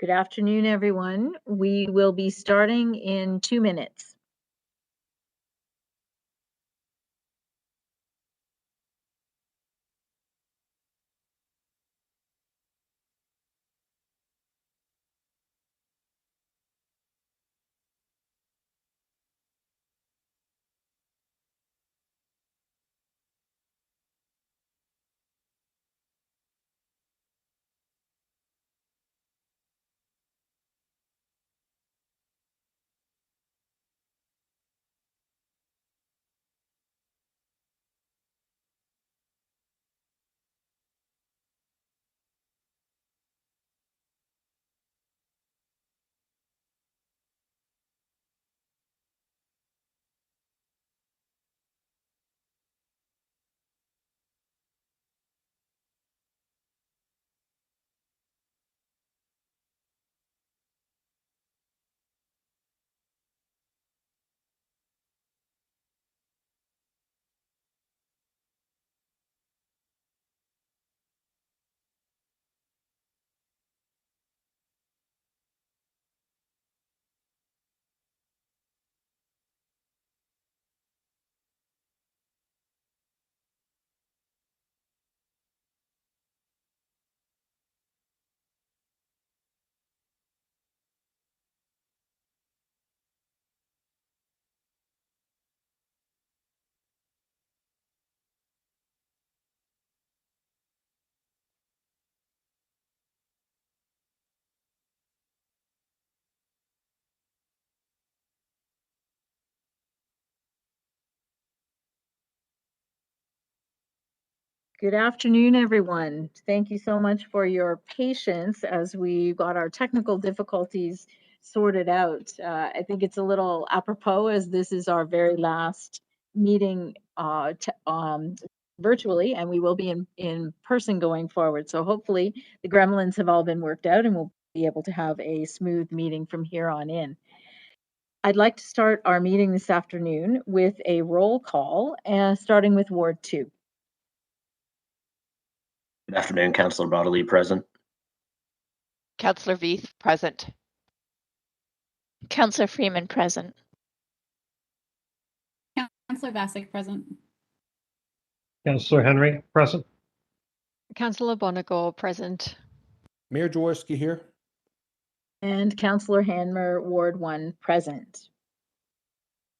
Good afternoon, everyone. We will be starting in 2 minutes. Good afternoon, everyone. Thank you so much for your patience as we got our technical difficulties sorted out. I think it's a little apropos as this is our very last meeting virtually, and we will be in person going forward. So hopefully the gremlins have all been worked out and we'll be able to have a smooth meeting from here on in. I'd like to start our meeting this afternoon with a roll call, starting with Ward 2. Good afternoon, Councillor Waterloo present. Councillor Veith present. Councillor Freeman present. Councillor Vassic present. Councillor Henry present. Councillor Bonigo present. Mayor Jaworski here. And Councillor Hanmer, Ward 1 present.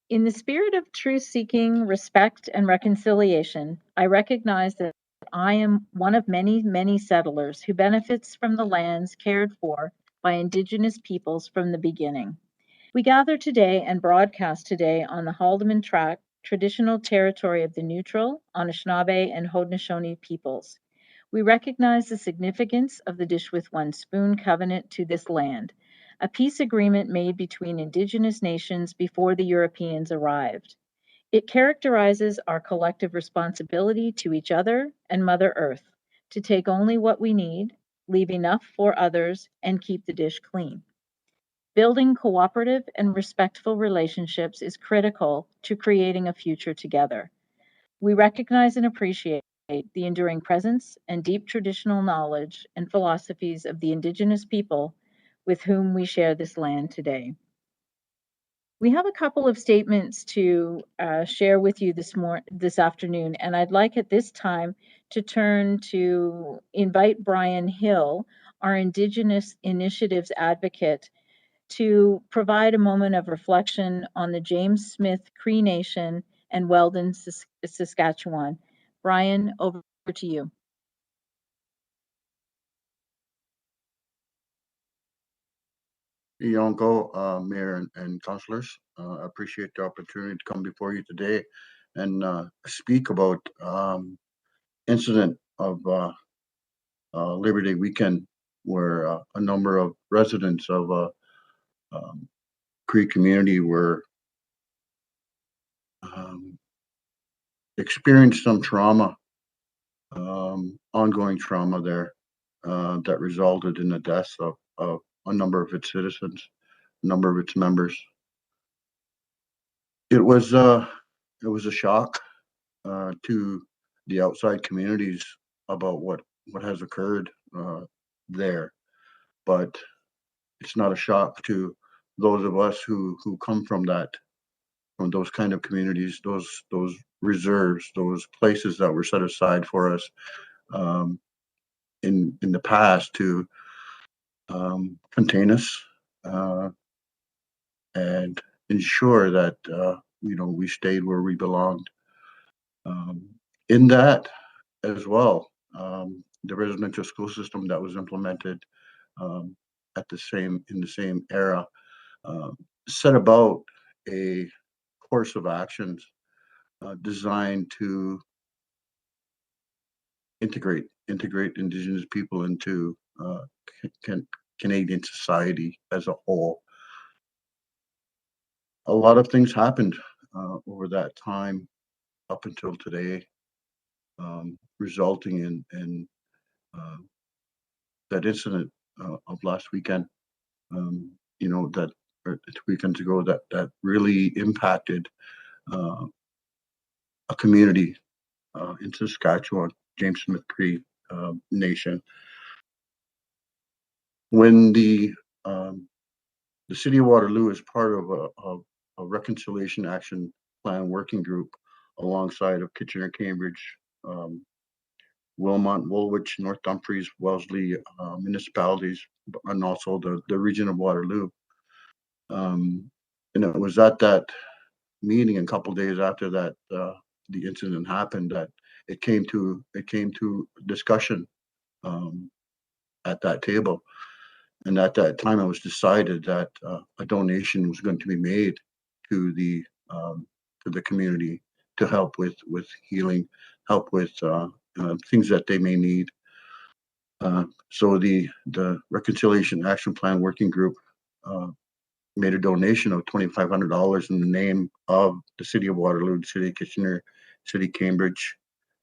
In the spirit of truth-seeking, respect, and reconciliation, I recognize that I am one of many, many settlers who benefits from the lands cared for by Indigenous peoples from the beginning. We gather today and broadcast today on the Haldeman Tract, traditional territory of the Neutral, Anishinaabe, and Haudenosaunee peoples. We recognize the significance of the Dish with One Spoon covenant to this land, a peace agreement made between Indigenous nations before the Europeans arrived. It characterizes our collective responsibility to each other and Mother Earth to take only what we need, leave enough for others, and keep the dish clean. Building cooperative and respectful relationships is critical to creating a future together. We recognize and appreciate the enduring presence and deep traditional knowledge and philosophies of the Indigenous people with whom we share this land today. We have a couple of statements to share with you this afternoon, and I'd like at this time to turn to invite Brian Hill, our Indigenous Initiatives Advocate, to provide a moment of reflection on the James Smith Cree Nation and Weldon, Saskatchewan. Brian, over to you. Yonko, Mayor and councillors, I appreciate the opportunity to come before you today and speak about incident of Labor Day weekend where a number of residents of Cree community were experienced some trauma, ongoing trauma there that resulted in the deaths of a number of its citizens, a number of its members. It was a shock to the outside communities about what has occurred there, but it's not a shock to those of us who come from those kind of communities, those reserves, those places that were set aside for us in the past to contain us and ensure that we stayed where we belonged. In that as well, the residential school system that was implemented um, in the same era set about a course of actions designed to integrate Indigenous people into can, Canadian society as a whole. A lot of things happened over that time up until today, resulting in uh, that incident of last weekend. That or 2 weekends ago that really impacted uh, a community in Saskatchewan, James Smith Cree Nation. When the city of Waterloo is part of a reconciliation action plan working group alongside of Kitchener, Cambridge, Wilmot, Woolwich, North Dumfries, Wellesley municipalities, and also the region of Waterloo. And it was at that meeting a couple days after that the incident happened that it came to discussion at that table. And at that time, it was decided that a donation was going to be made to the community to help with healing, help with things that they may need. So the Reconciliation Action Plan Working Group made a donation of $2,500 in the name of the City of Waterloo, the City of Kitchener, City of Cambridge,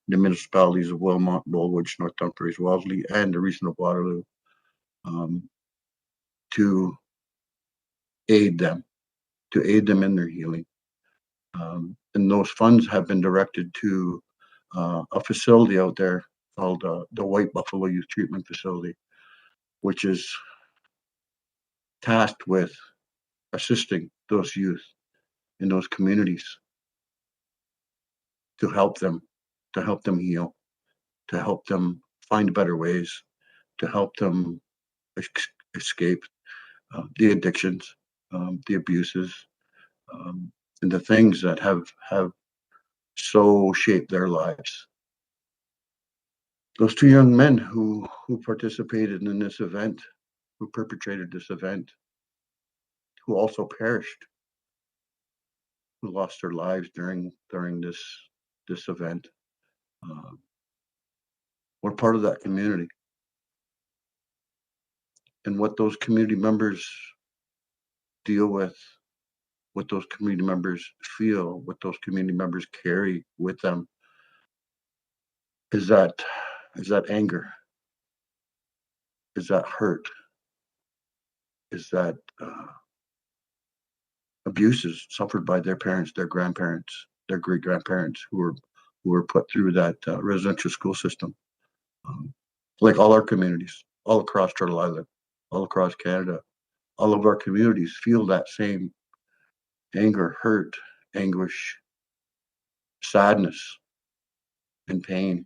the municipalities of Wilmot, Woolwich, North Dumfries, Wellesley, and the region of Waterloo to aid them, in their healing. And those funds have been directed to a facility out there called the White Buffalo Youth Treatment Facility, which is tasked with assisting those youth in those communities to help them heal, to help them find better ways, to help them escape the addictions, the abuses, and the things that have so shaped their lives. Those two young men who participated in this event, who perpetrated this event, who also perished, who lost their lives during this event, were part of that community. And what those community members deal with, what those community members feel, what those community members carry with them is that anger, is that hurt, is that abuses suffered by their parents, their grandparents, their great grandparents who were put through that residential school system. Like all our communities, all across Turtle Island, all across Canada, all of our communities feel that same anger, hurt, anguish, sadness, and pain.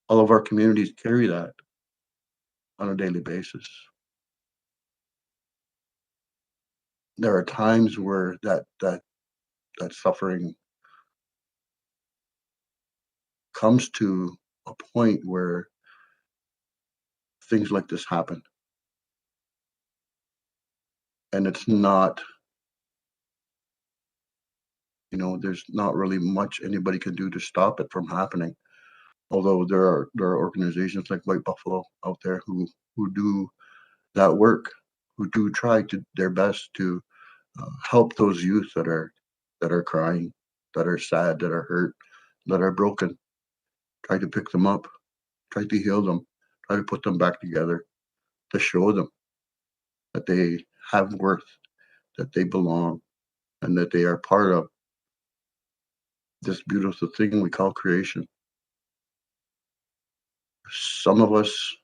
All of our communities carry that on a daily basis. There are times where that suffering comes to a point where things like this happen. And it's not, there's not really much anybody can do to stop it from happening. Although there are organizations like White Buffalo out there who do that work, who do try to their best to help those youth that are crying, that are sad, that are hurt, that are broken. Try to pick them up, try to heal them, try to put them back together, to show them that they have worth, that they belong, and that they are part of this beautiful thing we call creation. Some of us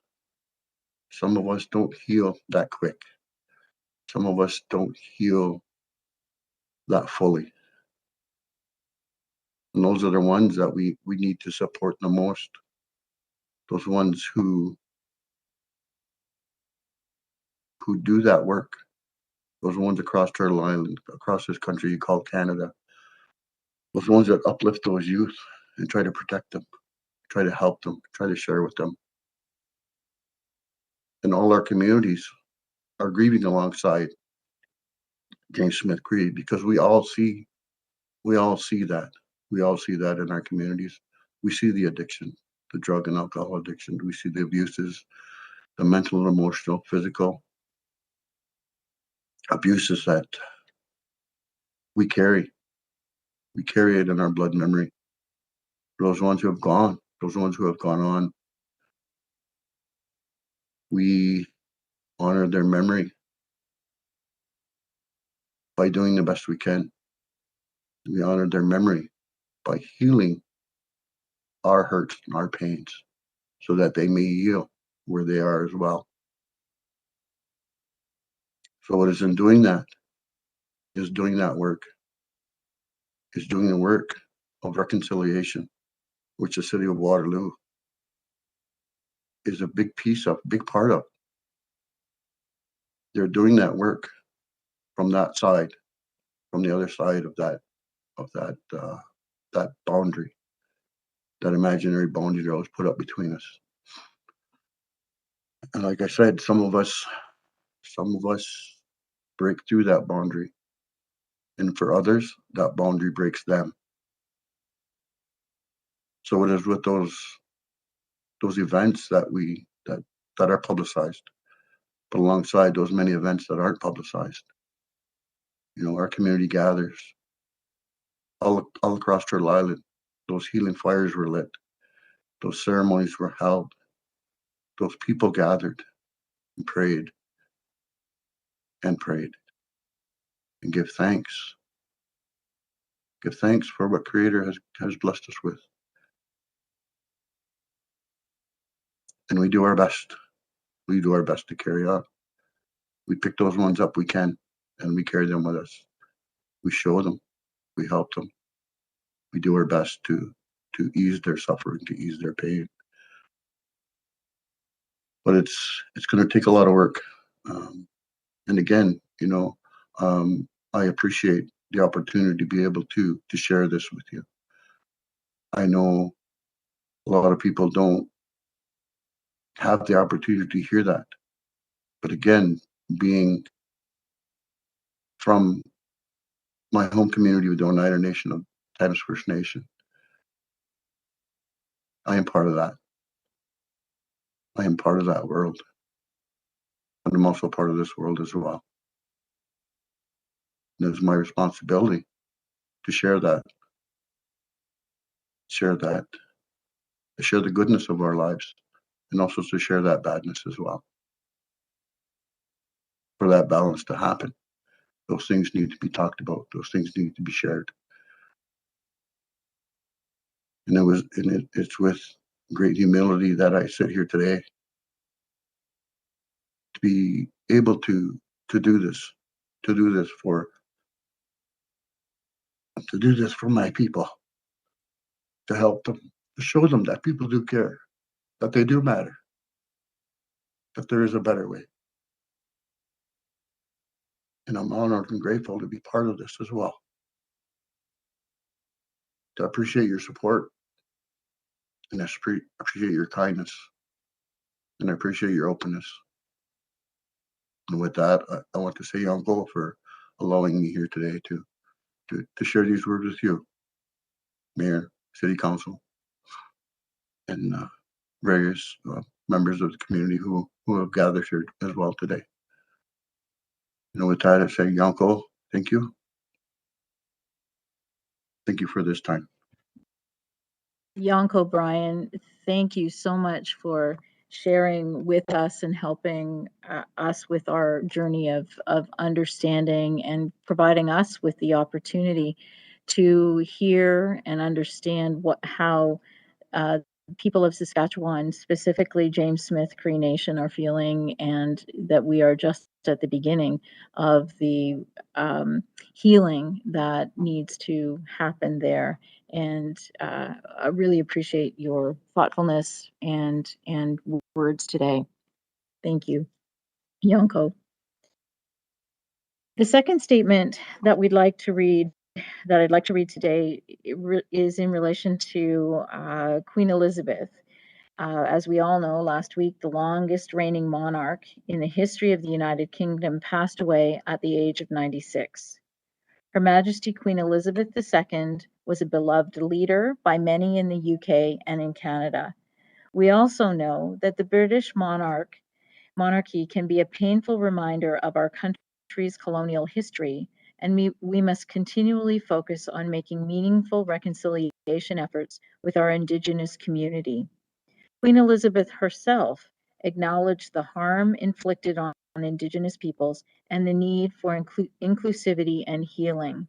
Some of us don't heal that quick. Some of us don't heal that fully. And those are the ones that we need to support the most. Those ones who do that work. Those ones across Turtle Island, across this country you call Canada. Those ones that uplift those youth and try to protect them, try to help them, try to share with them. And all our communities are grieving alongside James Smith Creed because we all see that. We all see that in our communities. We see the addiction, the drug and alcohol addiction. We see the abuses, the mental and emotional, physical abuses that we carry. We carry it in our blood memory. Those ones who have gone, those ones who have gone on, we honor their memory by doing the best we can. We honor their memory by healing our hurts and our pains so that they may heal where they are as well. So it is in doing that, is doing that work, is doing the work of reconciliation, which the city of Waterloo is a big piece of, big part of. They're doing that work from that side, from the other side of that boundary, that imaginary boundary that was put up between us. And like I said, some of us break through that boundary, and for others, that boundary breaks them. So it is with those events that are publicized, but alongside those many events that aren't publicized, our community gathers all across Turtle Island. Those healing fires were lit. Those ceremonies were held. Those people gathered and prayed and give thanks. Give thanks for what Creator has blessed us with. And we do our best. We do our best to carry on. We pick those ones up we can, and we carry them with us. We show them. We help them. We do our best to ease their suffering, to ease their pain. But it's going to take a lot of work. And again, I appreciate the opportunity to be able to share this with you. I know a lot of people don't have the opportunity to hear that. But again, being from my home community with the Oneida Nation of Titus First Nation, I am part of that. I am part of that world. And I'm also part of this world as well. And it's my responsibility to share the goodness of our lives, and also to share that badness as well. For that balance to happen, those things need to be talked about. Those things need to be shared. And it's with great humility that I sit here today to be able to do this for my people, to help them, to show them that people do care, that they do matter, that there is a better way. And I'm honored and grateful to be part of this as well. To appreciate your support, and I appreciate your kindness, and I appreciate your openness. And with that, I want to say, Uncle, for allowing me here today to share these words with you, Mayor, City Council, and various members of the community who have gathered here as well today. With that, I say, Uncle, thank you. Thank you for this time. Yanko Brian, thank you so much for sharing with us and helping us with our journey of understanding and providing us with the opportunity to hear and understand how people of Saskatchewan, specifically James Smith Cree Nation, are feeling, and that we are just at the beginning of the healing that needs to happen there. And I really appreciate your thoughtfulness and words today. Thank you. Yonko. The second statement that I'd like to read today is in relation to Queen Elizabeth. As we all know, last week, the longest reigning monarch in the history of the United Kingdom passed away at the age of 96. Her Majesty Queen Elizabeth II was a beloved leader by many in the UK and in Canada. We also know that the British monarchy can be a painful reminder of our country's colonial history, and we must continually focus on making meaningful reconciliation efforts with our Indigenous community. Queen Elizabeth herself acknowledged the harm inflicted on Indigenous peoples and the need for inclusivity and healing.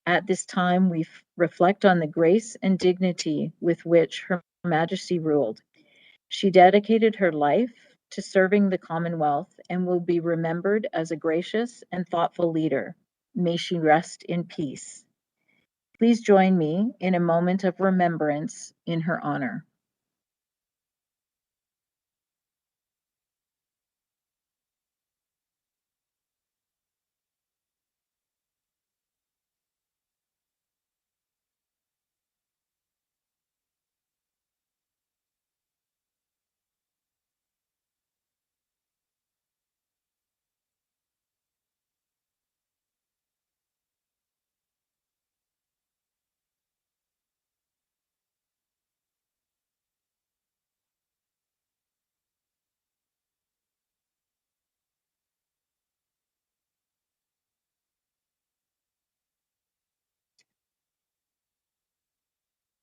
At this time, we reflect on the grace and dignity with which Her Majesty ruled. She dedicated her life to serving the Commonwealth and will be remembered as a gracious and thoughtful leader. May she rest in peace. Please join me in a moment of remembrance in her honor.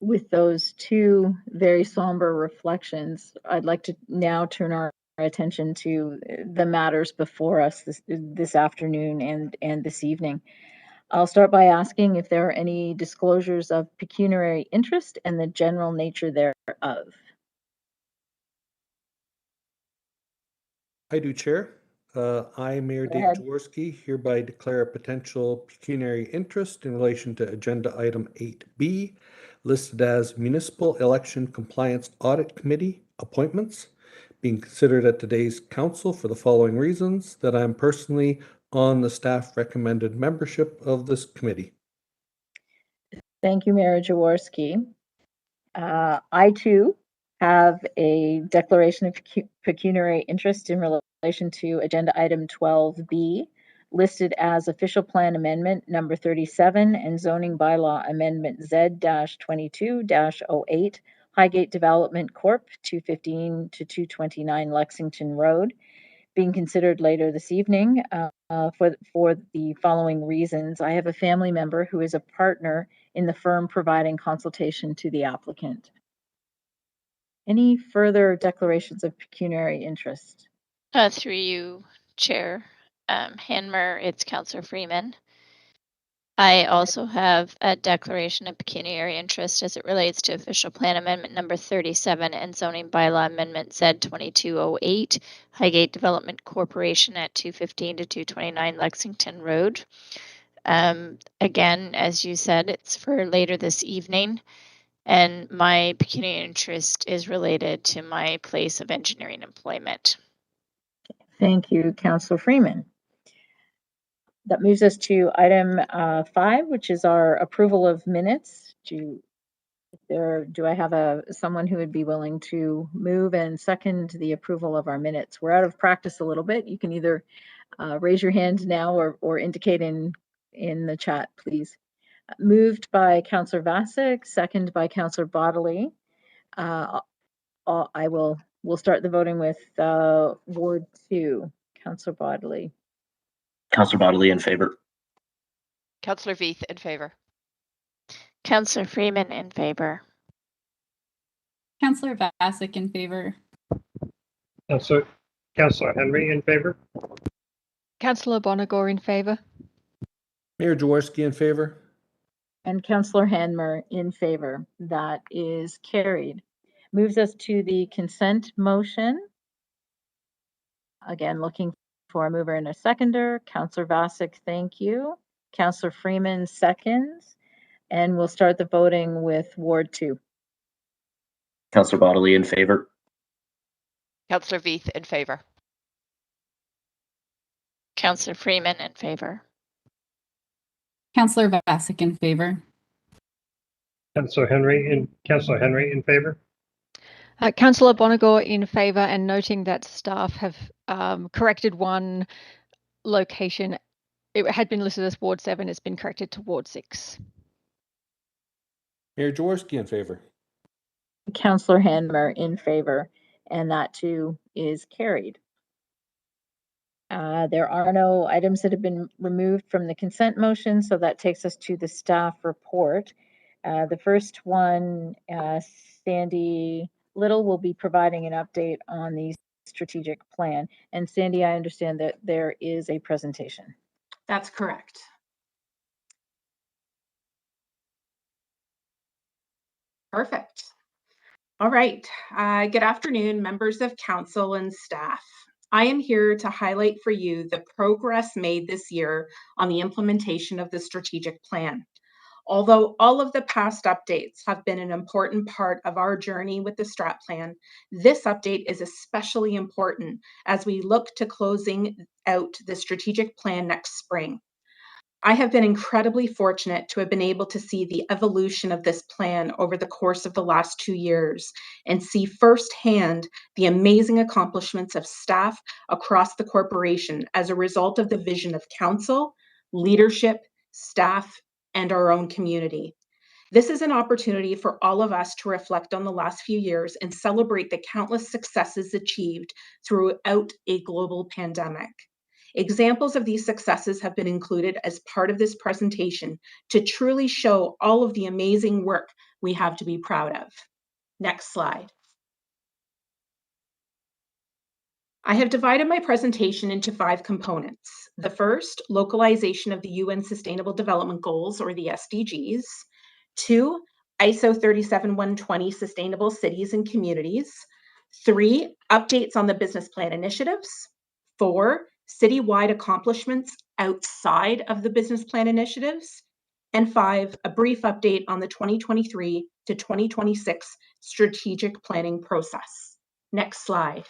With those two very somber reflections, I'd like to now turn our attention to the matters before us this afternoon and this evening. I'll start by asking if there are any disclosures of pecuniary interest and the general nature thereof. I do, Chair. I, Mayor Go Dave ahead. Jaworski, hereby declare a potential pecuniary interest in relation to Agenda Item 8B, listed as Municipal Election Compliance Audit Committee appointments, being considered at today's council for the following reasons: that I am personally on the staff recommended membership of this committee. Thank you, Mayor Jaworski. I too have a declaration of pecuniary interest in relation to Agenda Item 12B, listed as Official Plan Amendment Number 37 and Zoning Bylaw Amendment Z-22-08, Highgate Development Corp. 215 to 229 Lexington Road, being considered later this evening for the following reasons. I have a family member who is a partner in the firm providing consultation to the applicant. Any further declarations of pecuniary interest? Through you, Chair Hanmer, it's Councillor Freeman. I also have a declaration of pecuniary interest as it relates to Official Plan Amendment Number 37 and Zoning Bylaw Amendment Z-2208, Highgate Development Corporation at 215 to 229 Lexington Road. Again, as you said, it's for later this evening, and my pecuniary interest is related to my place of engineering employment. Thank you, Councillor Freeman. That moves us to item 5, which is our approval of minutes. Do I have someone who would be willing to move and second the approval of our minutes? We're out of practice a little bit. You can either raise your hand now or indicate in the chat, please. Moved by Councillor Vasek, second by Councillor Bodley. We'll start the voting with Ward 2, Councillor Bodley. Councillor Bodley in favor. Councillor Veith in favor. Councillor Freeman in favor. Councillor Vasek in favor. Councillor Henry in favor. Councillor Bonagor in favor. Mayor Jaworski in favor. And Councillor Hanmer in favor. That is carried. Moves us to the consent motion. Again, looking for a mover and a seconder. Councillor Vasek, thank you. Councillor Freeman seconds. And we'll start the voting with Ward 2. Councillor Bodley in favor. Councillor Veith in favor. Councillor Freeman in favor. Councillor Vasek in favor. Councillor Henry in favor. Councillor Bonagor in favour, and noting that staff have corrected one location. It had been listed as Ward 7, it's been corrected to Ward 6. Mayor Jaworski in favor. Councillor Hanmer in favor, and that too is carried. There are no items that have been removed from the consent motion, so that takes us to the staff report. The first one, Sandy Little will be providing an update on the strategic plan. And Sandy, I understand that there is a presentation. That's correct. Perfect. All right. Good afternoon, members of council and staff. I am here to highlight for you the progress made this year on the implementation of the strategic plan. Although all of the past updates have been an important part of our journey with the strat plan, this update is especially important as we look to closing out the strategic plan next spring. I have been incredibly fortunate to have been able to see the evolution of this plan over the course of the last 2 years and see firsthand the amazing accomplishments of staff across the corporation as a result of the vision of council, leadership, staff, and our own community. This is an opportunity for all of us to reflect on the last few years and celebrate the countless successes achieved throughout a global pandemic. Examples of these successes have been included as part of this presentation to truly show all of the amazing work we have to be proud of. Next slide. I have divided my presentation into 5 components. The first, localization of the UN Sustainable Development Goals, or the SDGs. 2, ISO 37120 Sustainable Cities and Communities. 3, updates on the business plan initiatives. 4, citywide accomplishments outside of the business plan initiatives. And 5, a brief update on the 2023 to 2026 strategic planning process. Next slide.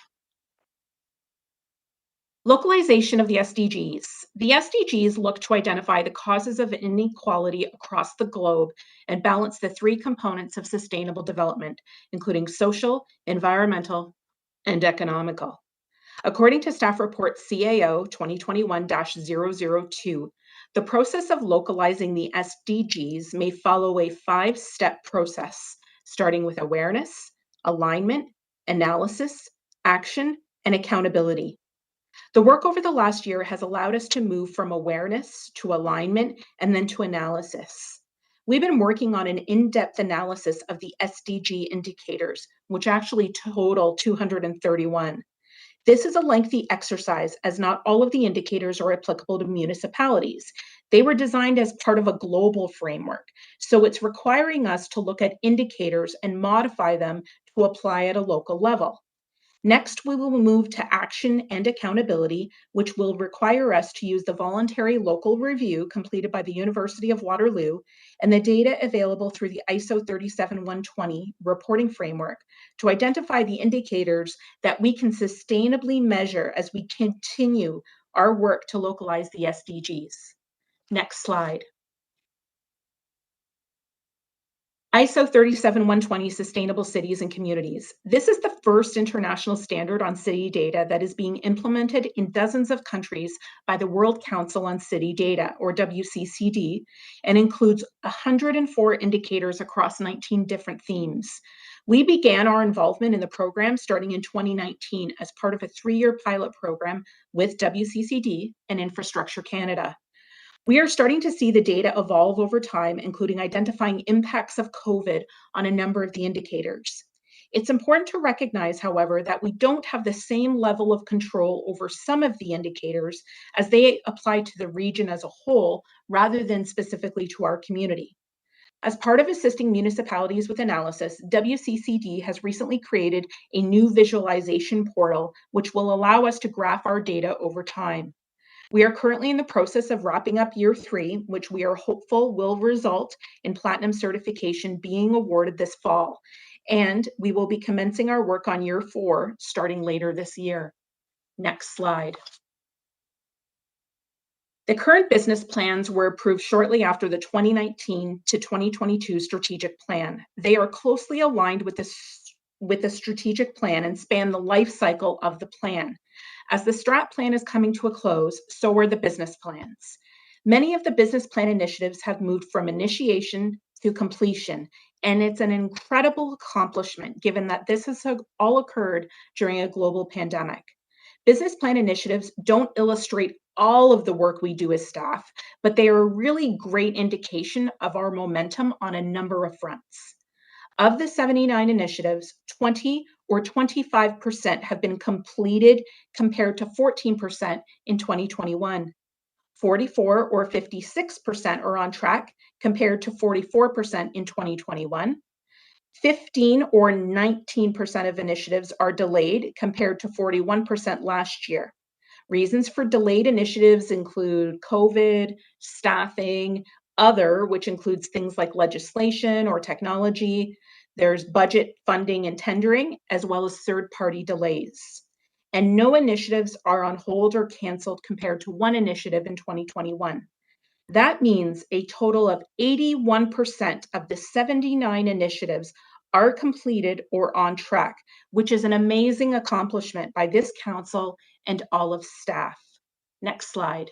Localization of the SDGs. The SDGs look to identify the causes of inequality across the globe and balance the 3 components of sustainable development, including social, environmental, and economical. According to staff report CAO 2021-002, the process of localizing the SDGs may follow a 5-step process, starting with awareness, alignment, analysis, action, and accountability. The work over the last year has allowed us to move from awareness to alignment and then to analysis. We've been working on an in-depth analysis of the SDG indicators, which actually total 231. This is a lengthy exercise as not all of the indicators are applicable to municipalities. They were designed as part of a global framework, so it's requiring us to look at indicators and modify them to apply at a local level. Next, we will move to action and accountability, which will require us to use the voluntary local review completed by the University of Waterloo and the data available through the ISO 37120 reporting framework to identify the indicators that we can sustainably measure as we continue our work to localize the SDGs. Next slide. ISO 37120 Sustainable Cities and Communities. This is the first international standard on city data that is being implemented in dozens of countries by the World Council on City Data, or WCCD, and includes 104 indicators across 19 different themes. We began our involvement in the program starting in 2019 as part of a 3-year pilot program with WCCD and Infrastructure Canada. We are starting to see the data evolve over time, including identifying impacts of COVID on a number of the indicators. It's important to recognize, however, that we don't have the same level of control over some of the indicators as they apply to the region as a whole, rather than specifically to our community. As part of assisting municipalities with analysis, WCCD has recently created a new visualization portal, which will allow us to graph our data over time. We are currently in the process of wrapping up year 3, which we are hopeful will result in platinum certification being awarded this fall. And we will be commencing our work on year 4 starting later this year. Next slide. The current business plans were approved shortly after the 2019 to 2022 strategic plan. They are closely aligned with the strategic plan and span the life cycle of the plan. As the strat plan is coming to a close, so are the business plans. Many of the business plan initiatives have moved from initiation to completion, and it's an incredible accomplishment given that this has all occurred during a global pandemic. Business plan initiatives don't illustrate all of the work we do as staff, but they are a really great indication of our momentum on a number of fronts. Of the 79 initiatives, 20 or 25% have been completed compared to 14% in 2021. 44 or 56% are on track compared to 44% in 2021. 15 or 19% of initiatives are delayed compared to 41% last year. Reasons for delayed initiatives include COVID, staffing, other, which includes things like legislation or technology. There's budget funding and tendering, as well as third-party delays. And no initiatives are on hold or canceled compared to one initiative in 2021. That means a total of 81% of the 79 initiatives are completed or on track, which is an amazing accomplishment by this council and all of staff. Next slide.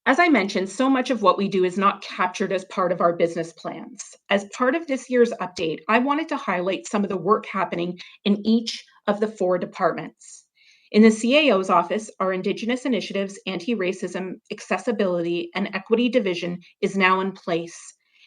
As I mentioned, so much of what we do is not captured as part of our business plans. As part of this year's update, I wanted to highlight some of the work happening in each of the 4 departments. In the CAO's office, our Indigenous Initiatives, Anti-Racism, Accessibility, and Equity Division is now in place,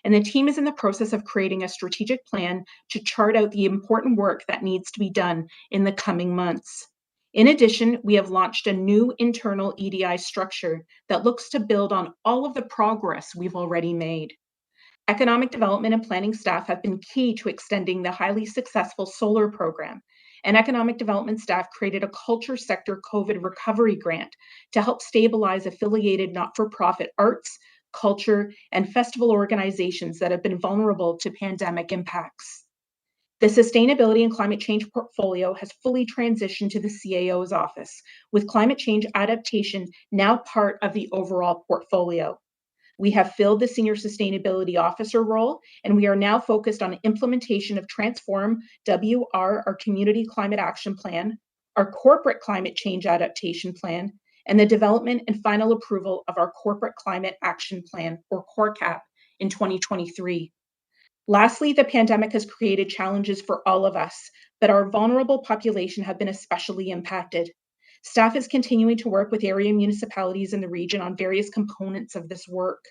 and the team is in the process of creating a strategic plan to chart out the important work that needs to be done in the coming months. In addition, we have launched a new internal EDI structure that looks to build on all of the progress we've already made. Economic development and planning staff have been key to extending the highly successful solar program, and economic development staff created a culture sector COVID recovery grant to help stabilize affiliated not-for-profit arts, culture, and festival organizations that have been vulnerable to pandemic impacts. The sustainability and climate change portfolio has fully transitioned to the CAO's office, with climate change adaptation now part of the overall portfolio. We have filled the Senior Sustainability Officer role, and we are now focused on implementation of Transform WR, our Community Climate Action Plan, our Corporate Climate Change Adaptation Plan, and the development and final approval of our Corporate Climate Action Plan, or CORCAP, in 2023. Lastly, the pandemic has created challenges for all of us, but our vulnerable population have been especially impacted. Staff is continuing to work with area municipalities in the region on various components of this work.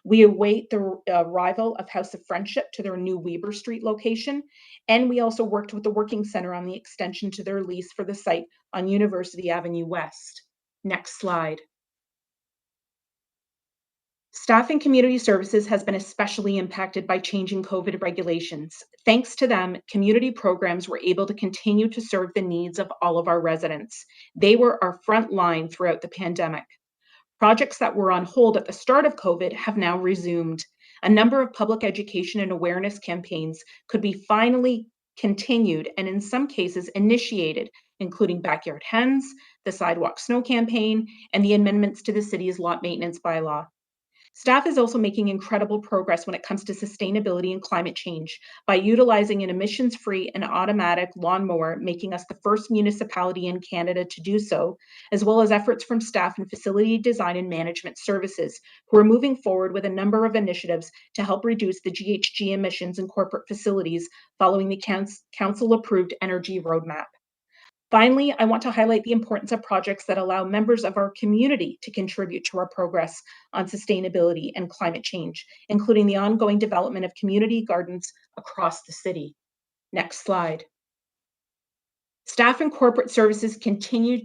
We await the arrival of House of Friendship to their new Weber Street location, and we also worked with the Working Center on the extension to their lease for the site on University Avenue West. Next slide. Staff in community services has been especially impacted by changing COVID regulations. Thanks to them, community programs were able to continue to serve the needs of all of our residents. They were our front line throughout the pandemic. Projects that were on hold at the start of COVID have now resumed. A number of public education and awareness campaigns could be finally continued and in some cases initiated, including Backyard Hens, the Sidewalk Snow Campaign, and the amendments to the city's lot maintenance bylaw. Staff is also making incredible progress when it comes to sustainability and climate change by utilizing an emissions-free and automatic lawnmower, making us the first municipality in Canada to do so, as well as efforts from staff in facility design and management services, who are moving forward with a number of initiatives to help reduce the GHG emissions in corporate facilities following the council-approved energy roadmap. Finally, I want to highlight the importance of projects that allow members of our community to contribute to our progress on sustainability and climate change, including the ongoing development of community gardens across the city. Next slide. Staff and corporate services continue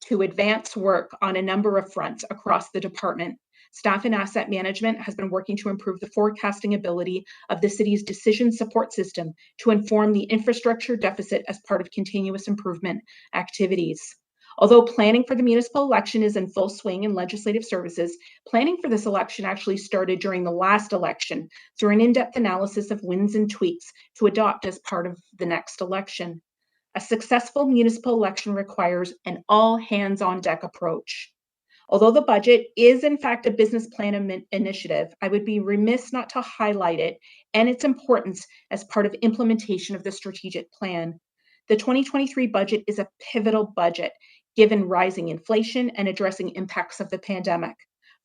to advance work on a number of fronts across the department. Staff and asset management has been working to improve the forecasting ability of the city's decision support system to inform the infrastructure deficit as part of continuous improvement activities. Although planning for the municipal election is in full swing in legislative services, planning for this election actually started during the last election through an in-depth analysis of wins and tweaks to adopt as part of the next election. A successful municipal election requires an all-hands-on-deck approach. Although the budget is in fact a business plan initiative, I would be remiss not to highlight it and its importance as part of implementation of the strategic plan. The 2023 budget is a pivotal budget given rising inflation and addressing impacts of the pandemic.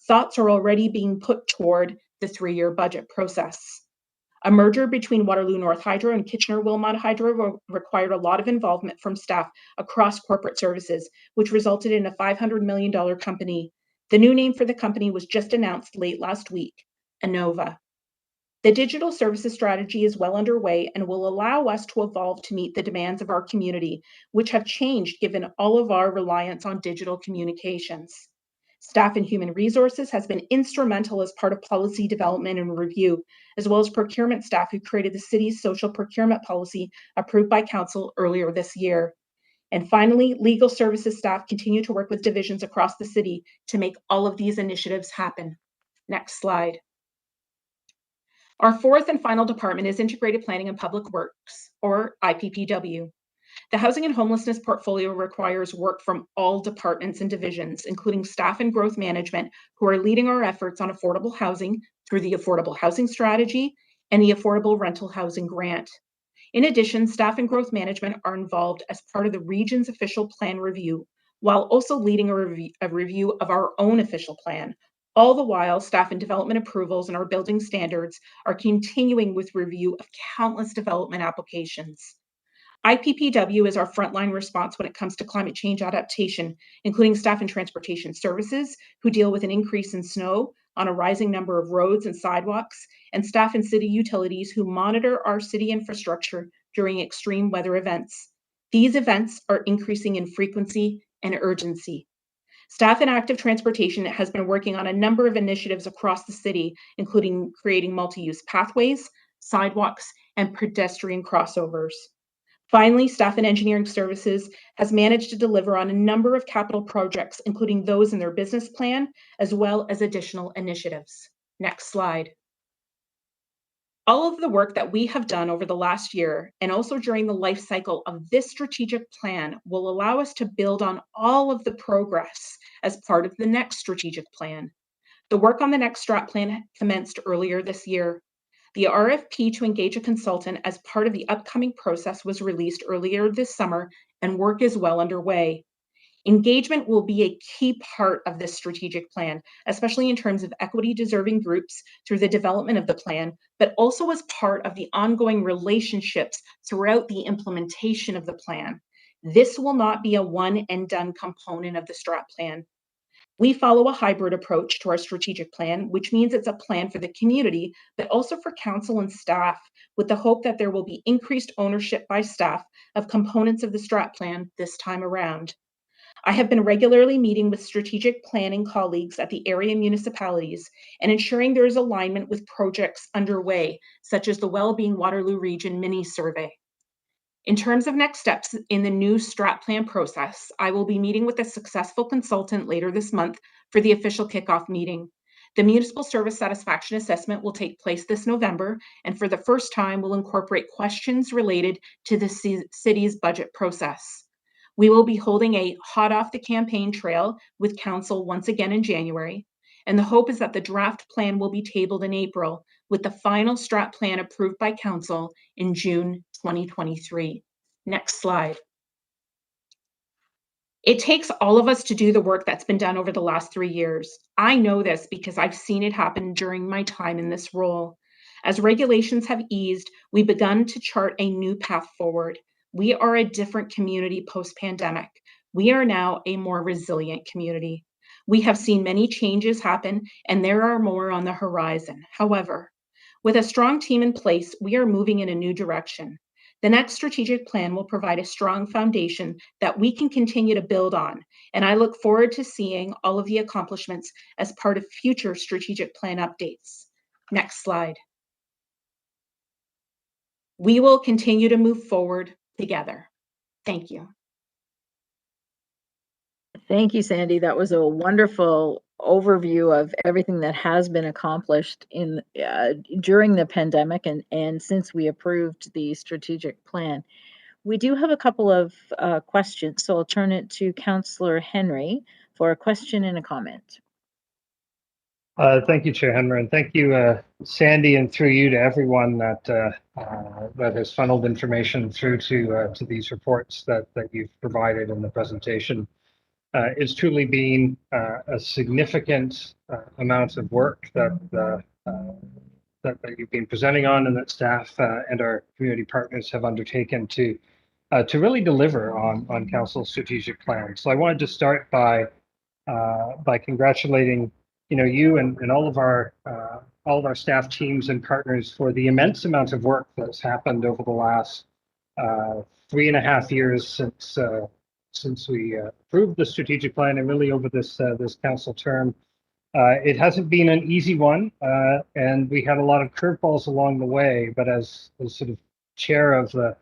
Thoughts are already being put toward the 3-year budget process. A merger between Waterloo North Hydro and Kitchener-Wilmot Hydro required a lot of involvement from staff across corporate services, which resulted in a $500 million company. The new name for the company was just announced late last week, Innova. The digital services strategy is well underway and will allow us to evolve to meet the demands of our community, which have changed given all of our reliance on digital communications. Staff and Human Resources has been instrumental as part of policy development and review, as well as procurement staff who created the city's social procurement policy approved by council earlier this year. And finally, legal services staff continue to work with divisions across the city to make all of these initiatives happen. Next slide. Our fourth and final department is Integrated Planning and Public Works, or IPPW. The housing and homelessness portfolio requires work from all departments and divisions, including staff and growth management, who are leading our efforts on affordable housing through the Affordable Housing Strategy and the Affordable Rental Housing Grant. In addition, staff and growth management are involved as part of the region's official plan review, while also leading a review of our own official plan. All the while, staff and development approvals and our building standards are continuing with review of countless development applications. IPPW is our frontline response when it comes to climate change adaptation, including staff and transportation services who deal with an increase in snow on a rising number of roads and sidewalks, and staff and city utilities who monitor our city infrastructure during extreme weather events. These events are increasing in frequency and urgency. Staff in active transportation has been working on a number of initiatives across the city, including creating multi-use pathways, sidewalks, and pedestrian crossovers. Finally, staff and engineering services has managed to deliver on a number of capital projects, including those in their business plan, as well as additional initiatives. Next slide. All of the work that we have done over the last year, and also during the life cycle of this strategic plan, will allow us to build on all of the progress as part of the next strategic plan. The work on the next strat plan commenced earlier this year. The RFP to engage a consultant as part of the upcoming process was released earlier this summer, and work is well underway. Engagement will be a key part of this strategic plan, especially in terms of equity-deserving groups through the development of the plan, but also as part of the ongoing relationships throughout the implementation of the plan. This will not be a one-and-done component of the strat plan. We follow a hybrid approach to our strategic plan, which means it's a plan for the community, but also for council and staff, with the hope that there will be increased ownership by staff of components of the strat plan this time around. I have been regularly meeting with strategic planning colleagues at the area municipalities and ensuring there is alignment with projects underway, such as the Wellbeing Waterloo Region mini survey. In terms of next steps in the new strat plan process, I will be meeting with a successful consultant later this month for the official kickoff meeting. The Municipal Service Satisfaction Assessment will take place this November, and for the first time will incorporate questions related to the city's budget process. We will be holding a hot off the campaign trail with council once again in January, and the hope is that the draft plan will be tabled in April, with the final strat plan approved by council in June 2023. Next slide. It takes all of us to do the work that's been done over the last 3 years. I know this because I've seen it happen during my time in this role. As regulations have eased, we've begun to chart a new path forward. We are a different community post-pandemic. We are now a more resilient community. We have seen many changes happen, and there are more on the horizon. However, with a strong team in place, we are moving in a new direction. The next strategic plan will provide a strong foundation that we can continue to build on, and I look forward to seeing all of the accomplishments as part of future strategic plan updates. Next slide. We will continue to move forward together. Thank you. Thank you, Sandy. That was a wonderful overview of everything that has been accomplished in during the pandemic and since we approved the strategic plan. We do have a couple of questions, so I'll turn it to Councillor Henry for a question and a comment. Thank you, Chair Henry, and thank you, Sandy, and through you to everyone that that has funneled information through to these reports that you've provided in the presentation. It's truly been a significant amount of work that you've been presenting on, and that staff and our community partners have undertaken to really deliver on Council's strategic plan. So I wanted to start by congratulating you and all of our staff teams and partners for the immense amount of work that's happened over the last 3.5 years since we approved the strategic plan, and really over this council term. It hasn't been an easy one, and we had a lot of curveballs along the way, but as sort of chair of the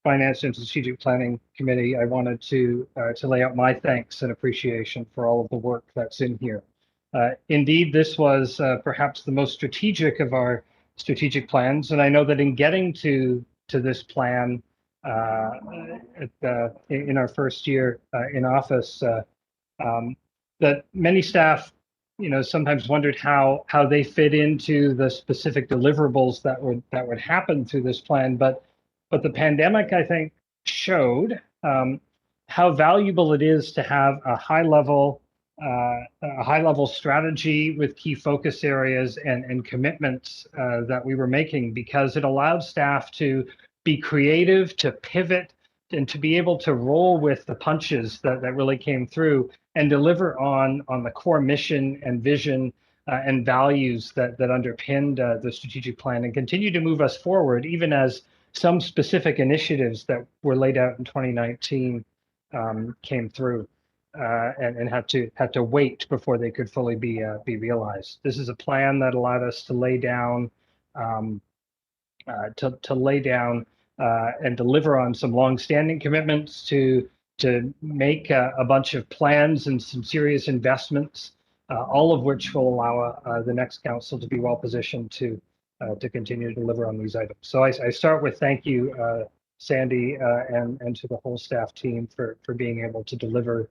Finance and Strategic Planning Committee, I wanted to lay out my thanks and appreciation for all of the work that's in here. Indeed, this was perhaps the most strategic of our strategic plans, and I know that in getting to this plan in our first year in office, that many staff, sometimes wondered how they fit into the specific deliverables that would happen through this plan, but the pandemic, I think, showed how valuable it is to have a high level strategy with key focus areas and commitments that we were making, because it allowed staff to be creative, to pivot, and to be able to roll with the punches that really came through and deliver on the core mission and vision and values that underpinned the strategic plan, and continue to move us forward, even as some specific initiatives that were laid out in 2019 came through and had to wait before they could fully be realized. This is a plan that allowed us to lay down and deliver on some long-standing commitments, to make a bunch of plans and some serious investments, all of which will allow the next council to be well positioned to continue to deliver on these items. So I start with thank you, Sandy, and to the whole staff team for being able to deliver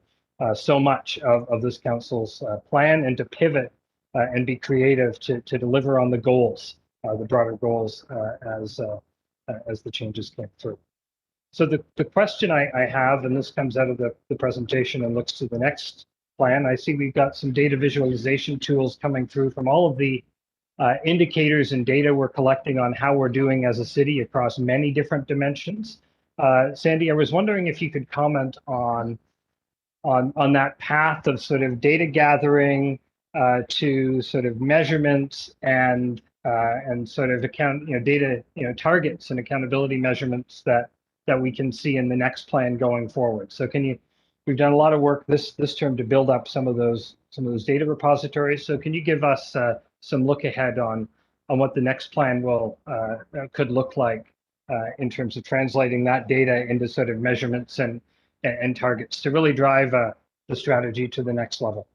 so much of this council's plan, and to pivot and be creative to deliver on the goals, the broader goals as the changes came through. So the question I have, and this comes out of the presentation and looks to the next plan, I see we've got some data visualization tools coming through from all of the indicators and data we're collecting on how we're doing as a city across many different dimensions. Sandy, I was wondering if you could comment on that path of sort of data gathering to sort of measurements and sort of data targets and accountability measurements that we can see in the next plan going forward. So we've done a lot of work this term to build up some of those data repositories. So can you give us some look ahead on what the next plan could look like in terms of translating that data into sort of measurements and targets to really drive the strategy to the next level?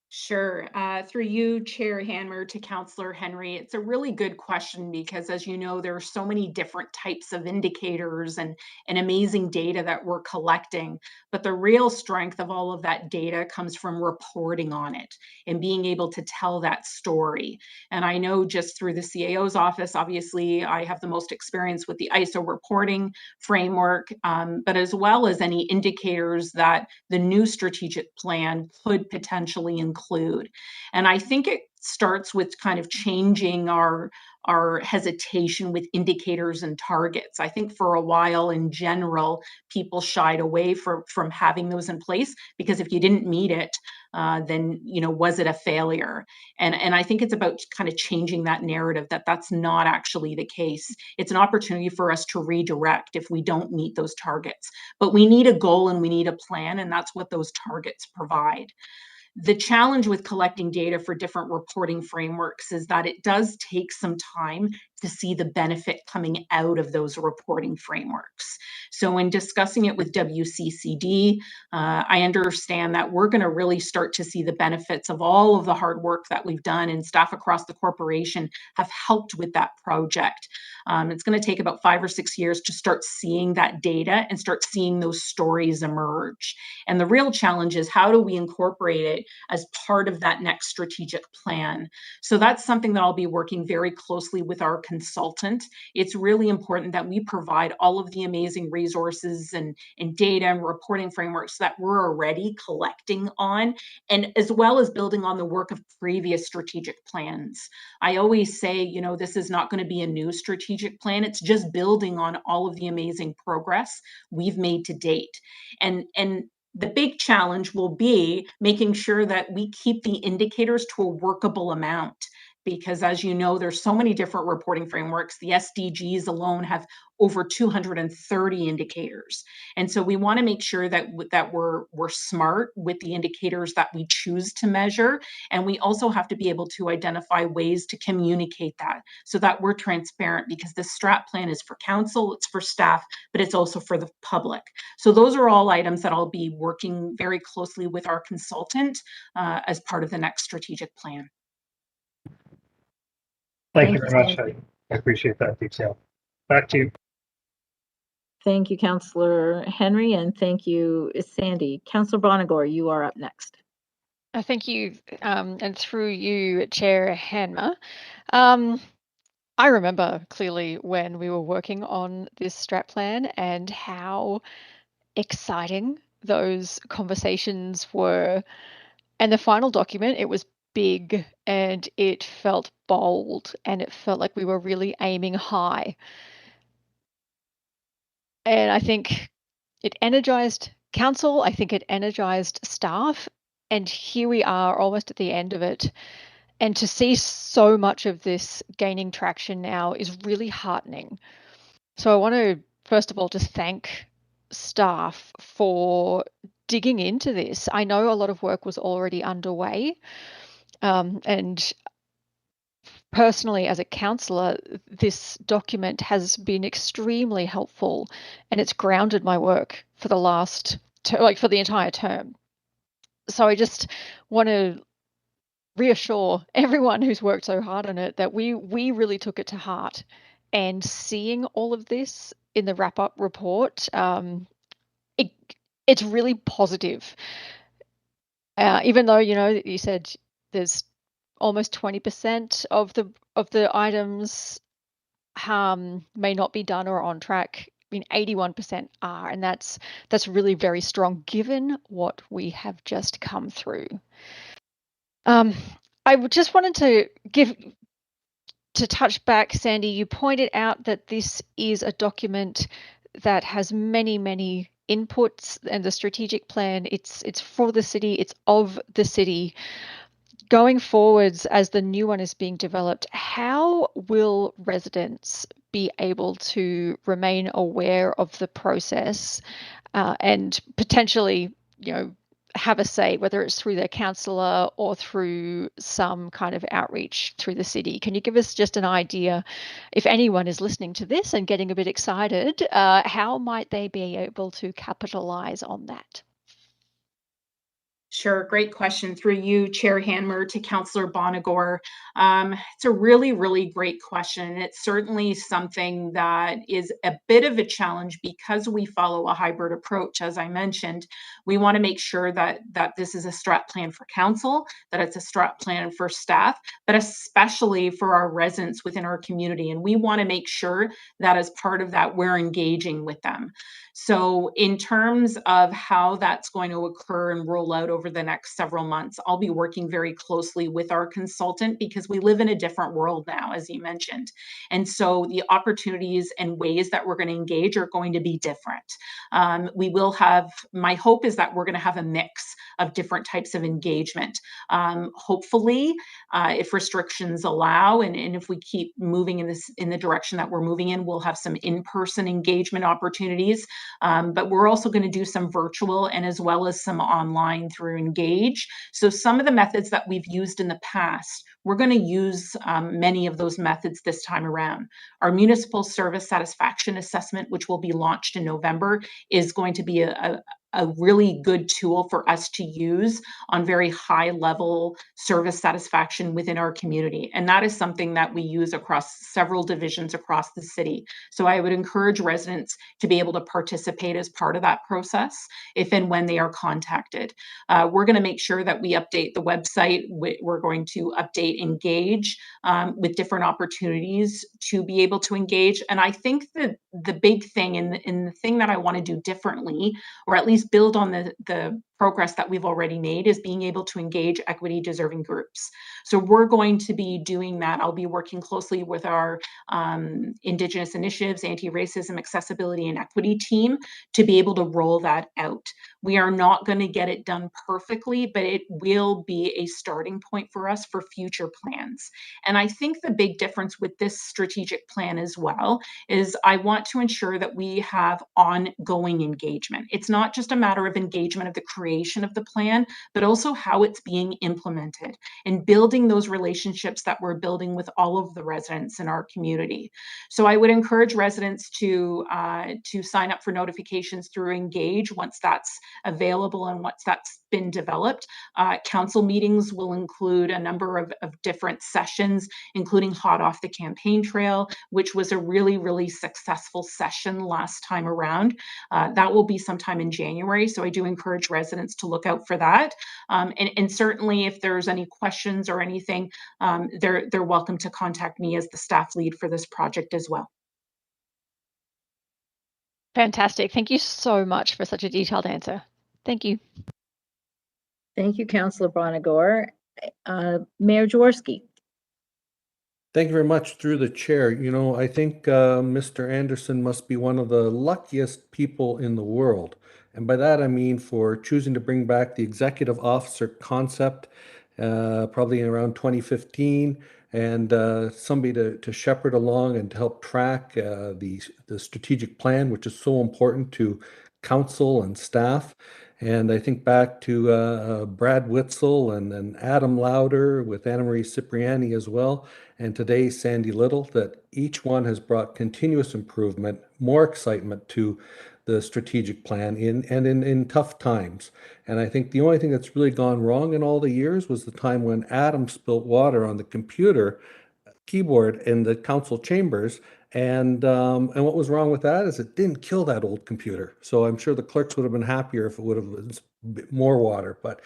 Sure. Through you, Chair Hanmer, to Councillor Henry, it's a really good question, because as you know, there are so many different types of indicators and amazing data that we're collecting. But the real strength of all of that data comes from reporting on it and being able to tell that story. And I know just through the CAO's office, obviously, I have the most experience with the ISO reporting framework, but as well as any indicators that the new strategic plan could potentially include. And I think it's starts with kind of changing our hesitation with indicators and targets. I think for a while in general, people shied away from having those in place because if you didn't meet it, then, you know, was it a failure? And I think it's about kind of changing that narrative that that's not actually the case. It's an opportunity for us to redirect if we don't meet those targets. But we need a goal and we need a plan, and that's what those targets provide. The challenge with collecting data for different reporting frameworks is that it does take some time to see the benefit coming out of those reporting frameworks. So in discussing it with WCCD, I understand that we're going to really start to see the benefits of all of the hard work that we've done, and staff across the corporation have helped with that project. It's going to take about 5 or 6 years to start seeing that data and start seeing those stories emerge. And the real challenge is, how do we incorporate it as part of that next strategic plan? So that's something that I'll be working very closely with our consultant. It's really important that we provide all of the amazing resources and data and reporting frameworks that we're already collecting on, and as well as building on the work of previous strategic plans. I always say, you know, this is not going to be a new strategic plan. It's just building on all of the amazing progress we've made to date. And the big challenge will be making sure that we keep the indicators to a workable amount, because as you know, there's so many different reporting frameworks. The SDGs alone have over 230 indicators. And so we want to make sure that we're smart with the indicators that we choose to measure. And we also have to be able to identify ways to communicate that so that we're transparent, because the strat plan is for council, it's for staff, but it's also for the public. So those are all items that I'll be working very closely with our consultant as part of the next strategic plan. Thank you very much. I appreciate that detail. Back to you. Thank you, Councillor Henry, and thank you, Sandy. Councillor Bonagor, you are up next. Thank you, and through you, Chair Hanmer. I remember clearly when we were working on this strat plan and how exciting those conversations were. And the final document, it was big and it felt bold and it felt like we were really aiming high. And I think it energized council, I think it energized staff, and here we are almost at the end of it. And to see so much of this gaining traction now is really heartening. So I want to, first of all, just thank staff for digging into this. I know a lot of work was already underway, and personally, as a councillor, this document has been extremely helpful, and it's grounded my work for the for the entire term. So I just want to reassure everyone who's worked so hard on it that we really took it to heart. And seeing all of this in the wrap-up report, it's really positive. Even though, you know, you said there's almost 20% of the items may not be done or on track. I mean, 81% are, and that's really very strong given what we have just come through. I just wanted to touch back, Sandy. You pointed out that this is a document that has many, many inputs, and the strategic plan, it's for the city, it's of the city. Going forwards, as the new one is being developed, how will residents be able to remain aware of the process and potentially, you know, have a say, whether it's through their councillor or through some kind of outreach through the city? Can you give us just an idea, if anyone is listening to this and getting a bit excited, how might they be able to capitalize on that? Sure, great question. Through you, Chair Hanmer, to Councillor Bonagor. It's a really, really great question. It's certainly something that is a bit of a challenge because we follow a hybrid approach. As I mentioned, we want to make sure that this is a strat plan for council, that it's a strat plan for staff, but especially for our residents within our community. And we want to make sure that as part of that, we're engaging with them. So in terms of how that's going to occur and roll out over over the next several months. I'll be working very closely with our consultant because we live in a different world now, as you mentioned. And so the opportunities and ways that we're going to engage are going to be different. We will have, my hope is that we're going to have a mix of different types of engagement. Hopefully, if restrictions allow, and if we keep moving in the direction that we're moving in, we'll have some in-person engagement opportunities. But we're also going to do some virtual and as well as some online through Engage. So some of the methods that we've used in the past, we're going to use many of those methods this time around. Our municipal service satisfaction assessment, which will be launched in November, is going to be a really good tool for us to use on very high level service satisfaction within our community. And that is something that we use across several divisions across the city. So I would encourage residents to be able to participate as part of that process if and when they are contacted. We're going to make sure that we update the website. We're going to update Engage with different opportunities to be able to engage. And I think that the big thing and the thing that I want to do differently, or at least build on the progress that we've already made, is being able to engage equity deserving groups. So we're going to be doing that. I'll be working closely with our Indigenous initiatives, anti-racism, accessibility, and equity team to be able to roll that out. We are not going to get it done perfectly, but it will be a starting point for us for future plans. And I think the big difference with this strategic plan as well is I want to ensure that we have ongoing engagement. It's not just a matter of engagement of the creation of the plan, but also how it's being implemented and building those relationships that we're building with all of the residents in our community. So I would encourage residents to sign up for notifications through Engage once that's available and once that's been developed. Council meetings will include a number of different sessions, including Hot Off the Campaign Trail, which was a really, really successful session last time around. That will be sometime in January, so I do encourage residents to look out for that. And certainly if there's any questions or anything, they're welcome to contact me as the staff lead for this project as well. Fantastic. Thank you so much for such a detailed answer. Thank you. Thank you, Councillor Bonagor. Mayor Jaworski. Thank you very much. Through the chair, I think Mr. Anderson must be one of the luckiest people in the world. And by that, I mean for choosing to bring back the executive officer concept, probably around 2015, and somebody to shepherd along and to help track the strategic plan, which is so important to council and staff. And I think back to Brad Witzel and Adam Lauder with Anna Marie Cipriani as well, and today Sandy Little, that each one has brought continuous improvement, more excitement to the strategic plan in tough times. And I think the only thing that's really gone wrong in all the years was the time when Adam spilt water on the computer keyboard in the council chambers. And what was wrong with that is it didn't kill that old computer. So I'm sure the clerks would have been happier if it would have been a bit more water. But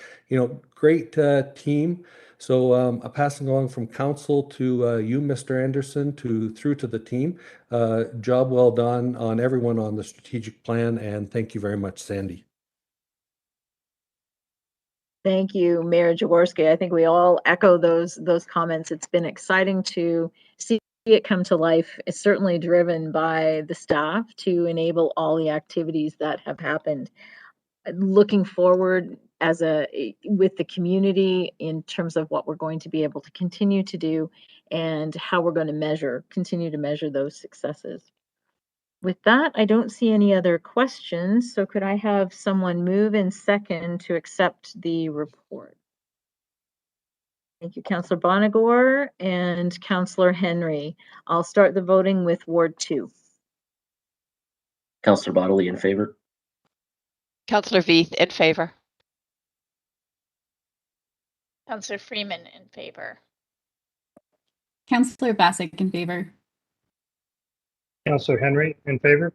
great team. So I'm passing along from council to you, Mr. Anderson, through to the team. Job well done on everyone on the strategic plan, and thank you very much, Sandy. Thank you, Mayor Jaworski. I think we all echo those comments. It's been exciting to see it come to life. It's certainly driven by the staff to enable all the activities that have happened. Looking forward with the community in terms of what we're going to be able to continue to do and how we're going to continue to measure those successes. With that, I don't see any other questions, so could I have someone move and second to accept the report? Thank you, Councillor Bonagor and Councillor Henry. I'll start the voting with Ward 2. Councillor Bodley in favor. Councillor Veith in favor. Councillor Freeman in favor. Councillor Bassick in favor. Councillor Henry in favor.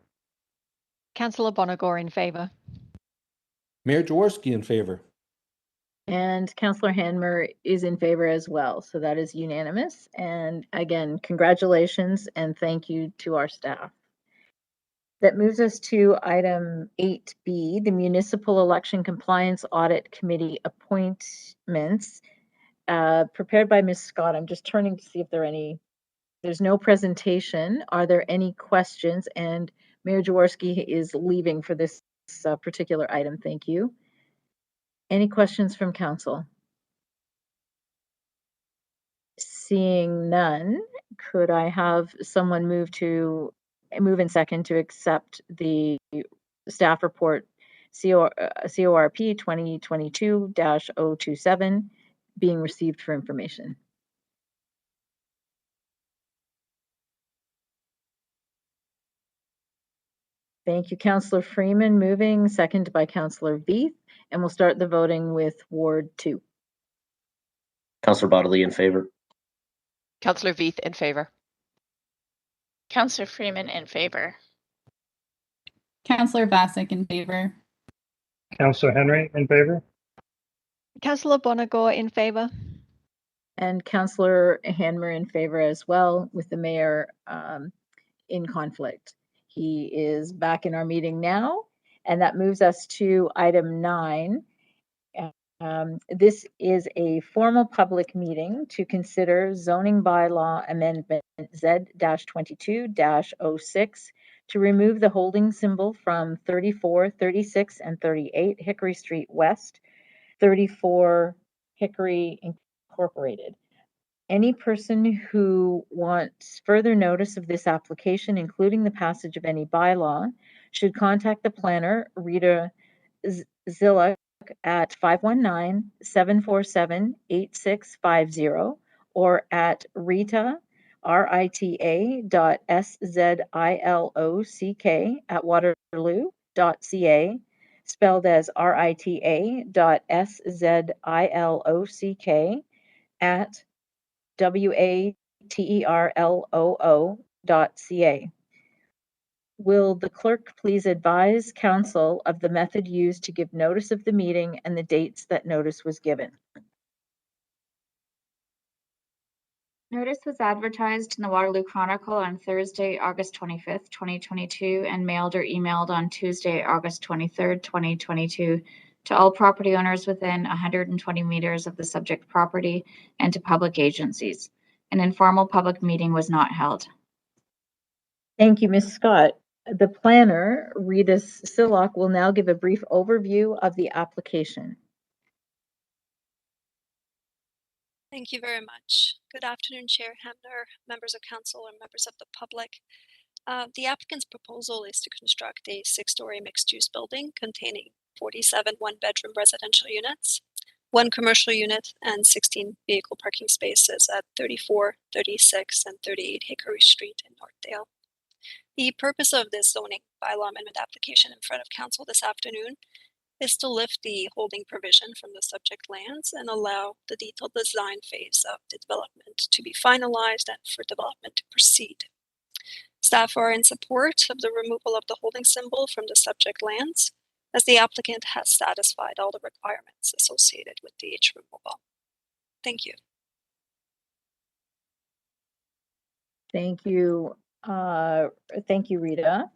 Councillor Bonagor in favor. Mayor Jaworski in favor. And Councillor Hanmer is in favor as well. So that is unanimous. And again, congratulations and thank you to our staff. That moves us to item 8B, the Municipal Election Compliance Audit Committee appointments, prepared by Ms. Scott. I'm just turning to see if there are any. There's no presentation. Are there any questions? And Mayor Jaworski is leaving for this particular item. Thank you. Any questions from council? Seeing none, could I have someone move and second to accept the staff report CORP 2022-027 being received for information? Thank you, Councillor Freeman moving, seconded by Councillor Veith, and we'll start the voting with Ward 2. Councillor Bodley in favor. Councillor Veith in favor. Councillor Freeman in favor. Councillor Vasek in favor. Councillor Henry in favor. Councillor Bonagor in favor. And Councillor Hanmer in favor as well, with the mayor in conflict. He is back in our meeting now, and that moves us to item 9. This is a formal public meeting to consider zoning bylaw amendment Z-22-06 to remove the holding symbol from 34, 36, and 38 Hickory Street West, 34 Hickory Incorporated. Any person who wants further notice of this application, including the passage of any bylaw, should contact the planner, Rita Zillick, at 519-747-8650 or at Rita, RITA.SZILOCK at Waterloo.ca, spelled as RITA.SZILOCK at WATERLOO.ca. Will the clerk please advise council of the method used to give notice of the meeting and the dates that notice was given? Notice was advertised in the Waterloo Chronicle on Thursday, August 25th, 2022, and mailed or emailed on Tuesday, August 23rd, 2022, to all property owners within 120 meters of the subject property and to public agencies. An informal public meeting was not held. Thank you, Ms. Scott. The planner, Rita Zillick, will now give a brief overview of the application. Thank you very much. Good afternoon, Chair Hamner, members of council, and members of the public. The applicant's proposal is to construct a 6-story mixed-use building containing 47 one-bedroom residential units, 1 commercial unit, and 16 vehicle parking spaces at 34, 36, and 38 Hickory Street in Northdale. The purpose of this zoning bylaw amendment application in front of council this afternoon is to lift the holding provision from the subject lands and allow the detailed design phase of the development to be finalized and for development to proceed. Staff are in support of the removal of the holding symbol from the subject lands, as the applicant has satisfied all the requirements associated with the H removal. Thank you. Thank you. Thank you, Rita.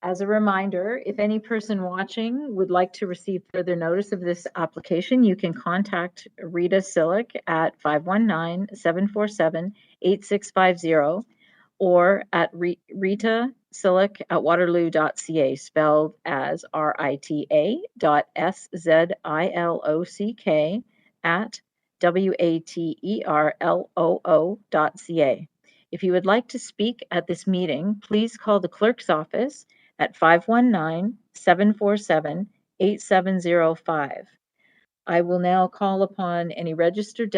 As a reminder, if any person watching would like to receive further notice of this application, you can contact Rita Zillick at 519-747-8650 or at Rita Zillick at Waterloo.ca, spelled as RITA.SZILOCK at WATERLOO.ca. If you would like to speak at this meeting, please call the clerk's office at 519-747-8705. I will now call upon any registered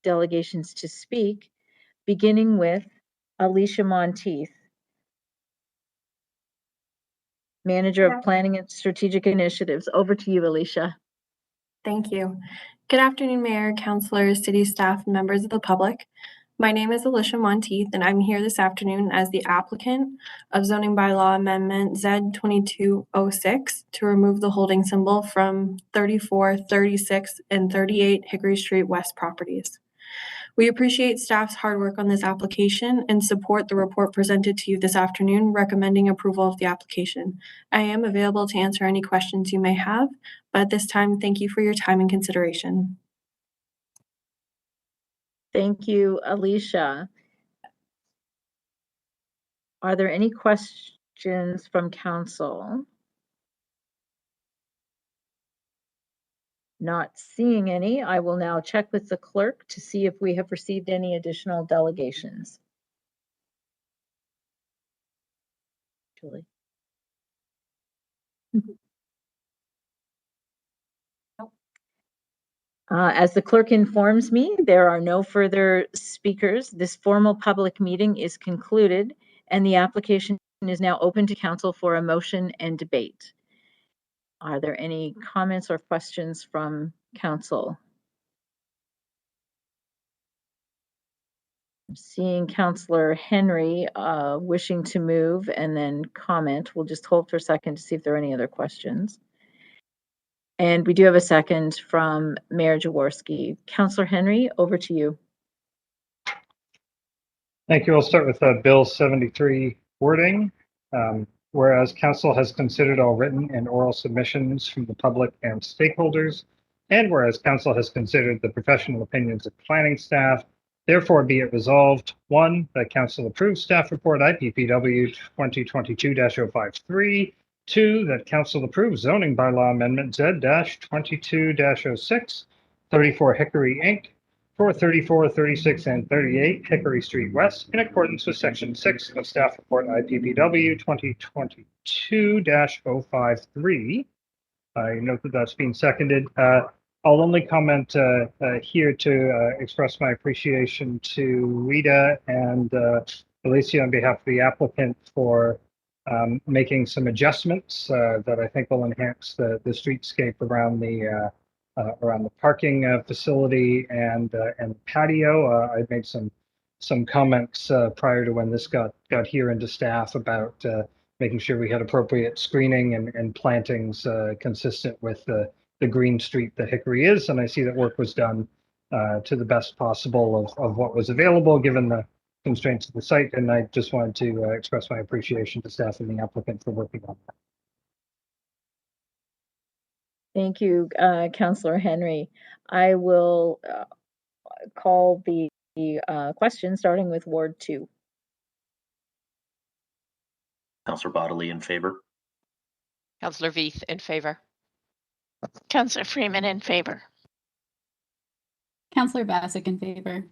delegations to speak, beginning with Alicia Monteith, Manager of Planning and Strategic Initiatives. Over to you, Alicia. Thank you. Good afternoon, Mayor, councilors, city staff, and members of the public. My name is Alicia Monteith, and I'm here this afternoon as the applicant of zoning bylaw amendment Z-2206 to remove the holding symbol from 34, 36, and 38 Hickory Street West properties. We appreciate staff's hard work on this application and support the report presented to you this afternoon recommending approval of the application. I am available to answer any questions you may have, but at this time, thank you for your time and consideration. Thank you, Alicia. Are there any questions from council? Not seeing any, I will now check with the clerk to see if we have received any additional delegations. Julie. As the clerk informs me, there are no further speakers. This formal public meeting is concluded and the application is now open to council for a motion and debate. Are there any comments or questions from council? I'm seeing Councillor Henry wishing to move and then comment. We'll just hold for a second to see if there are any other questions. And we do have a second from Mayor Jaworski. Councillor Henry, over to you. Thank you. I'll start with Bill 73 wording. Whereas council has considered all written and oral submissions from the public and stakeholders, and whereas council has considered the professional opinions of planning staff, therefore be it resolved, 1, that council approves staff report IPPW 2022-053, 2, that council approves zoning bylaw amendment Z-22-06, 34 Hickory Inc., for 34, 36, and 38 Hickory Street West in accordance with Section 6 of Staff Report IPPW 2022-053. I note that that's been seconded. I'll only comment here to express my appreciation to Rita and Alicia on behalf of the applicant for making some adjustments that I think will enhance the streetscape around the parking facility and patio. I made some comments prior to when this got here into staff about making sure we had appropriate screening and plantings consistent with the green street that Hickory is. And I see that work was done to the best possible of what was available given the constraints of the site. And I just wanted to express my appreciation to staff and the applicant for working on that. Thank you, Councillor Henry. I will call the question starting with Ward 2. Councillor Bodley in favor. Councillor Veith in favor. Councillor Freeman in favor. Councillor Bassick in favor.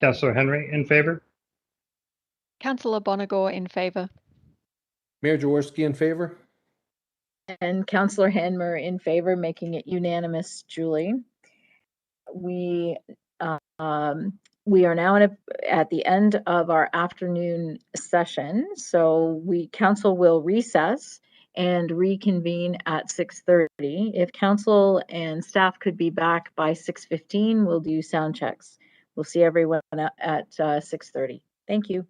Councillor Henry in favor. Councillor Bonagor in favor. Mayor Jaworski in favor. And Councillor Hanmer in favor, making it unanimous, Julie. We are now at the end of our afternoon session, so council will recess and reconvene at 6:30. If council and staff could be back by 6:15, we'll do sound checks. We'll see everyone at 6:30. Thank you.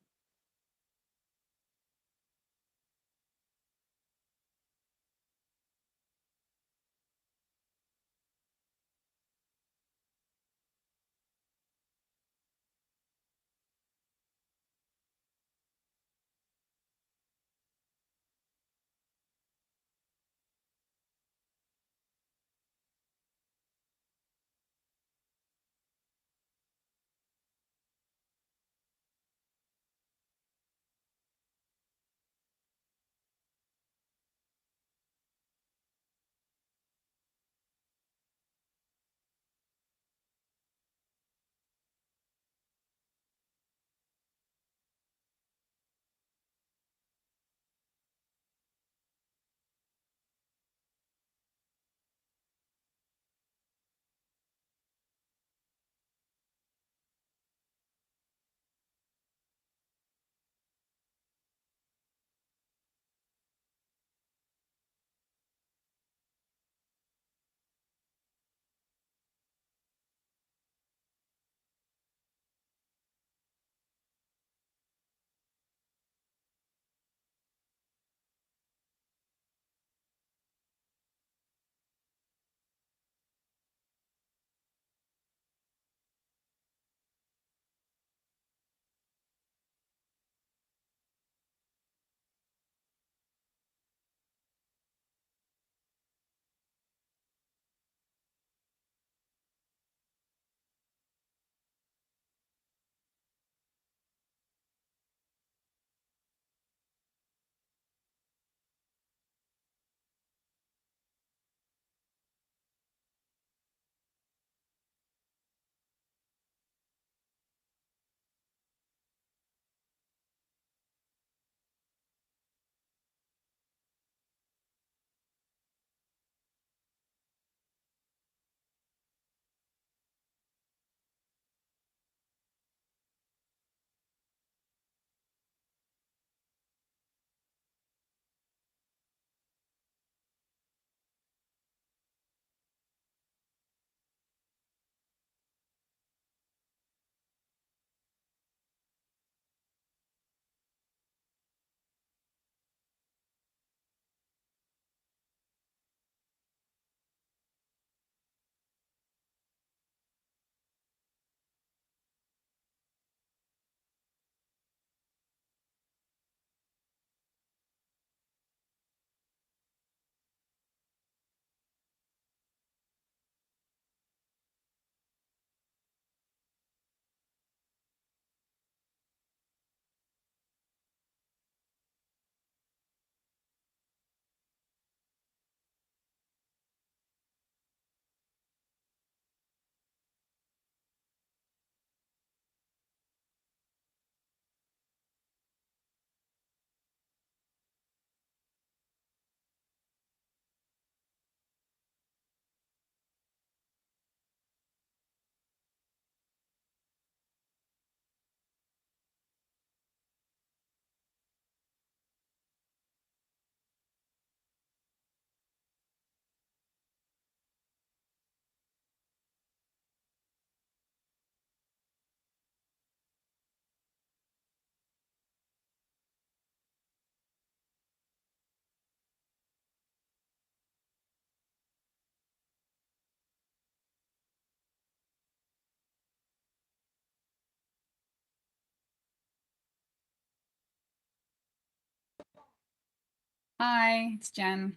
Hi, it's Jen.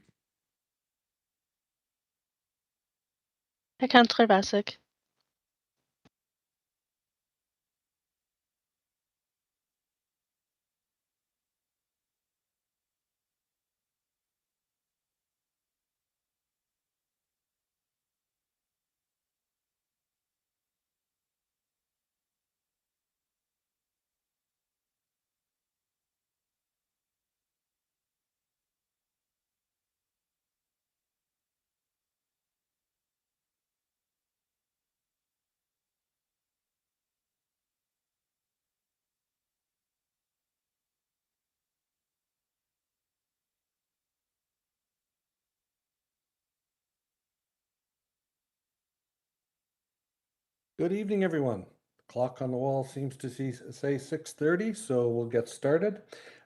Hi, Councillor Vasek. Good evening, everyone. The clock on the wall seems to say 6:30, so we'll get started.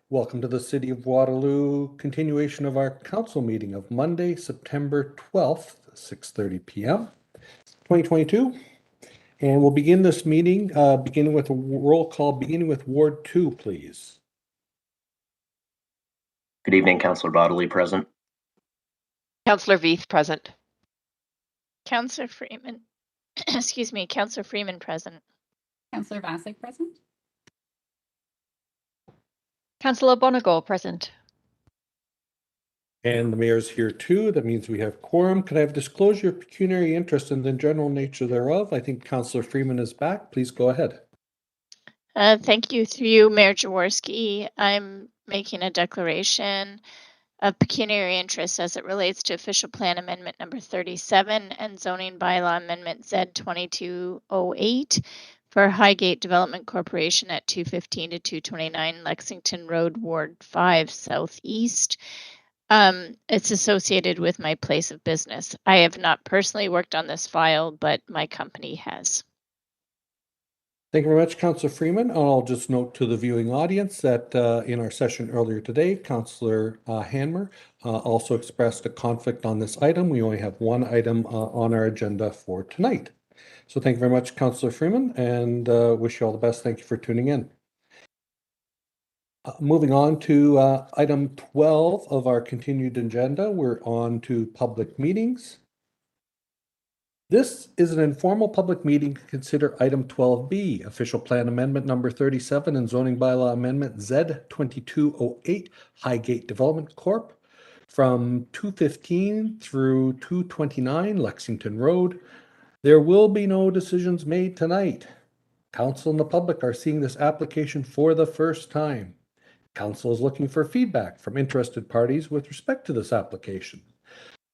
Welcome to the City of Waterloo continuation of our council meeting of Monday, September 12th, 6:30 p.m. 2022. And we'll begin this meeting beginning with a roll call, beginning with Ward 2, please. Good evening, Councillor Bodley present. Councillor Veith present. Councillor Freeman, excuse me, Councillor Freeman present. Councillor Vasek present. Councillor Bonigal present. And the mayor's here too. That means we have quorum. Could I have disclosure of pecuniary interest and the general nature thereof? I think Councillor Freeman is back. Please go ahead. Thank you. Through you, Mayor Jaworski. I'm making a declaration of pecuniary interest as it relates to official plan amendment number 37 and zoning bylaw amendment Z 2208 for Highgate Development Corporation at 215 to 229 Lexington Road, Ward 5 Southeast. It's associated with my place of business. I have not personally worked on this file, but my company has. Thank you very much, Councillor Freeman. I'll just note to the viewing audience that in our session earlier today, Councillor Hanmer also expressed a conflict on this item. We only have one item on our agenda for tonight. So thank you very much, Councillor Freeman, and wish you all the best. Thank you for tuning in. Moving on to item 12 of our continued agenda, we're on to public meetings. This is an informal public meeting to consider item 12B, official plan amendment number 37 and zoning bylaw amendment Z 2208 Highgate Development Corp. from 215 through 229 Lexington Road. There will be no decisions made tonight. Council and the public are seeing this application for the first time. Council is looking for feedback from interested parties with respect to this application.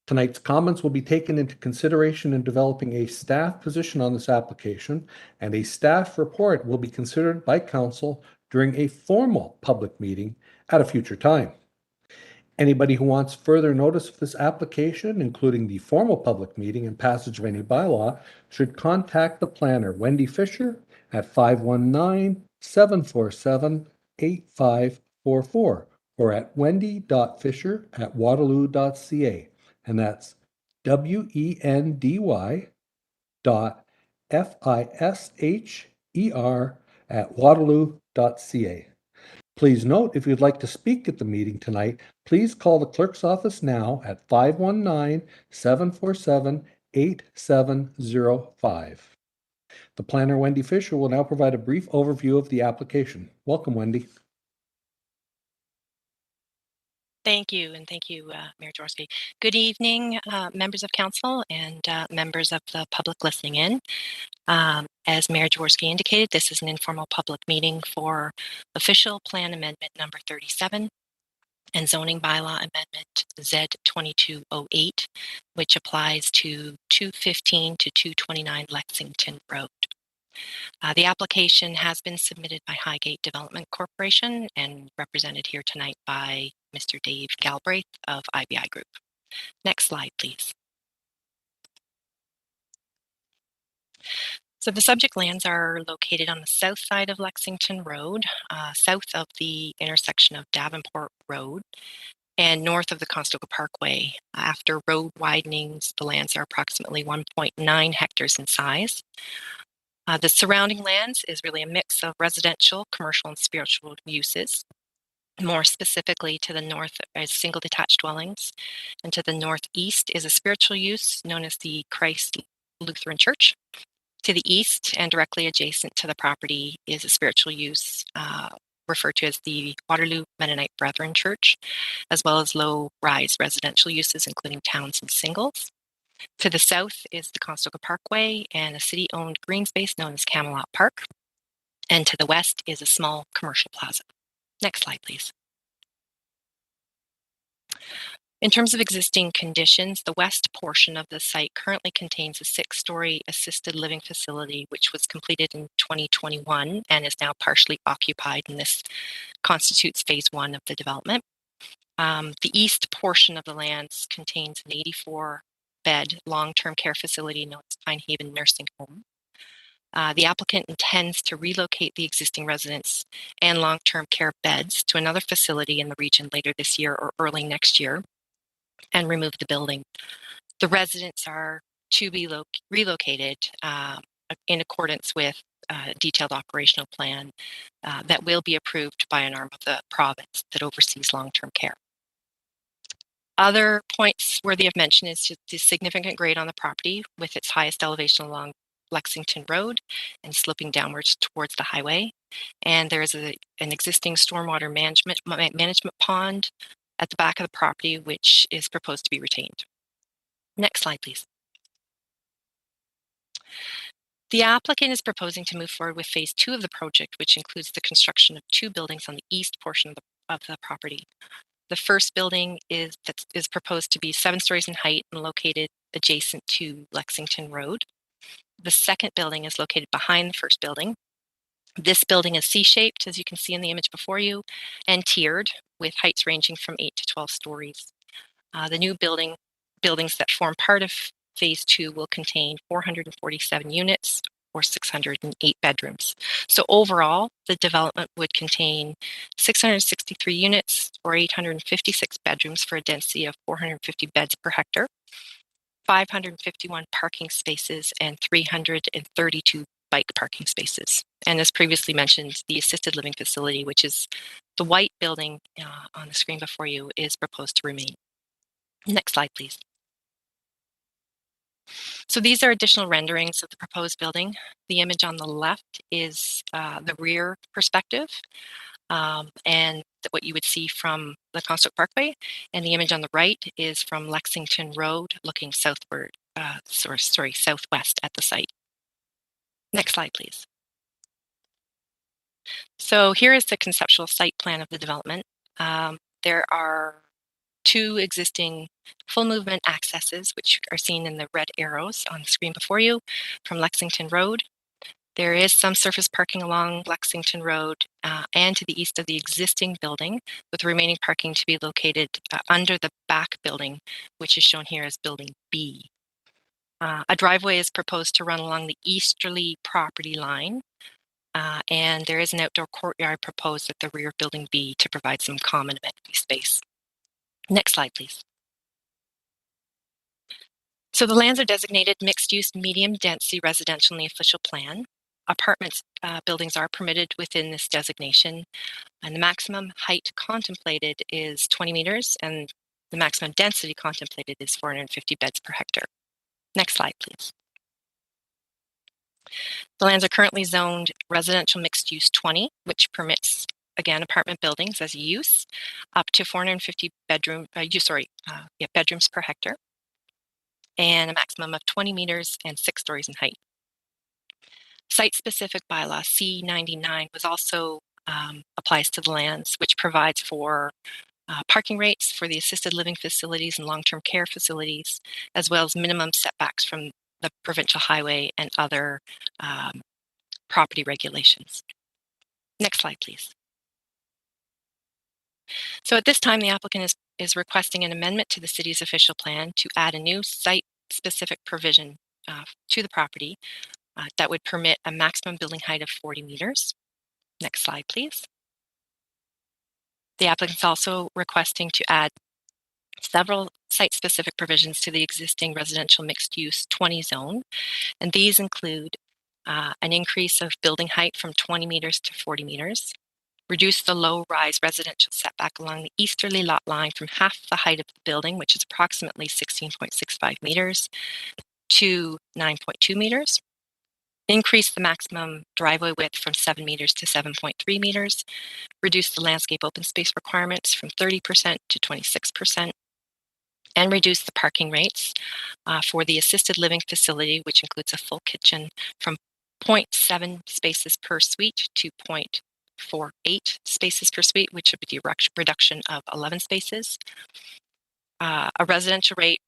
Tonight's comments will be taken into consideration in developing a staff position on this application, and a staff report will be considered by council during a formal public meeting at a future time. Anybody who wants further notice of this application, including the formal public meeting and passage of any bylaw, should contact the planner, Wendy Fisher, at 519-747-8544 or at wendy.fisher@waterloo.ca. And that's WENDY.FISHER@waterloo.ca. Please note, if you'd like to speak at the meeting tonight, please call the clerk's office now at 519-747-8705. The planner, Wendy Fisher, will now provide a brief overview of the application. Welcome, Wendy. Thank you, and thank you, Mayor Jaworski. Good evening, members of council and members of the public listening in. As Mayor Jaworski indicated, this is an informal public meeting for official plan amendment number 37 and zoning bylaw amendment Z 2208, which applies to 215 to 229 Lexington Road. The application has been submitted by Highgate Development Corporation and represented here tonight by Mr. Dave Galbraith of IBI Group. Next slide, please. So the subject lands are located on the south side of Lexington Road, south of the intersection of Davenport Road, and north of the Conestoga Parkway. After road widenings, the lands are approximately 1.9 hectares in size. The surrounding lands is really a mix of residential, commercial, and spiritual uses. More specifically, to the north is single detached dwellings, and to the northeast is a spiritual use known as the Christ Lutheran Church. To the east and directly adjacent to the property is a spiritual use referred to as the Waterloo Mennonite Brethren Church, as well as low-rise residential uses, including towns and singles. To the south is the Conestoga Parkway and a city-owned green space known as Camelot Park. And to the west is a small commercial plaza. Next slide, please. In terms of existing conditions, the west portion of the site currently contains a 6-story assisted living facility, which was completed in 2021 and is now partially occupied, and this constitutes phase 1 of the development. The east portion of the lands contains an 84-bed long-term care facility known as Pine Haven Nursing Home. The applicant intends to relocate the existing residents and long-term care beds to another facility in the region later this year or early next year, and remove the building. The residents are to be relocated in accordance with a detailed operational plan that will be approved by an arm of the province that oversees long-term care. Other points worthy of mention is the significant grade on the property with its highest elevation along Lexington Road and sloping downwards towards the highway. And there is an existing stormwater management pond at the back of the property, which is proposed to be retained. Next slide, please. The applicant is proposing to move forward with phase 2 of the project, which includes the construction of 2 buildings on the east portion of the property. The first building is proposed to be 7 stories in height and located adjacent to Lexington Road. The second building is located behind the first building. This building is C-shaped, as you can see in the image before you, and tiered with heights ranging from 8 to 12 stories. The new buildings that form part of phase 2 will contain 447 units or 608 bedrooms. So overall, the development would contain 663 units or 856 bedrooms for a density of 450 beds per hectare, 551 parking spaces, and 332 bike parking spaces. And as previously mentioned, the assisted living facility, which is the white building on the screen before you, is proposed to remain. Next slide, please. So these are additional renderings of the proposed building. The image on the left is the rear perspective and what you would see from the Conestoga Parkway. And the image on the right is from Lexington Road looking southward, southwest at the site. Next slide, please. So here is the conceptual site plan of the development. There are 2 existing full movement accesses, which are seen in the red arrows on the screen before you from Lexington Road. There is some surface parking along Lexington Road and to the east of the existing building, with remaining parking to be located under the back building, which is shown here as Building B. A driveway is proposed to run along the easterly property line, and there is an outdoor courtyard proposed at the rear of Building B to provide some common amenity space. Next slide, please. So the lands are designated mixed-use, medium-density residential in the official plan. Apartments buildings are permitted within this designation, and the maximum height contemplated is 20 meters, and the maximum density contemplated is 450 beds per hectare. Next slide, please. The lands are currently zoned residential mixed-use 20, which permits, again, apartment buildings as a use, up to 450 bedrooms per hectare, and a maximum of 20 meters and 6 stories in height. Site-specific bylaw C99 was also applies to the lands, which provides for parking rates for the assisted living facilities and long-term care facilities, as well as minimum setbacks from the provincial highway and other property regulations. Next slide, please. So at this time, the applicant is requesting an amendment to the city's official plan to add a new site-specific provision to the property that would permit a maximum building height of 40 meters. Next slide, please. The applicant is also requesting to add several site-specific provisions to the existing residential mixed-use 20 zone, and these include an increase of building height from 20 meters to 40 meters, reduce the low-rise residential setback along the easterly lot line from half the height of the building, which is approximately 16.65 meters, to 9.2 meters. Increase the maximum driveway width from 7 meters to 7.3 meters. Reduce the landscape open space requirements from 30% to 26%. And reduce the parking rates for the assisted living facility, which includes a full kitchen, from 0.7 spaces per suite to 0.48 spaces per suite, which would be a reduction of 11 spaces. A residential rate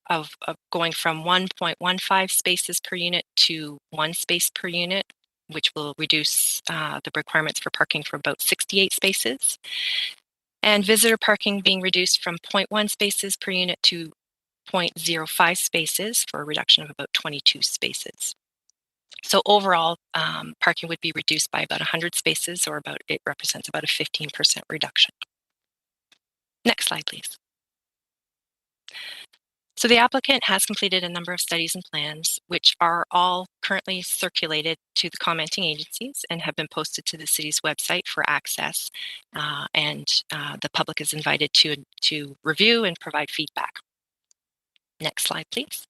of going from 1.15 spaces per unit to 1 space per unit, which will reduce the requirements for parking for about 68 spaces. And visitor parking being reduced from 0.1 spaces per unit to 0.05 spaces, for a reduction of about 22 spaces. So overall, parking would be reduced by about 100 spaces, or it represents about a 15% reduction. Next slide, please. So the applicant has completed a number of studies and plans, which are all currently circulated to the commenting agencies and have been posted to the city's website for access, and the public is invited to review and provide feedback. Next slide, please.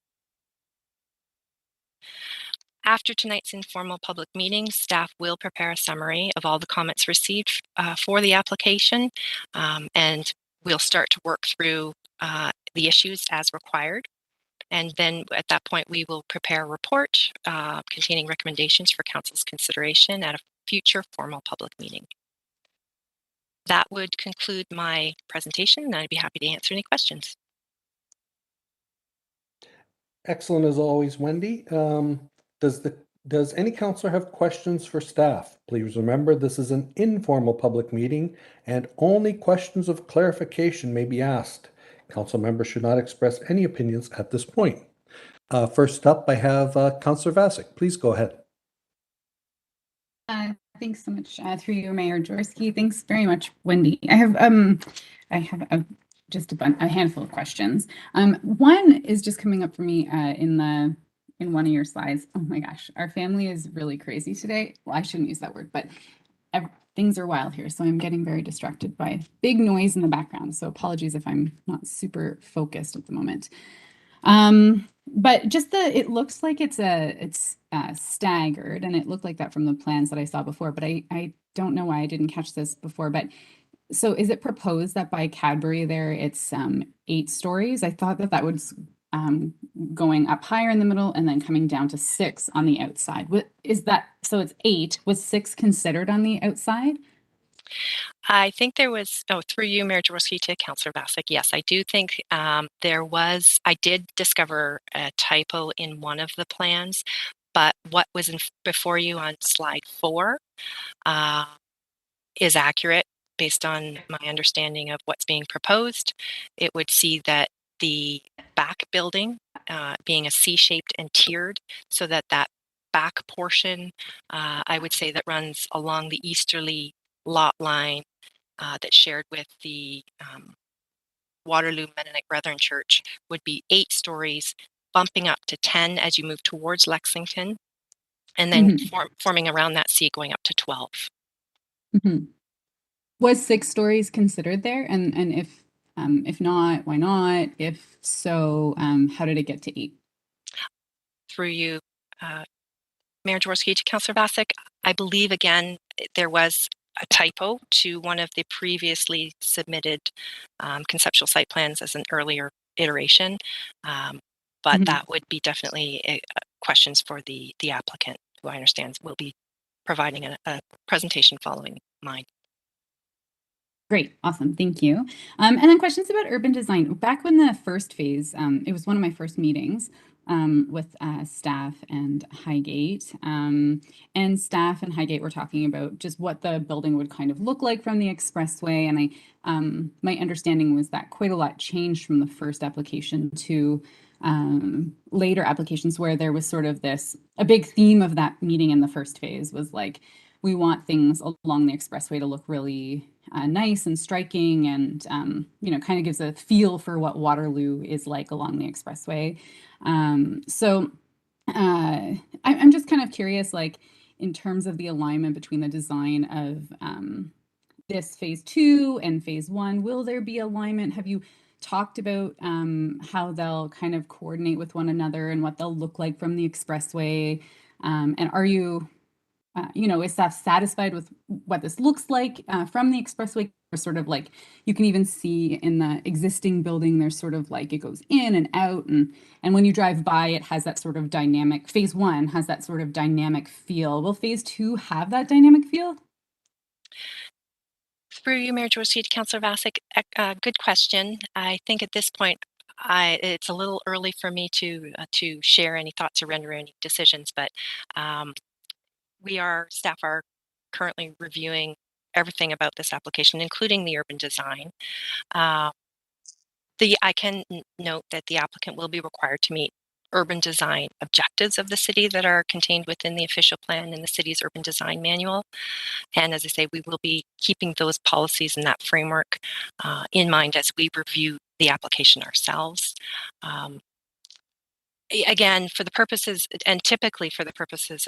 After tonight's informal public meeting, staff will prepare a summary of all the comments received for the application, and we'll start to work through the issues as required. And then at that point, we will prepare a report containing recommendations for council's consideration at a future formal public meeting. That would conclude my presentation, and I'd be happy to answer any questions. Excellent as always, Wendy. Does any counselor have questions for staff? Please remember this is an informal public meeting and only questions of clarification may be asked. Council members should not express any opinions at this point. First up, I have Councillor Vasic. Please go ahead. Thanks so much through you, Mayor Jaworski. Thanks very much, Wendy. I have just a handful of questions. One is just coming up for me in one of your slides. Oh my gosh, our family is really crazy today. Well, I shouldn't use that word, but things are wild here, so I'm getting very distracted by big noise in the background. So apologies if I'm not super focused at the moment. But just it looks like it's staggered, and it looked like that from the plans that I saw before, but I don't know why I didn't catch this before. But so is it proposed that by Cadbury there it's 8 stories? I thought that was going up higher in the middle and then coming down to 6 on the outside. Is that so? It's 8. Was 6 considered on the outside? I think there was, through you, Mayor Jaworski, to Councillor Vasic. Yes, I do think there was, I did discover a typo in one of the plans, but what was before you on slide 4 is accurate based on my understanding of what's being proposed. It would see that the back building being a C-shaped and tiered, so that back portion, I would say, that runs along the easterly lot line that's shared with the Waterloo Mennonite Brethren Church would be 8 stories, bumping up to 10 as you move towards Lexington, and then forming around that C going up to 12. Was 6 stories considered there? And if not, why not? If so, how did it get to 8? Through you, Mayor Jaworski, to Councillor Vasic, I believe, again, there was a typo to one of the previously submitted conceptual site plans as an earlier iteration, but that would be definitely questions for the applicant, who I understand will be providing a presentation following mine. Great, awesome, thank you. And then questions about urban design. Back when the first phase, it was one of my first meetings with staff and Highgate. And staff and Highgate were talking about just what the building would kind of look like from the expressway. And my understanding was that quite a lot changed from the first application to later applications, where there was sort of a big theme of that meeting in the first phase was like, we want things along the expressway to look really nice and striking, and kind of gives a feel for what Waterloo is like along the expressway. So I'm just kind of curious, like, in terms of the alignment between the design of this phase 2 and phase 1, will there be alignment? Have you talked about how they'll kind of coordinate with one another and what they'll look like from the expressway? And are you, is staff satisfied with what this looks like from the expressway? Or sort of like, you can even see in the existing building, there's sort of like, it goes in and out. And when you drive by, it has that sort of dynamic, phase 1 has that sort of dynamic feel. Will phase 2 have that dynamic feel? Through you, Mayor Jaworski, to Councillor Vasic, good question. I think at this point, it's a little early for me to share any thoughts or render any decisions, but staff are currently reviewing everything about this application, including the urban design. I can note that the applicant will be required to meet urban design objectives of the city that are contained within the official plan in the city's urban design manual. And as I say, we will be keeping those policies and that framework in mind as we review the application ourselves. Again, for the purposes, and typically for the purposes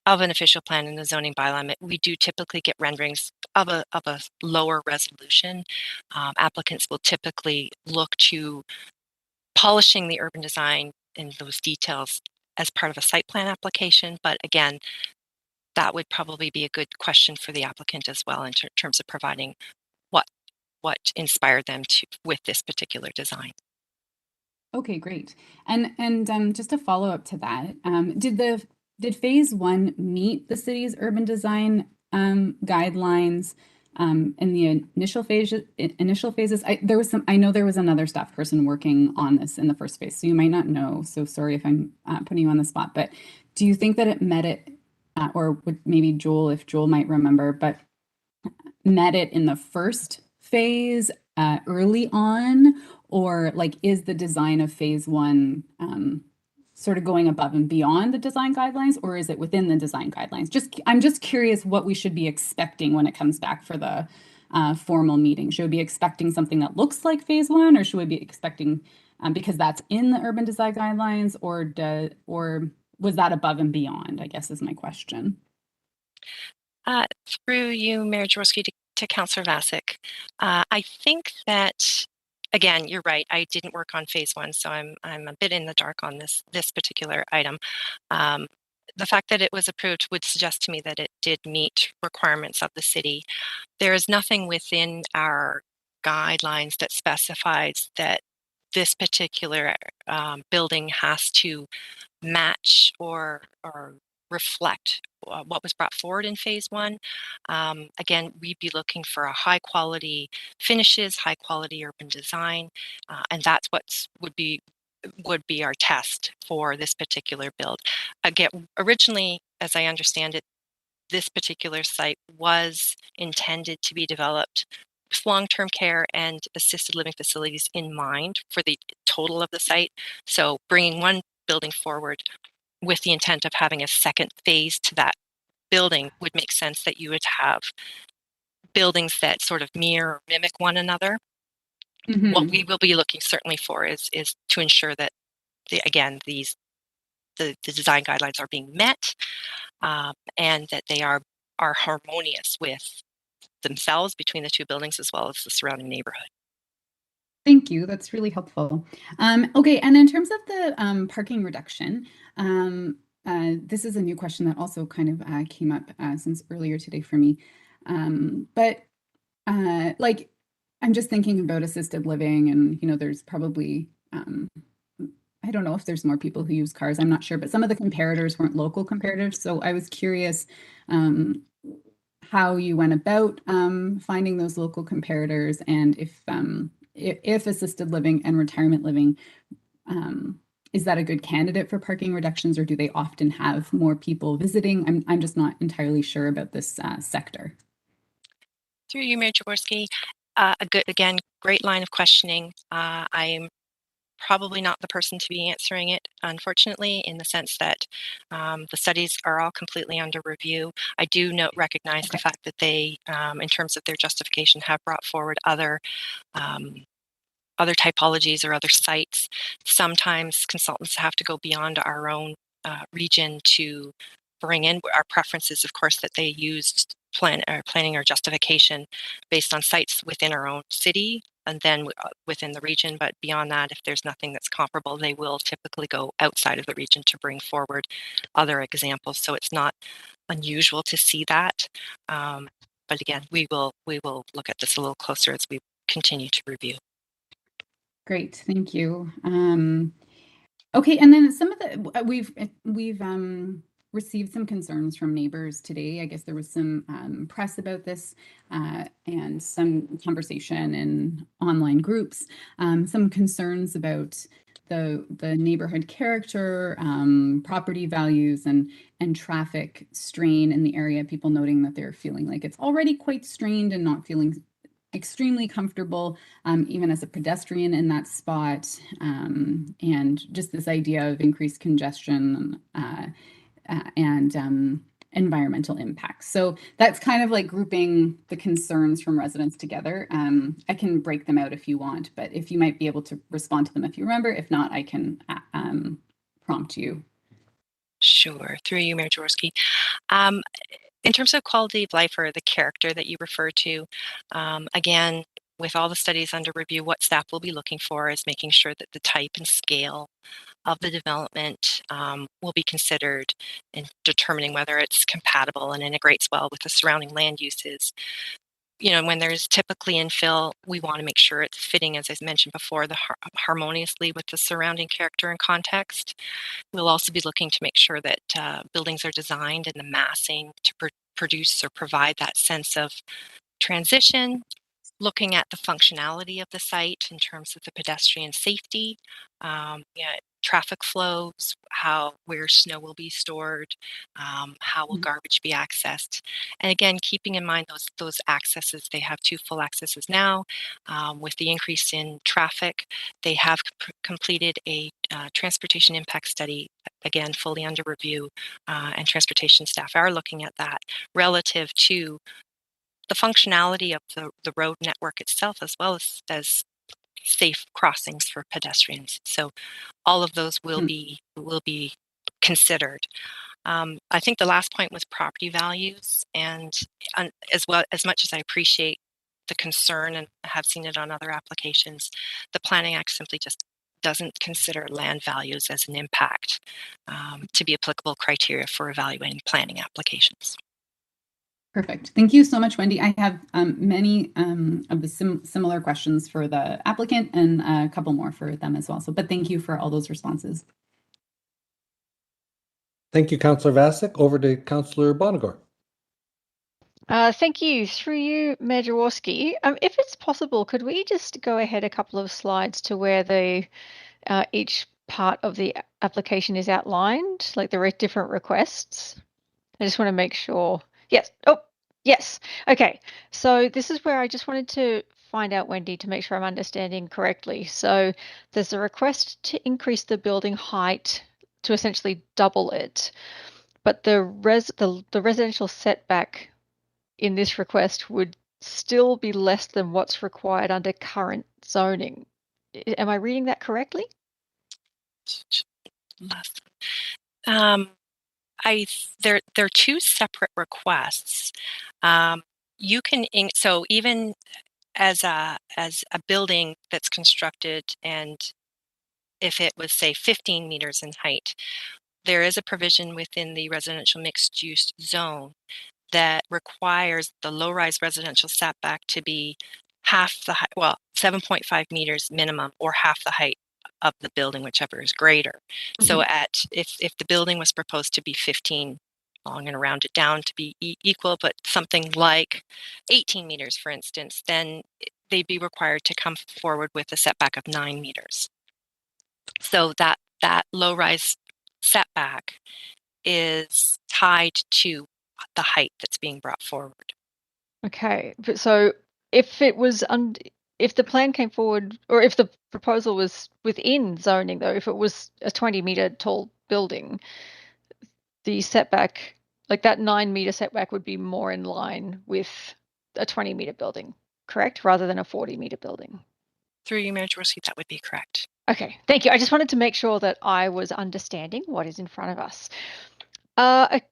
of an official plan and the zoning bylaw, we do typically get renderings of a lower resolution. Applicants will typically look to polishing the urban design and those details as part of a site plan application. But again, that would probably be a good question for the applicant as well in terms of providing what inspired them with this particular design. Okay, great. And just a follow up to that, did phase 1 meet the city's urban design guidelines in the initial phases? I know there was another staff person working on this in the first phase, so you might not know. So sorry if I'm putting you on the spot, but do you think that it met it, or would maybe Joel, if Joel might remember, but met it in the first phase early on, or like is the design of phase 1 sort of going above and beyond the design guidelines, or is it within the design guidelines? I'm just curious what we should be expecting when it comes back for the formal meeting. Should we be expecting something that looks like phase 1, or should we be expecting because that's in the urban design guidelines, or was that above and beyond, I guess is my question. Through you, Mayor Jaworski, to Councillor Vasic, I think that, again, you're right. I didn't work on phase 1, so I'm a bit in the dark on this particular item. The fact that it was approved would suggest to me that it did meet requirements of the city. There is nothing within our guidelines that specifies that this particular building has to match or reflect what was brought forward in phase 1. Again, we'd be looking for a high quality finishes, high quality urban design, and that's what would be our test for this particular build. Again, originally, as I understand it, this particular site was intended to be developed with long-term care and assisted living facilities in mind for the total of the site. So bringing one building forward with the intent of having a second phase to that building would make sense, that you would have buildings that sort of mirror or mimic one another. Mm-hmm. What we will be looking certainly for is to ensure that the design guidelines are being met, and that they are harmonious with themselves between the two buildings as well as the surrounding neighborhood. Thank you. That's really helpful. Okay, and in terms of the parking reduction, this is a new question that also kind of came up since earlier today for me. But like, I'm just thinking about assisted living, and there's probably I don't know if there's more people who use cars. I'm not sure, but some of the comparators weren't local comparators. So I was curious how you went about finding those local comparators, and if assisted living and retirement living, is that a good candidate for parking reductions, or do they often have more people visiting? I'm just not entirely sure about this sector. Through you, Mayor Jaworski, again, great line of questioning. I'm probably not the person to be answering it, unfortunately, in the sense that the studies are all completely under review. I do recognize the fact that they, in terms of their justification, have brought forward other typologies or other sites. Sometimes consultants have to go beyond our own region to bring in our preferences, of course, that they used planning or justification based on sites within our own city and then within the region. But beyond that, if there's nothing that's comparable, they will typically go outside of the region to bring forward other examples. So it's not unusual to see that. But again, we will look at this a little closer as we continue to review. Great, thank you. Okay, and then some of the we've received some concerns from neighbors today. I guess there was some press about this and some conversation in online groups. Some concerns about the neighborhood character, property values, and traffic strain in the area. People noting that they're feeling like it's already quite strained and not feeling extremely comfortable, even as a pedestrian in that spot, and just this idea of increased congestion and environmental impacts. So that's kind of like grouping the concerns from residents together. I can break them out if you want, but if you might be able to respond to them if you remember. If not, I can prompt you. Sure, through you, Mayor Jaworski. In terms of quality of life or the character that you refer to, again, with all the studies under review, what staff will be looking for is making sure that the type and scale of the development will be considered in determining whether it's compatible and integrates well with the surrounding land uses. You know, when there's typically infill, we want to make sure it's fitting, as I mentioned before, harmoniously with the surrounding character and context. We'll also be looking to make sure that buildings are designed in the massing to produce or provide that sense of transition, looking at the functionality of the site in terms of the pedestrian safety, traffic flows, where snow will be stored, how will garbage be accessed, and again, keeping in mind those accesses. They have two full accesses now. With the increase in traffic, they have completed a transportation impact study, again fully under review, and transportation staff are looking at that relative to the functionality of the road network itself, as well as safe crossings for pedestrians. So all of those will be considered. I think the last point was property values, and as much as I appreciate the concern and have seen it on other applications, the Planning Act simply just doesn't consider land values as an impact to be applicable criteria for evaluating planning applications. Perfect. Thank you so much, Wendy. I have many of the similar questions for the applicant and a couple more for them as well. But thank you for all those responses. Thank you, Councillor Vasic. Over to Councillor Bonagor. Thank you. Through you, Mayor Jaworski. If it's possible, could we just go ahead a couple of slides to where each part of the application is outlined, like the different requests? I just want to make sure. Yes. Oh, yes. Okay. So this is where I just wanted to find out, Wendy, to make sure I'm understanding correctly. So there's a request to increase the building height to essentially double it, but the residential setback in this request would still be less than what's required under current zoning. Am I reading that correctly? They're two separate requests. You can so even as a building that's constructed, and if it was say 15 meters in height, there is a provision within the residential mixed use zone that requires the low-rise residential setback to be half the height, well, 7.5 meters minimum, or half the height of the building, whichever is greater. So if the building was proposed to be 15, I'm going to round it down to be equal, but something like 18 meters, for instance, then they'd be required to come forward with a setback of 9 meters. So that low-rise setback is tied to the height that's being brought forward. Okay, but so if it was if the plan came forward, or if the proposal was within zoning, though, if it was a 20-meter tall building, the setback, like that 9-meter setback, would be more in line with a 20-meter building, correct, rather than a 40-meter building. Through you, Mayor Jaworski, that would be correct. Okay, thank you. I just wanted to make sure that I was understanding what is in front of us.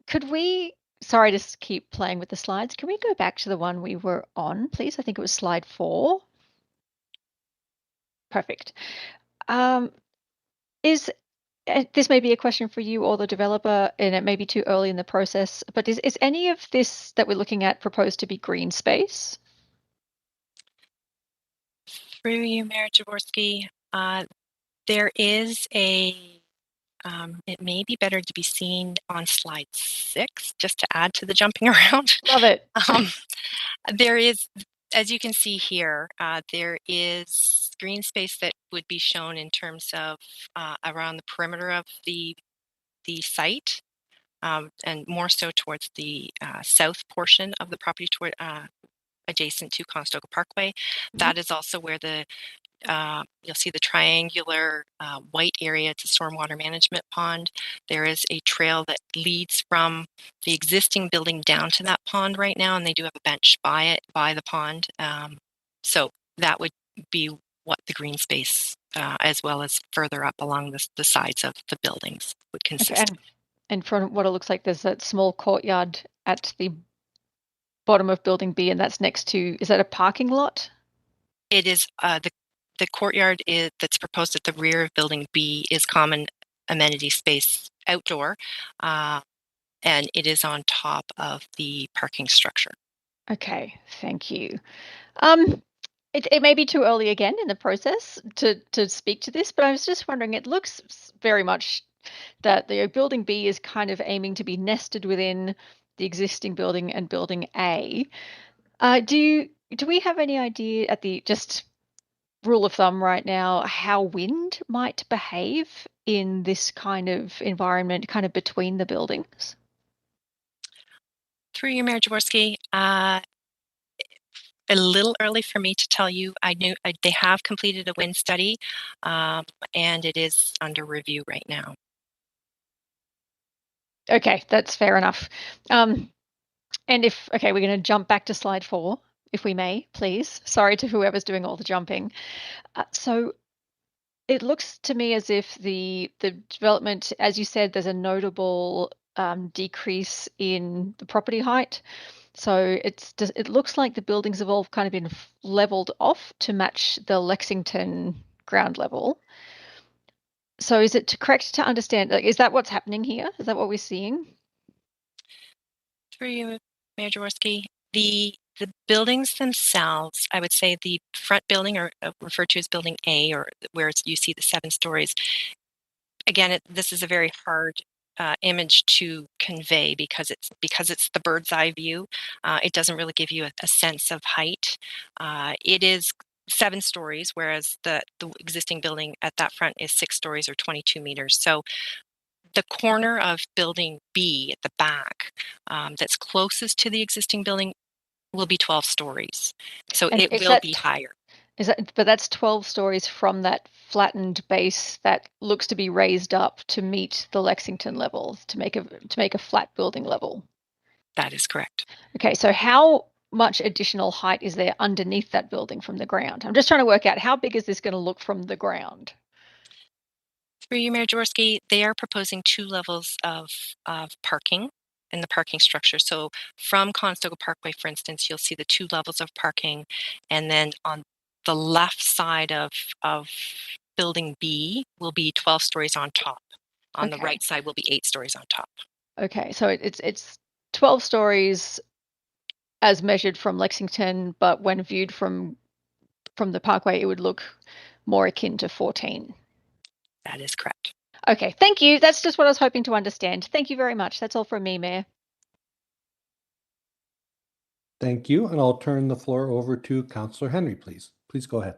Could we sorry to keep playing with the slides. Can we go back to the one we were on, please? I think it was slide 4. Perfect. Is this may be a question for you or the developer, and it may be too early in the process, but is any of this that we're looking at proposed to be green space? Through you, Mayor Jaworski, there is it may be better to be seen on slide 6, just to add to the jumping around. Love it. There is, as you can see here, there is green space that would be shown in terms of around the perimeter of the site, and more so towards the south portion of the property toward adjacent to Conestoga Parkway. That is also where the you'll see the triangular white area. It's a stormwater management pond. There is a trail that leads from the existing building down to that pond right now, and they do have a bench by the pond. So that would be what the green space, as well as further up along the sides of the buildings, would consist. Okay, and from what it looks like, there's that small courtyard at the bottom of building B, and that's next to, is that a parking lot? It is the courtyard that's proposed at the rear of building B is common amenity space outdoor, and it is on top of the parking structure. Okay, thank you. It may be too early again in the process to speak to this, but I was just wondering, it looks very much that the building B is kind of aiming to be nested within the existing building and building A. Do we have any idea at the just rule of thumb right now how wind might behave in this kind of environment, kind of between the buildings? Through you, Mayor Jaworski, a little early for me to tell you. I knew they have completed a wind study, and it is under review right now. Okay, that's fair enough. And we're going to jump back to slide 4, if we may, please. Sorry to whoever's doing all the jumping. So it looks to me as if the development, as you said, there's a notable decrease in the property height. So it looks like the buildings have all kind of been leveled off to match the Lexington ground level. So is it correct to understand, like, is that what's happening here? Is that what we're seeing? Through you, Mayor Jaworski, the buildings themselves, I would say the front building, or referred to as building A, or where you see the 7 stories. Again, this is a very hard image to convey because it's the bird's eye view. It doesn't really give you a sense of height. It is 7 stories, whereas the existing building at that front is 6 stories or 22 meters. So the corner of building B at the back, that's closest to the existing building, will be 12 stories. So And it is will be higher. but that's 12 stories from that flattened base that looks to be raised up to meet the Lexington level, to make a flat building level. That is correct. Okay, so how much additional height is there underneath that building from the ground? I'm just trying to work out how big is this going to look from the ground? Through you, Mayor Jaworski, they are proposing 2 levels of parking in the parking structure. So from Conestoga Parkway, for instance, you'll see the 2 levels of parking, and then on the left side of building B will be 12 stories on top. On the right side will be 8 stories on top. Okay, so it's 12 stories as measured from Lexington, but when viewed from the Parkway, it would look more akin to 14. That is correct. Okay, thank you. That's just what I was hoping to understand. Thank you very much. That's all from me, Mayor. Thank you, and I'll turn the floor over to Councillor Henry, please. Please go ahead.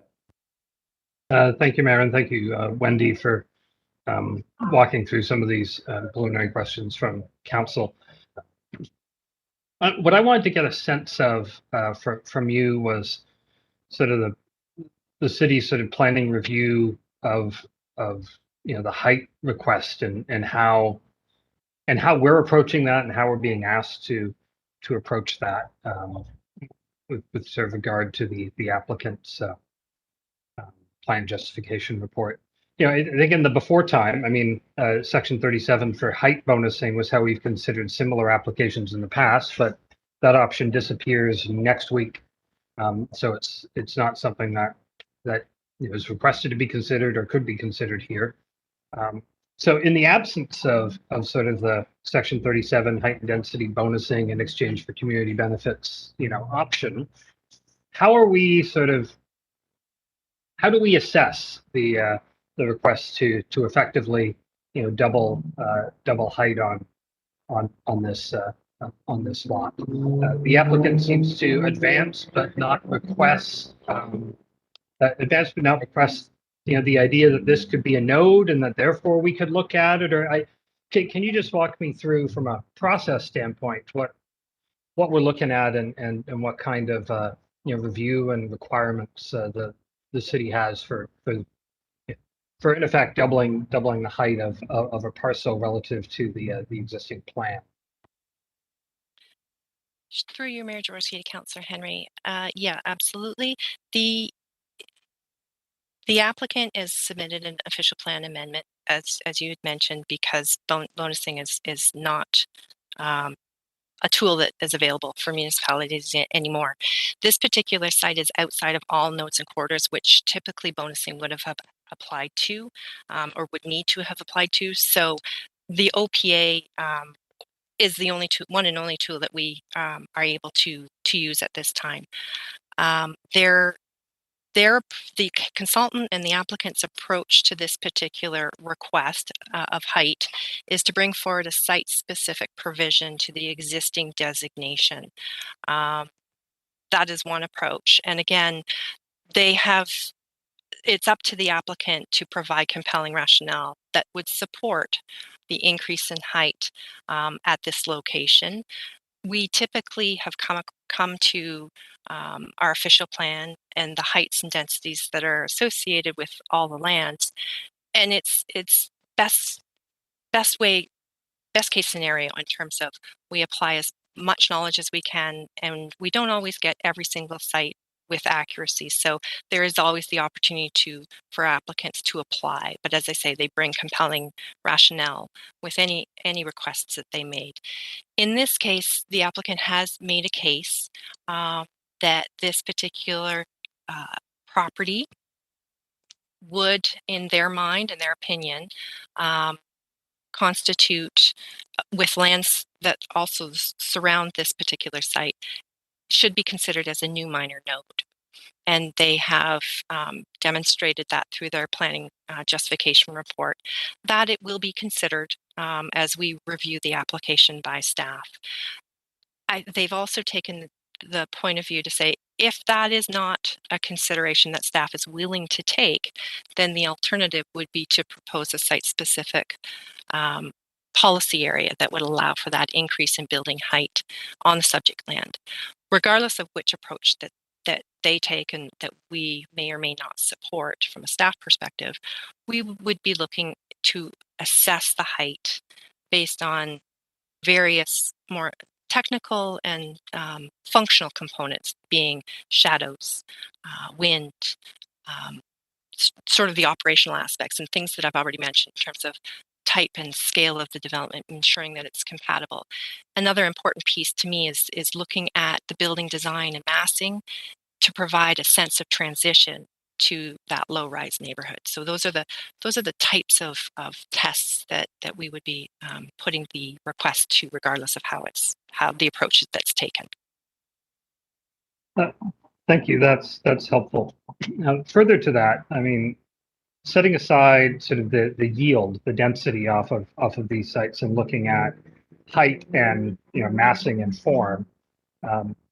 Thank you, Mayor, and thank you, Wendy, for walking through some of these preliminary questions from Council. What I wanted to get a sense of from you was sort of the city's sort of planning review of the height request and how we're approaching that and how we're being asked to approach that with sort of regard to the applicant's plan justification report. I think in the before time, I mean, Section 37 for height bonusing was how we've considered similar applications in the past, but that option disappears next week. So it's not something that is requested to be considered or could be considered here. So in the absence of sort of the Section 37 height and density bonusing in exchange for community benefits, option, how are we how do we assess the request to effectively double height on this lot? The applicant seems to advance but not request the idea that this could be a node and that therefore we could look at it. Can you just walk me through from a process standpoint what we're looking at and what kind of review and requirements the city has for in effect doubling the height of a parcel relative to the existing plan? Through you, Mayor Jaworski, to Councillor Henry. Yeah, absolutely. The applicant has submitted an official plan amendment, as you had mentioned, because bonusing is not a tool that is available for municipalities anymore. This particular site is outside of all nodes and quarters, which typically bonusing would have applied to or would need to have applied to. So the OPA is the one and only tool that we are able to use at this time. The consultant and the applicant's approach to this particular request of height is to bring forward a site-specific provision to the existing designation. That is one approach. And again, it's up to the applicant to provide compelling rationale that would support the increase in height at this location. We typically have come to our official plan and the heights and densities that are associated with all the lands, and it's best case scenario in terms of we apply as much knowledge as we can, and we don't always get every single site with accuracy. So there is always the opportunity for applicants to apply. But as I say, they bring compelling rationale with any requests that they made. In this case, the applicant has made a case that this particular property would, in their mind and their opinion, constitute, with lands that also surround this particular site, should be considered as a new minor node. And they have demonstrated that through their planning justification report, that it will be considered as we review the application by staff. They've also taken the point of view to say, if that is not a consideration that staff is willing to take, then the alternative would be to propose a site-specific policy area that would allow for that increase in building height on the subject land. Regardless of which approach that they take and that we may or may not support from a staff perspective, we would be looking to assess the height based on various more technical and functional components, being shadows, wind, sort of the operational aspects and things that I've already mentioned in terms of type and scale of the development, ensuring that it's compatible. Another important piece to me is looking at the building design and massing to provide a sense of transition to that low-rise neighborhood. So those are the types of tests that we would be putting the request to, regardless of how the approach that's taken. Thank you. That's helpful. Further to that, I mean, setting aside sort of the yield, the density off of these sites, and looking at height and massing and form.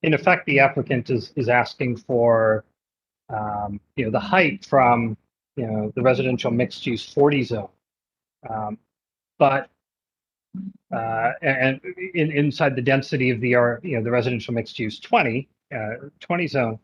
In effect, the applicant is asking for the height from the residential mixed use 40 zone, but and inside the density of the residential mixed use 20 zone.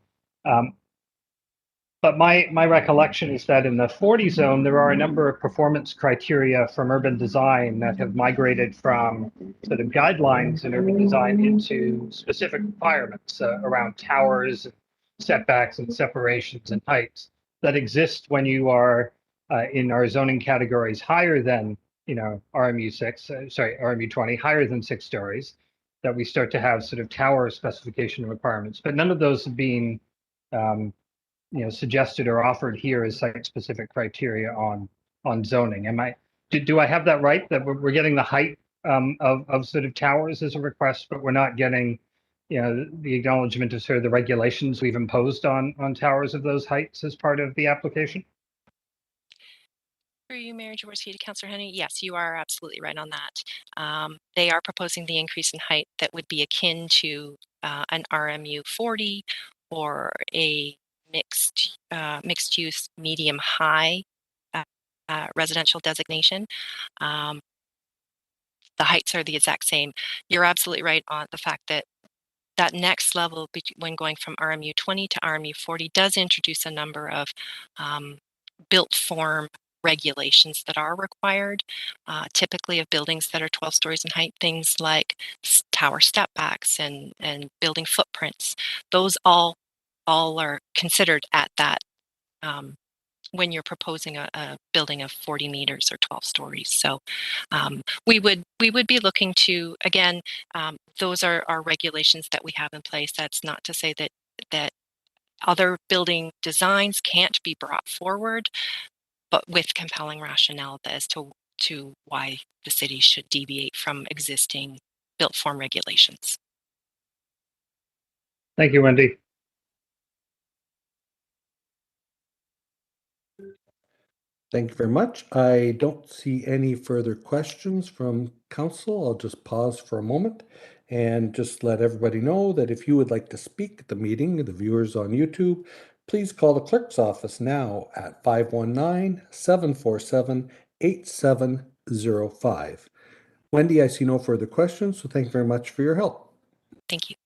But my recollection is that in the 40 zone, there are a number of performance criteria from urban design that have migrated from sort of guidelines in urban design into specific requirements around towers, setbacks, and separations and heights that exist when you are in our zoning categories higher than, RMU 20, higher than 6 stories, that we start to have sort of tower specification requirements. But none of those have been, suggested or offered here as site-specific criteria on zoning. Do I have that right? That we're getting the height of sort of towers as a request, but we're not getting, the acknowledgement of sort of the regulations we've imposed on towers of those heights as part of the application? Through you, Mayor Jaworski, to Councillor Henry, yes, you are absolutely right on that. They are proposing the increase in height that would be akin to an RMU 40 or a mixed use medium high residential designation. The heights are the exact same. You're absolutely right on the fact that that next level, when going from RMU 20 to RMU 40, does introduce a number of built form regulations that are required, typically of buildings that are 12 stories in height, things like tower step backs and building footprints. Those all are considered at that when you're proposing a building of 40 meters or 12 stories. So we would be looking to, again, those are regulations that we have in place. That's not to say that other building designs can't be brought forward, but with compelling rationale as to why the city should deviate from existing built form regulations. Thank you, Wendy. Thank you very much. I don't see any further questions from council. I'll just pause for a moment and just let everybody know that if you would like to speak at the meeting, the viewers on YouTube, please call the clerk's office now at 519-747-8705. Wendy, I see no further questions, so thank you very much for your help. Thank you.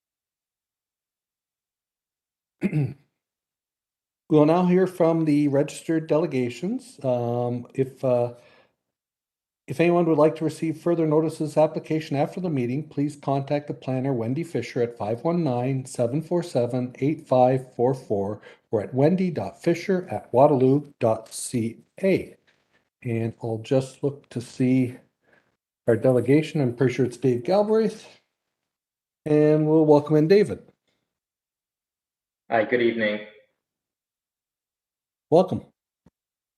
We'll now hear from the registered delegations. If anyone would like to receive further notices application after the meeting, please contact the planner, Wendy Fisher, at 519-747-8544 or at wendy.fisher@waterloo.ca. And I'll just look to see our delegation. I'm pretty sure it's Dave Galbraith. And we'll welcome in David. Hi, good evening. Welcome.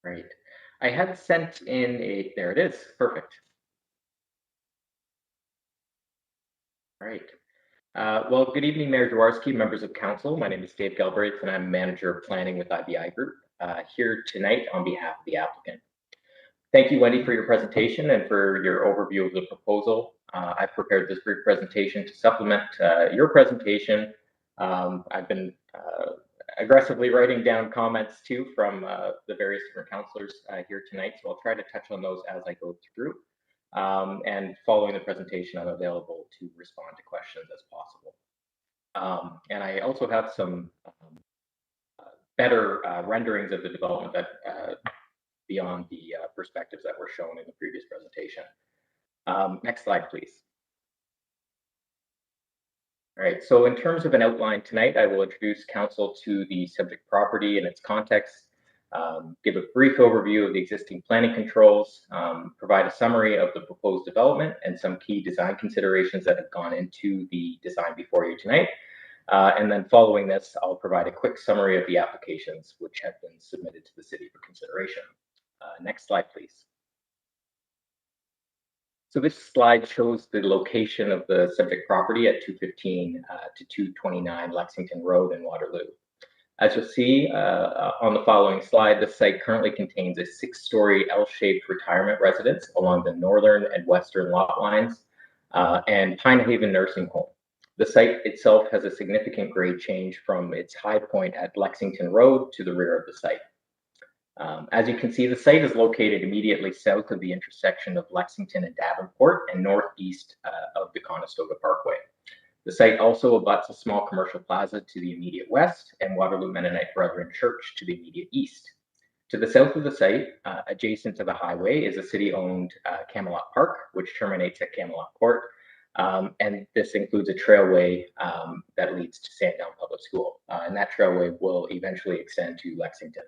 Great. I had sent in there it is, perfect. All right. Well, good evening, Mayor Jaworski, members of council. My name is Dave Galbraith, and I'm manager of planning with IBI Group, here tonight on behalf of the applicant. Thank you, Wendy, for your presentation and for your overview of the proposal. I've prepared this brief presentation to supplement your presentation. I've been aggressively writing down comments too from the various different councillors here tonight, so I'll try to touch on those as I go through. And following the presentation, I'm available to respond to questions as possible. And I also have some better renderings of the development that beyond the perspectives that were shown in the previous presentation. Next slide, please. All right, so in terms of an outline tonight, I will introduce council to the subject property and its context, give a brief overview of the existing planning controls, provide a summary of the proposed development and some key design considerations that have gone into the design before you tonight. And then following this, I'll provide a quick summary of the applications which have been submitted to the city for consideration. Next slide, please. So this slide shows the location of the subject property at 215 to 229 Lexington Road in Waterloo. As you'll see on the following slide, the site currently contains a 6-story L-shaped retirement residence along the northern and western lot lines and Pine Haven Nursing Home. The site itself has a significant grade change from its high point at Lexington Road to the rear of the site. As you can see, the site is located immediately south of the intersection of Lexington and Davenport and northeast of the Conestoga Parkway. The site also abuts a small commercial plaza to the immediate west and Waterloo Mennonite Brethren Church to the immediate east. To the south of the site, adjacent to the highway, is a city-owned Camelot Park, which terminates at Camelot Court. And this includes a trailway that leads to Sandown Public School. And that trailway will eventually extend to Lexington.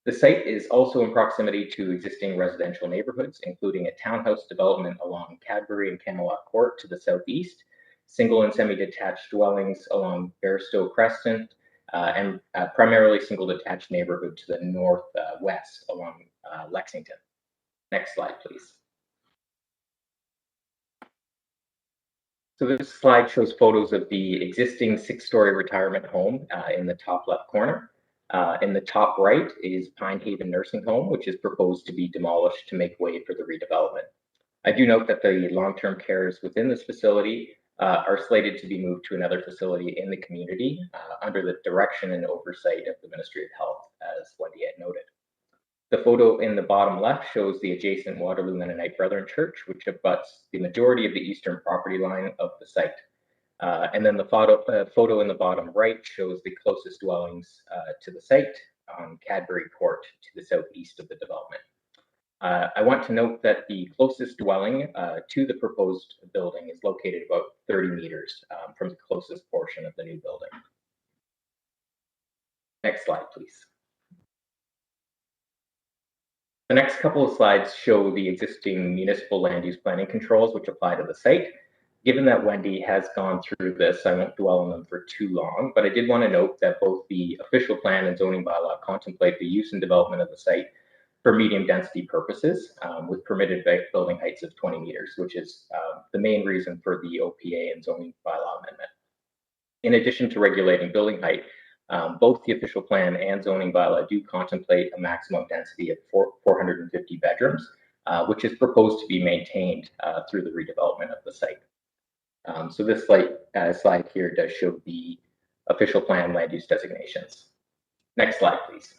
The site is also in proximity to existing residential neighborhoods, including a townhouse development along Cadbury and Camelot Court to the southeast, single and semi-detached dwellings along Barstow Crescent, and primarily single detached neighborhood to the northwest along Lexington. Next slide, please. So this slide shows photos of the existing 6-story retirement home in the top left corner. In the top right is Pine Haven Nursing Home, which is proposed to be demolished to make way for the redevelopment. I do note that the long-term cares within this facility are slated to be moved to another facility in the community under the direction and oversight of the Ministry of Health, as Wendy had noted. The photo in the bottom left shows the adjacent Waterloo Mennonite Brethren Church, which abuts the majority of the eastern property line of the site. And then the photo in the bottom right shows the closest dwellings to the site on Cadbury Court to the southeast of the development. I want to note that the closest dwelling to the proposed building is located about 30 meters from the closest portion of the new building. Next slide, please. The next couple of slides show the existing municipal land use planning controls which apply to the site. Given that Wendy has gone through this, I won't dwell on them for too long, but I did want to note that both the official plan and zoning bylaw contemplate the use and development of the site for medium density purposes with permitted building heights of 20 meters, which is the main reason for the OPA and zoning bylaw amendment. In addition to regulating building height, both the official plan and zoning bylaw do contemplate a maximum density of 450 bedrooms, which is proposed to be maintained through the redevelopment of the site. So this slide here does show the official plan land use designations. Next slide, please.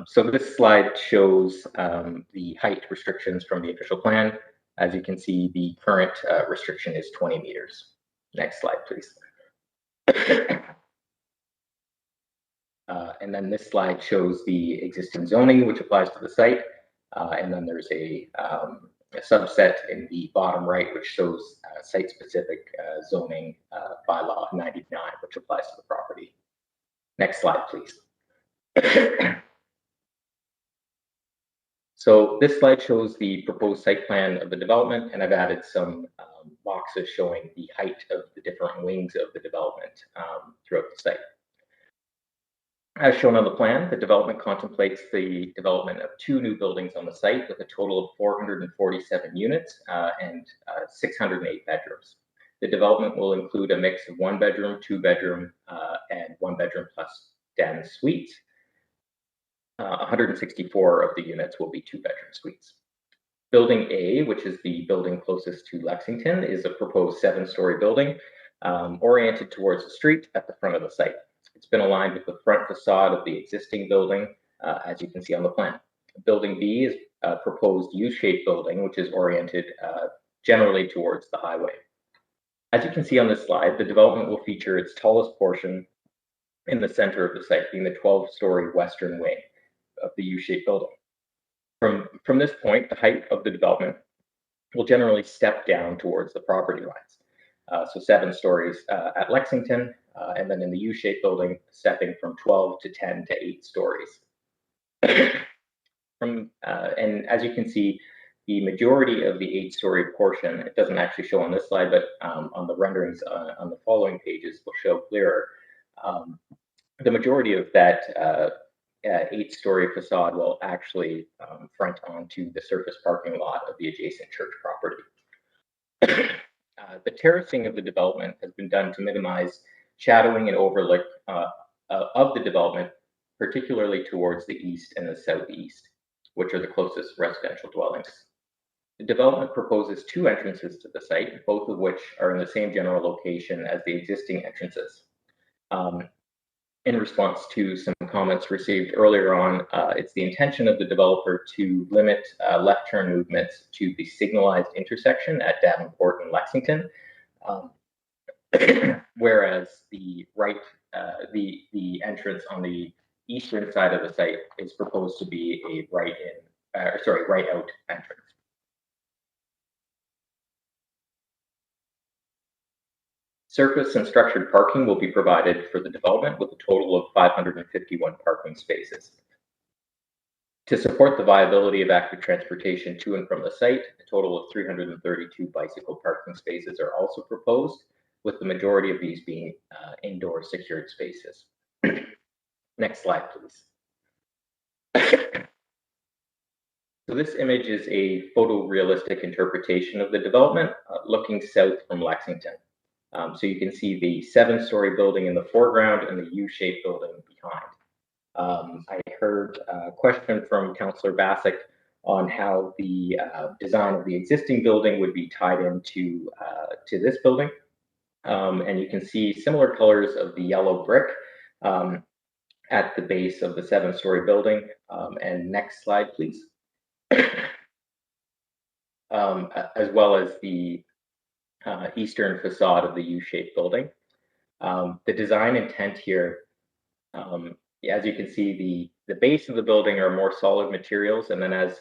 So this slide shows the height restrictions from the official plan. As you can see, the current restriction is 20 meters. Next slide, please. And then this slide shows the existing zoning, which applies to the site. And then there's a subset in the bottom right, which shows site-specific zoning bylaw 99, which applies to the property. Next slide, please. So this slide shows the proposed site plan of the development, and I've added some boxes showing the height of the different wings of the development throughout the site. As shown on the plan, the development contemplates the development of 2 new buildings on the site with a total of 447 units and 608 bedrooms. The development will include a mix of 1-bedroom, 2-bedroom, and 1-bedroom plus den suites. 164 of the units will be 2-bedroom suites. Building A, which is the building closest to Lexington, is a proposed 7-story building oriented towards the street at the front of the site. It's been aligned with the front facade of the existing building, as you can see on the plan. Building B is a proposed U-shaped building, which is oriented generally towards the highway. As you can see on this slide, the development will feature its tallest portion in the center of the site, being the 12-story western wing of the U-shaped building. From this point, the height of the development will generally step down towards the property lines. So 7 stories at Lexington, and then in the U-shaped building, stepping from 12 to 10 to 8 stories. And as you can see, the majority of the 8-story portion, it doesn't actually show on this slide, but on the renderings on the following pages will show clearer. The majority of that 8-story facade will actually front onto the surface parking lot of the adjacent church property. The terracing of the development has been done to minimize shadowing and overlook of the development, particularly towards the east and the southeast, which are the closest residential dwellings. The development proposes 2 entrances to the site, both of which are in the same general location as the existing entrances. In response to some comments received earlier on, it's the intention of the developer to limit left turn movements to the signalized intersection at Davenport and Lexington, whereas the entrance on the eastern side of the site is proposed to be a right out entrance. Surface and structured parking will be provided for the development with a total of 551 parking spaces. To support the viability of active transportation to and from the site, a total of 332 bicycle parking spaces are also proposed, with the majority of these being indoor secured spaces. Next slide, please. So this image is a photorealistic interpretation of the development looking south from Lexington. So you can see the 7-story building in the foreground and the U-shaped building behind. I heard a question from Councillor Bassick on how the design of the existing building would be tied into to this building. And you can see similar colors of the yellow brick at the base of the 7-story building. And next slide, please. As well as the eastern facade of the U-shaped building. The design intent here, as you can see, the base of the building are more solid materials, and then as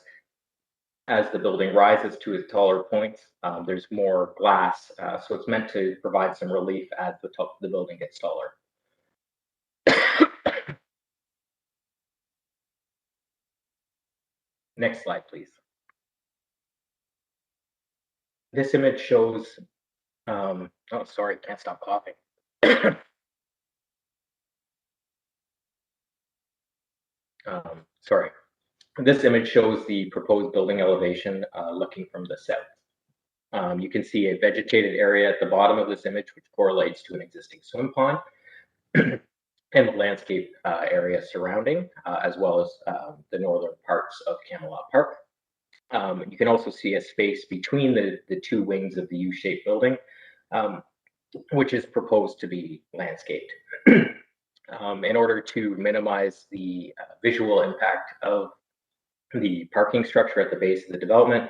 the building rises to its taller points, there's more glass, so it's meant to provide some relief as the top of the building gets taller. Next slide, please. This image shows, oh, sorry, can't stop coughing. Sorry. This image shows the proposed building elevation looking from the south. You can see a vegetated area at the bottom of this image, which correlates to an existing swim pond, and the landscape area surrounding, as well as the northern parts of Camelot Park. You can also see a space between the two wings of the U-shaped building, which is proposed to be landscaped. In order to minimize the visual impact of the parking structure at the base of the development,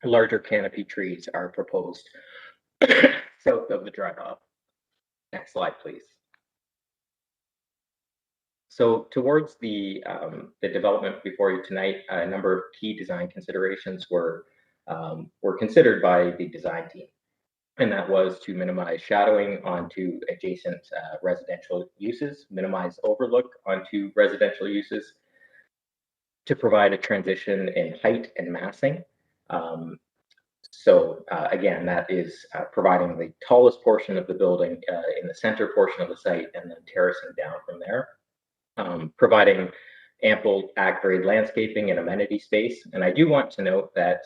larger canopy trees are proposed south of the drive aisle. Next slide, please. So towards the development before you tonight, a number of key design considerations were considered by the design team. And that was to minimize shadowing onto adjacent residential uses, minimize overlook onto residential uses, to provide a transition in height and massing. Again, that is providing the tallest portion of the building in the center portion of the site and then terracing down from there. Providing ample ag-grade landscaping and amenity space. And I do want to note that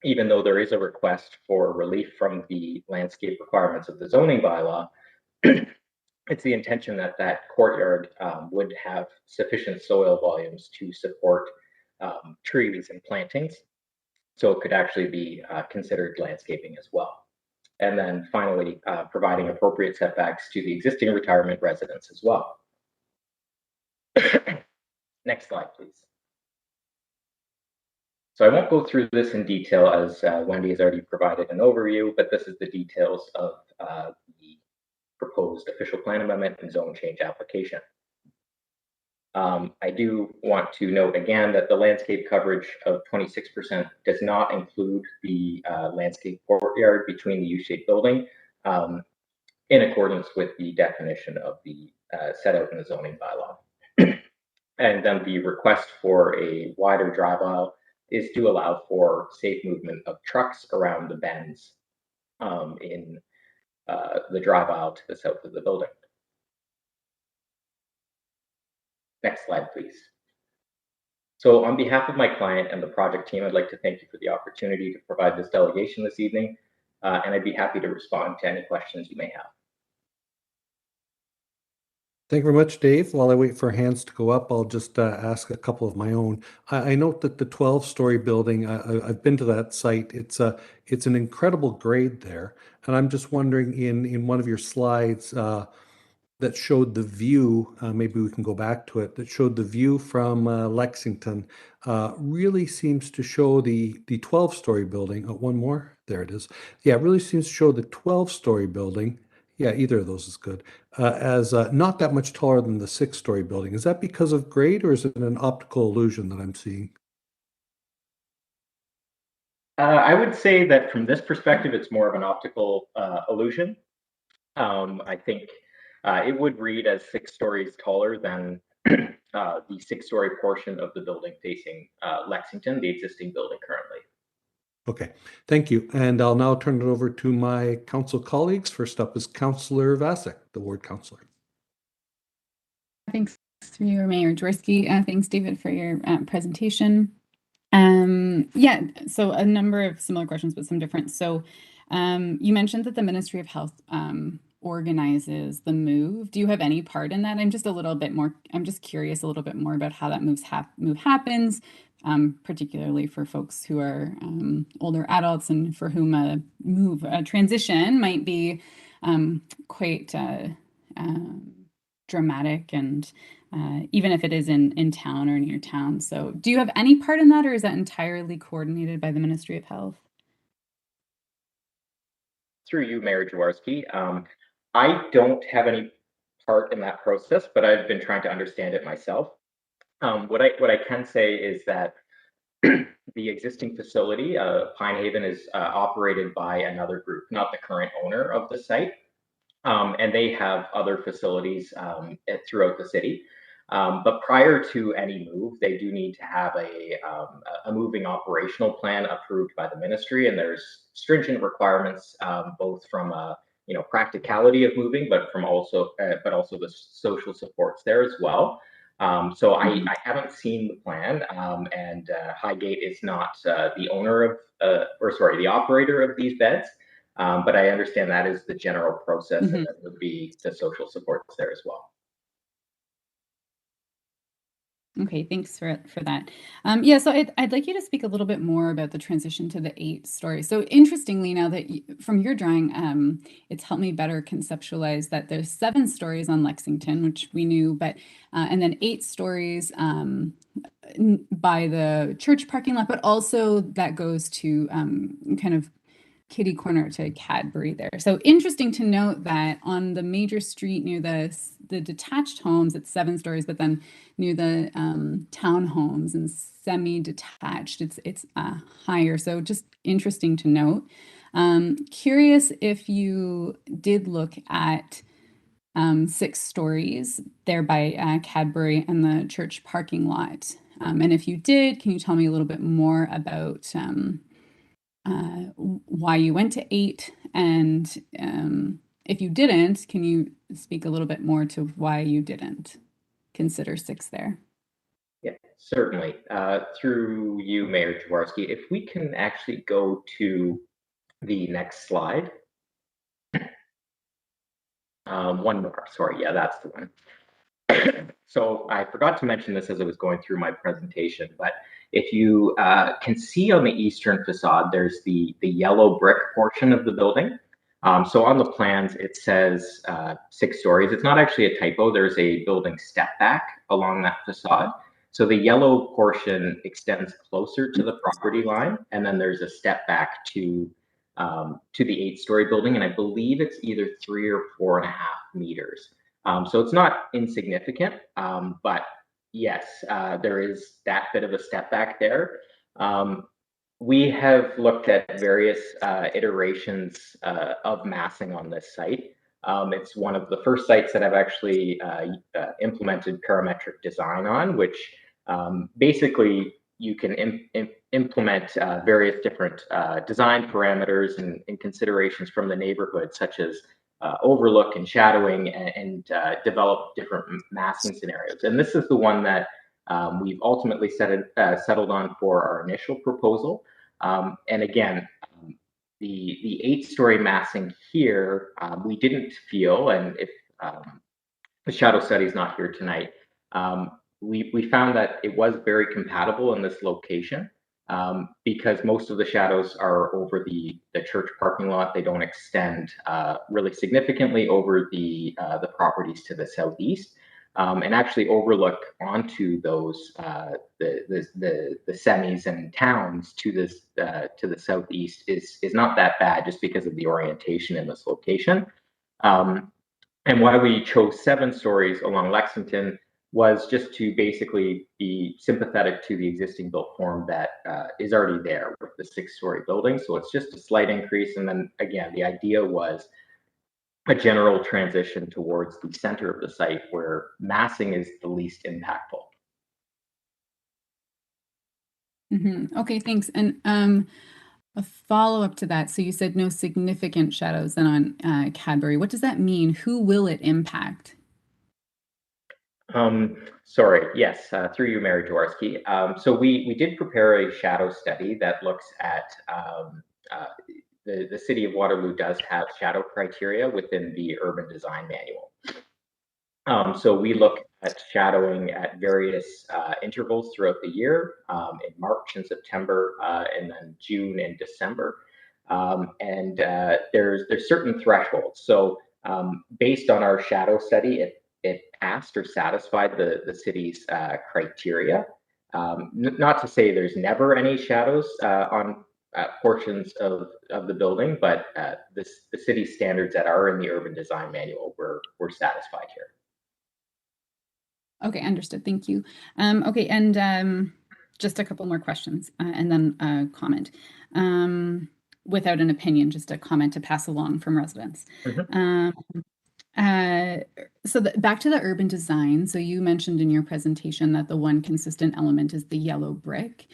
even though there is a request for relief from the landscape requirements of the zoning bylaw, it's the intention that that courtyard would have sufficient soil volumes to support trees and plantings. So it could actually be considered landscaping as well. And then finally, providing appropriate setbacks to the existing retirement residents as well. Next slide, please. So I won't go through this in detail as Wendy has already provided an overview, but this is the details of the proposed official plan amendment and zone change application. I do want to note again that the landscape coverage of 26% does not include the landscape courtyard between the U-shaped building, in accordance with the definition of the set out in the zoning bylaw. And then the request for a wider drive aisle is to allow for safe movement of trucks around the bends in the drive aisle to the south of the building. Next slide, please. So on behalf of my client and the project team, I'd like to thank you for the opportunity to provide this delegation this evening, and I'd be happy to respond to any questions you may have. Thank you very much, Dave. While I wait for hands to go up, I'll just ask a couple of my own. I note that the 12-story building, I've been to that site. It's an incredible grade there, and I'm just wondering, in one of your slides that showed the view, maybe we can go back to it, that showed the view from Lexington, really seems to show the 12-story building. Oh, one more, there it is. Yeah, it really seems to show the 12-story building. Yeah, either of those is good. As not that much taller than the 6-story building. Is that because of grade, or is it an optical illusion that I'm seeing? I would say that from this perspective, it's more of an optical illusion. I think it would read as 6 stories taller than the 6-story portion of the building facing Lexington, the existing building currently. Okay, thank you. And I'll now turn it over to my council colleagues. First up is Councillor Vasek, the ward councillor. Thanks through your Mayor Jaworski. Thanks, David, for your presentation. Yeah, so a number of similar questions, but some different. So you mentioned that the Ministry of Health organizes the move. Do you have any part in that? I'm just curious a little bit more about how that move happens, particularly for folks who are older adults and for whom a transition might be quite dramatic, and even if it is in town or near town. So do you have any part in that, or is that entirely coordinated by the Ministry of Health? Through you, Mayor Jaworski. I don't have any part in that process, but I've been trying to understand it myself. What I can say is that the existing facility, Pine Haven, is operated by another group, not the current owner of the site. And they have other facilities throughout the city. But prior to any move, they do need to have a moving operational plan approved by the ministry, and there's stringent requirements both from practicality of moving, but also the social supports there as well. So I haven't seen the plan, and Highgate is not the owner of, the operator of these beds. But I understand that is the general process, and that would be the social supports there as well. Okay, thanks for that. Yeah, so I'd like you to speak a little bit more about the transition to the 8 stories. So interestingly, now that from your drawing, it's helped me better conceptualize that there's 7 stories on Lexington, which we knew, but and then 8 stories by the church parking lot, but also that goes to kind of kitty corner to Cadbury there. So interesting to note that on the major street near the detached homes, it's 7 stories, but then near the townhomes and semi-detached, it's higher. So just interesting to note. Curious if you did look at 6 stories there by Cadbury and the church parking lot. And if you did, can you tell me a little bit more about why you went to 8, and if you didn't, can you speak a little bit more to why you didn't consider 6 there? Yeah, certainly. Through you, Mayor Jaworski, if we can actually go to the next slide. One more, sorry, yeah, that's the one. So I forgot to mention this as I was going through my presentation, but if you can see on the eastern facade, there's the yellow brick portion of the building. So on the plans, it says 6 stories. It's not actually a typo. There's a building step back along that facade. So the yellow portion extends closer to the property line, and then there's a step back to the 8-story building, and I believe it's either 3 or 4.5 meters. So it's not insignificant, but yes, there is that bit of a step back there. We have looked at various iterations of massing on this site. It's one of the first sites that I've actually implemented parametric design on, which basically you can implement various different design parameters and considerations from the neighborhood, such as overlook and shadowing, and develop different massing scenarios. And this is the one that we've ultimately settled on for our initial proposal. And again, the 8-story massing here, we didn't feel, and if the shadow study is not here tonight, we found that it was very compatible in this location. Because most of the shadows are over the church parking lot. They don't extend really significantly over the properties to the southeast, and actually overlook onto those the semis and towns to the southeast is not that bad, just because of the orientation in this location. And why we chose 7 stories along Lexington, was just to basically be sympathetic to the existing built form that is already there with the 6-story building. So it's just a slight increase. And then again, the idea was a general transition towards the center of the site where massing is the least impactful. Okay, thanks. And a follow-up to that. So you said no significant shadows then on Cadbury. What does that mean? Who will it impact? Sorry, yes, through you, Mary Jaworski. So we did prepare a shadow study that looks at the city of Waterloo does have shadow criteria within the urban design manual. So we look at shadowing at various intervals throughout the year, in March and September, and then June and December. And there's certain thresholds. So based on our shadow study, it passed or satisfied the city's criteria. Not to say there's never any shadows on portions of the building, but the city standards that are in the urban design manual were satisfied here. Okay, understood. Thank you. Okay, and just a couple more questions and then a comment. Without an opinion, just a comment to pass along from residents. So back to the urban design. So you mentioned in your presentation that the one consistent element is the yellow brick.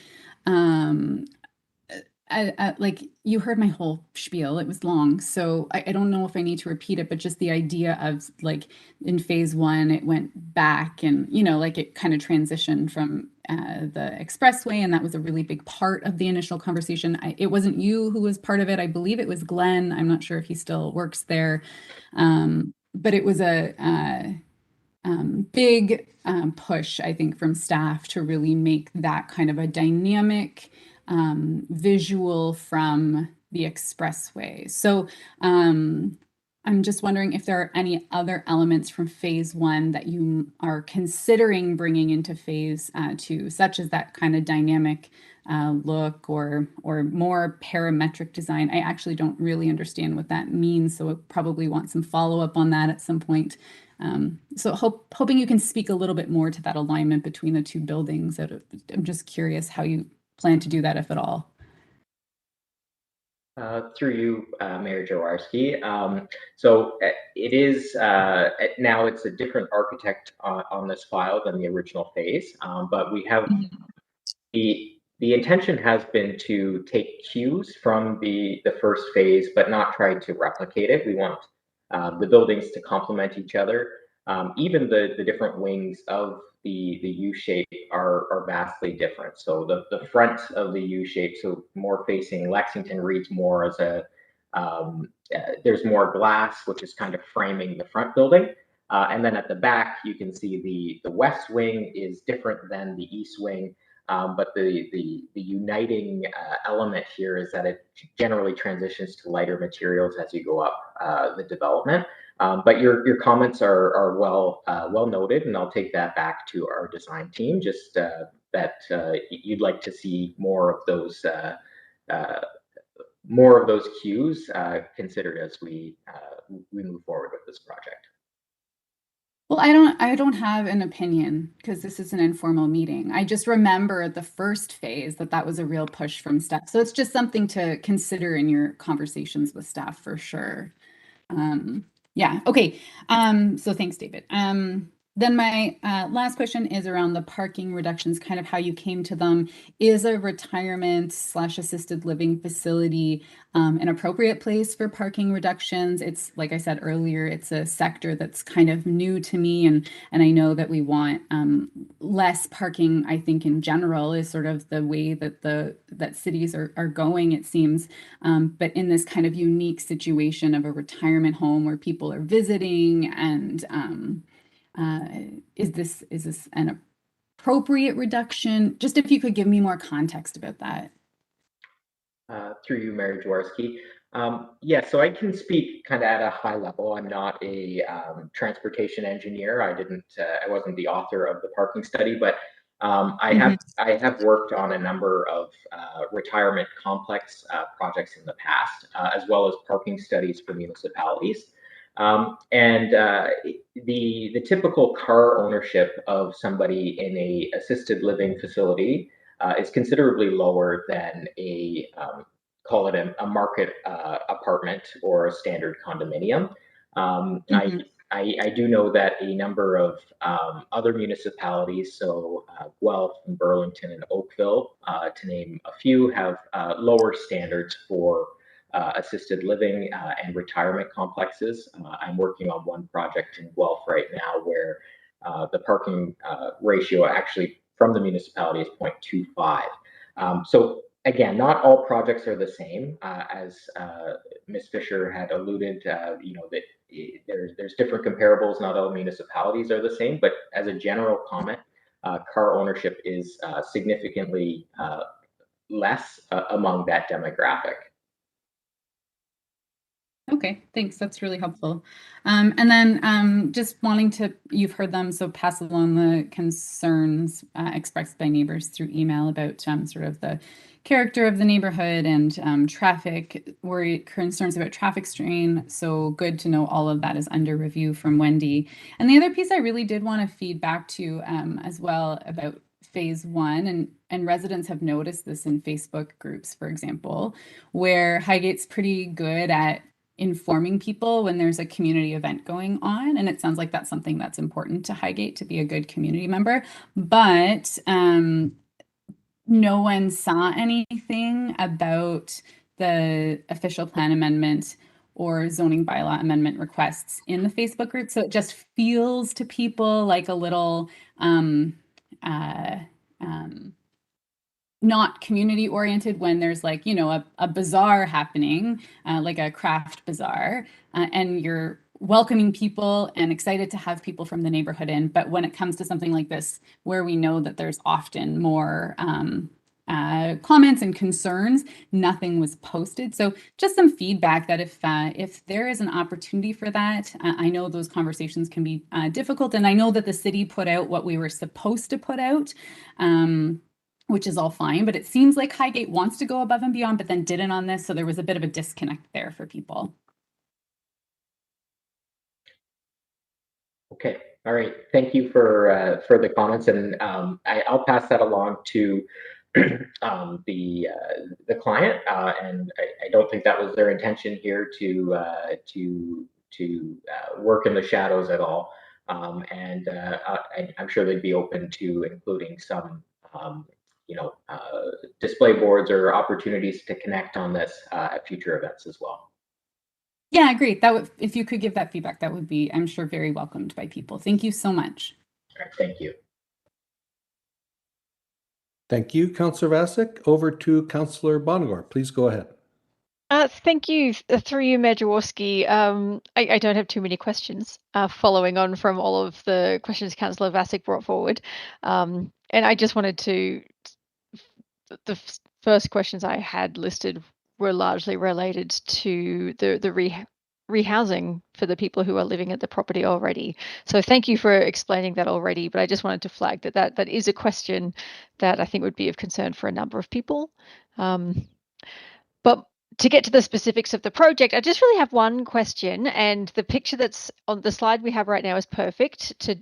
Like you heard my whole spiel, it was long, so I don't know if I need to repeat it, but just the idea of like in phase 1, it went back and, you know, like it kind of transitioned from the expressway, and that was a really big part of the initial conversation. It wasn't you who was part of it. I believe it was Glenn. I'm not sure if he still works there. But it was a big push, I think, from staff to really make that kind of a dynamic visual from the expressway. So I'm just wondering if there are any other elements from phase 1 that you are considering bringing into phase 2, such as that kind of dynamic look or more parametric design. I actually don't really understand what that means, so I probably want some follow-up on that at some point. So hoping you can speak a little bit more to that alignment between the two buildings. I'm just curious how you plan to do that, if at all. Through you, Mayor Jaworski. So it is now it's a different architect on this file than the original phase, but we have the intention has been to take cues from the first phase, but not try to replicate it. We want the buildings to complement each other. Even the different wings of the U shape are vastly different. So the front of the U shape, so more facing Lexington, reads more as a there's more glass, which is kind of framing the front building. And then at the back, you can see the west wing is different than the east wing. But the uniting element here is that it generally transitions to lighter materials as you go up the development. But your comments are well noted, and I'll take that back to our design team. Just that you'd like to see more of those cues considered as we move forward with this project. Well, I don't have an opinion because this is an informal meeting. I just remember the first phase that was a real push from staff. So it's just something to consider in your conversations with staff for sure. Yeah, okay. So thanks, David. Then my last question is around the parking reductions, kind of how you came to them. Is a retirement/assisted living facility an appropriate place for parking reductions? It's like I said earlier, it's a sector that's kind of new to me, and I know that we want less parking. I think in general is sort of the way that that cities are going, it seems. But in this kind of unique situation of a retirement home where people are visiting, and is this an appropriate reduction? Just if you could give me more context about that. Through you, Mary Jaworski. Yeah, so I can speak kind of at a high level. I'm not a transportation engineer. I wasn't the author of the parking study, but I have worked on a number of retirement complex projects in the past, as well as parking studies for municipalities. And the typical car ownership of somebody in a assisted living facility is considerably lower than a call it a market apartment or a standard condominium. I do know that a number of other municipalities, so Guelph and Burlington and Oakville, to name a few, have lower standards for assisted living and retirement complexes. I'm working on one project in Guelph right now where the parking ratio actually from the municipality is 0.25. So again, not all projects are the same. As Ms. Fisher had alluded, that there's different comparables. Not all municipalities are the same, but as a general comment, car ownership is significantly less among that demographic. Okay, thanks. That's really helpful. And then just wanting to, you've heard them, so pass along the concerns expressed by neighbors through email about sort of the character of the neighborhood and traffic, concerns about traffic strain. So good to know all of that is under review from Wendy. And the other piece I really did want to feed back to as well about phase one, and residents have noticed this in Facebook groups, for example, where Highgate's pretty good at informing people when there's a community event going on. And it sounds like that's something that's important to Highgate, to be a good community member. But no one saw anything about the official plan amendment or zoning bylaw amendment requests in the Facebook group. So it just feels to people like a little not community oriented when there's like, a bazaar happening, like a craft bazaar, and you're welcoming people and excited to have people from the neighborhood in. But when it comes to something like this, where we know that there's often more comments and concerns, nothing was posted. So just some feedback that if there is an opportunity for that, I know those conversations can be difficult. And I know that the city put out what we were supposed to put out, which is all fine, but it seems like Highgate wants to go above and beyond, but then didn't on this. So there was a bit of a disconnect there for people. Okay, all right. Thank you for the comments, and I'll pass that along to the client. And I don't think that was their intention here to work in the shadows at all. And I'm sure they'd be open to including some display boards or opportunities to connect on this at future events as well. Yeah, great. That would, if you could give that feedback, that would be, I'm sure, very welcomed by people. Thank you so much. All right, thank you. Thank you, Councillor Vasic. Over to Councillor Bonagor. Please go ahead. Thank you, through you, Mayor Jaworski. I don't have too many questions following on from all of the questions Councillor Vasic brought forward. And I just wanted to, the first questions I had listed were largely related to the rehousing for the people who are living at the property already. So thank you for explaining that already, but I just wanted to flag that is a question that I think would be of concern for a number of people. But to get to the specifics of the project, I just really have one question, and the picture that's on the slide we have right now is perfect to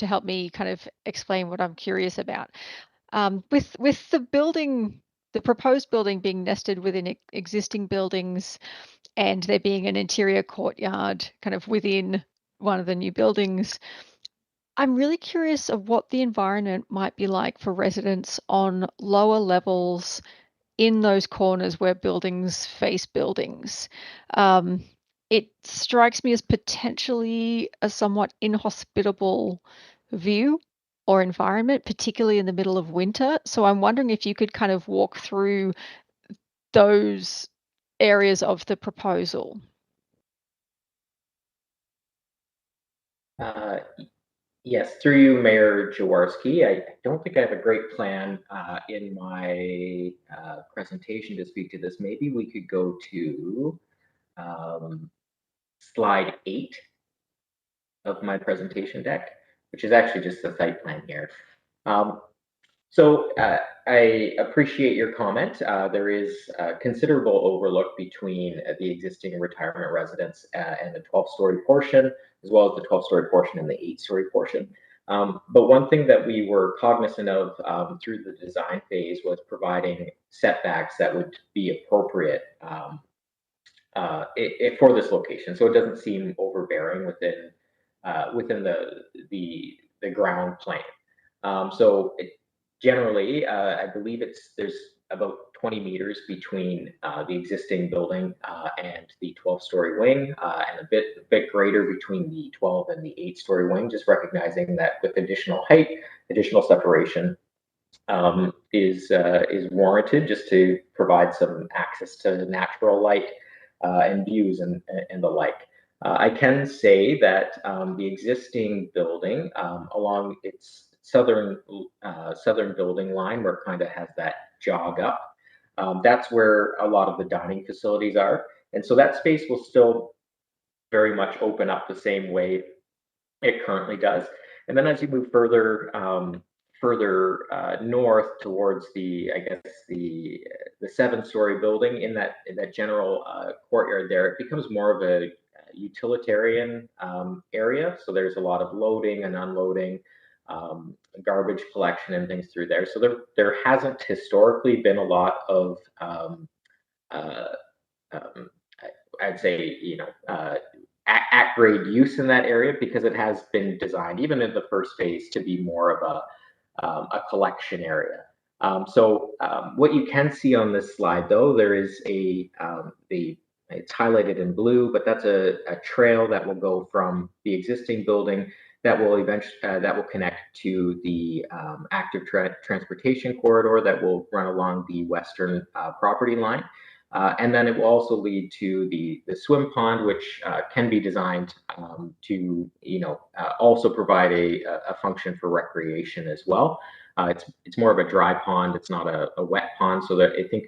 help me kind of explain what I'm curious about. With the building, the proposed building being nested within existing buildings, and there being an interior courtyard kind of within one of the new buildings, I'm really curious of what the environment might be like for residents on lower levels in those corners where buildings face buildings. It strikes me as potentially a somewhat inhospitable view or environment, particularly in the middle of winter. So I'm wondering if you could kind of walk through those areas of the proposal. Yes, through you, Mayor Jaworski. I don't think I have a great plan in my presentation to speak to this. Maybe we could go to slide 8 of my presentation deck, which is actually just the site plan here. So I appreciate your comment. There is considerable overlook between the existing retirement residence and the 12-story portion. as well as the 12-story portion and the 8-story portion. But one thing that we were cognizant of through the design phase was providing setbacks that would be appropriate for this location, so it doesn't seem overbearing within the ground plane. So generally, I believe there's about 20 meters between the existing building and the 12-story wing, and a bit greater between the 12 and the 8-story wing. Just recognizing that with additional height, additional separation is warranted, just to provide some access to natural light and views and the like. I can say that the existing building along its southern building line, where it kind of has that jog up, that's where a lot of the dining facilities are, and so that space will still very much open up the same way it currently does. And then as you move further north towards I guess the 7-story building, in that general courtyard there, it becomes more of a utilitarian area. So there's a lot of loading and unloading, garbage collection and things through there. So there hasn't historically been a lot of I'd say, at grade use in that area, because it has been designed, even in the first phase, to be more of a collection area. So what you can see on this slide, though, there is it's highlighted in blue, but that's a trail that will go from the existing building that will connect to the active transportation corridor that will run along the western property line. And then it will also lead to the swim pond, which can be designed to also provide a function for recreation as well. It's more of a dry pond. It's not a wet pond. So that I think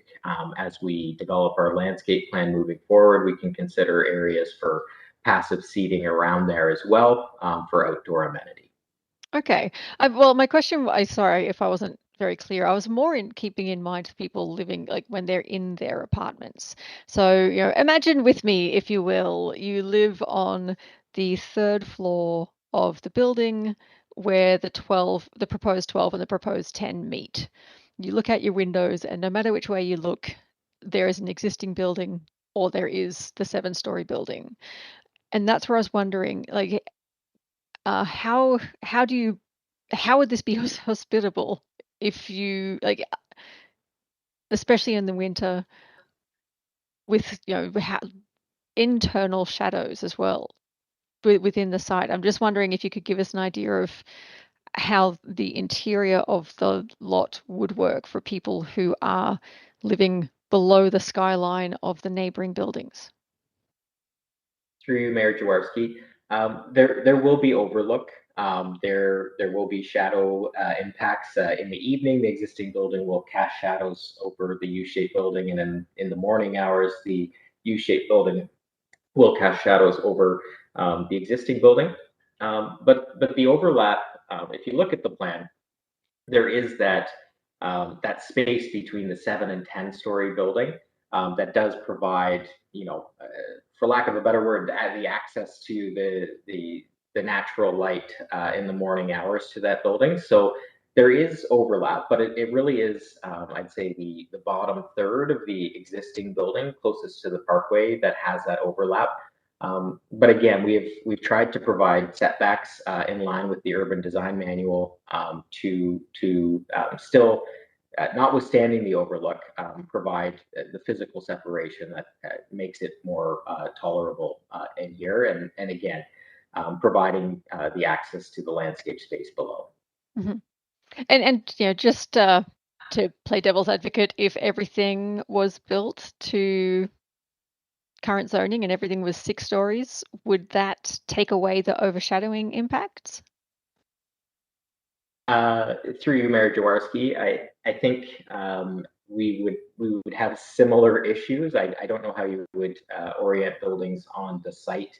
as we develop our landscape plan moving forward, we can consider areas for passive seating around there as well, for outdoor amenity. Okay. Well, my question, sorry if I wasn't very clear. I was more in keeping in mind people living, like, when they're in their apartments. So, imagine with me, if you will, you live on the 3rd floor of the building where the proposed 12 and the proposed 10 meet. You look out your windows, and no matter which way you look, there is an existing building or there is the 7-story building. And that's where I was wondering, like, how would this be hospitable if you, like, especially in the winter, with internal shadows as well within the site? I'm just wondering if you could give us an idea of how the interior of the lot would work for people who are living below the skyline of the neighboring buildings. Through you, Mayor Jaworski, there will be overlook. There will be shadow impacts in the evening. The existing building will cast shadows over the U-shaped building, and then in the morning hours, the U-shaped building will cast shadows over the existing building. But the overlap, if you look at the plan, there is that space between the 7 and 10-story building that does provide, for lack of a better word, the access to the natural light in the morning hours to that building. So there is overlap, but it really is, I'd say, the bottom third of the existing building closest to the parkway that has that overlap. But again, we've tried to provide setbacks in line with the urban design manual to still, notwithstanding the overlook, provide the physical separation that makes it more tolerable in here, and again, providing the access to the landscape space below. Mm-hmm. And just to play devil's advocate, if everything was built to current zoning and everything was 6 stories, would that take away the overshadowing impacts? Through you, Mayor Jaworski, I think we would have similar issues. I don't know how you would orient buildings on the site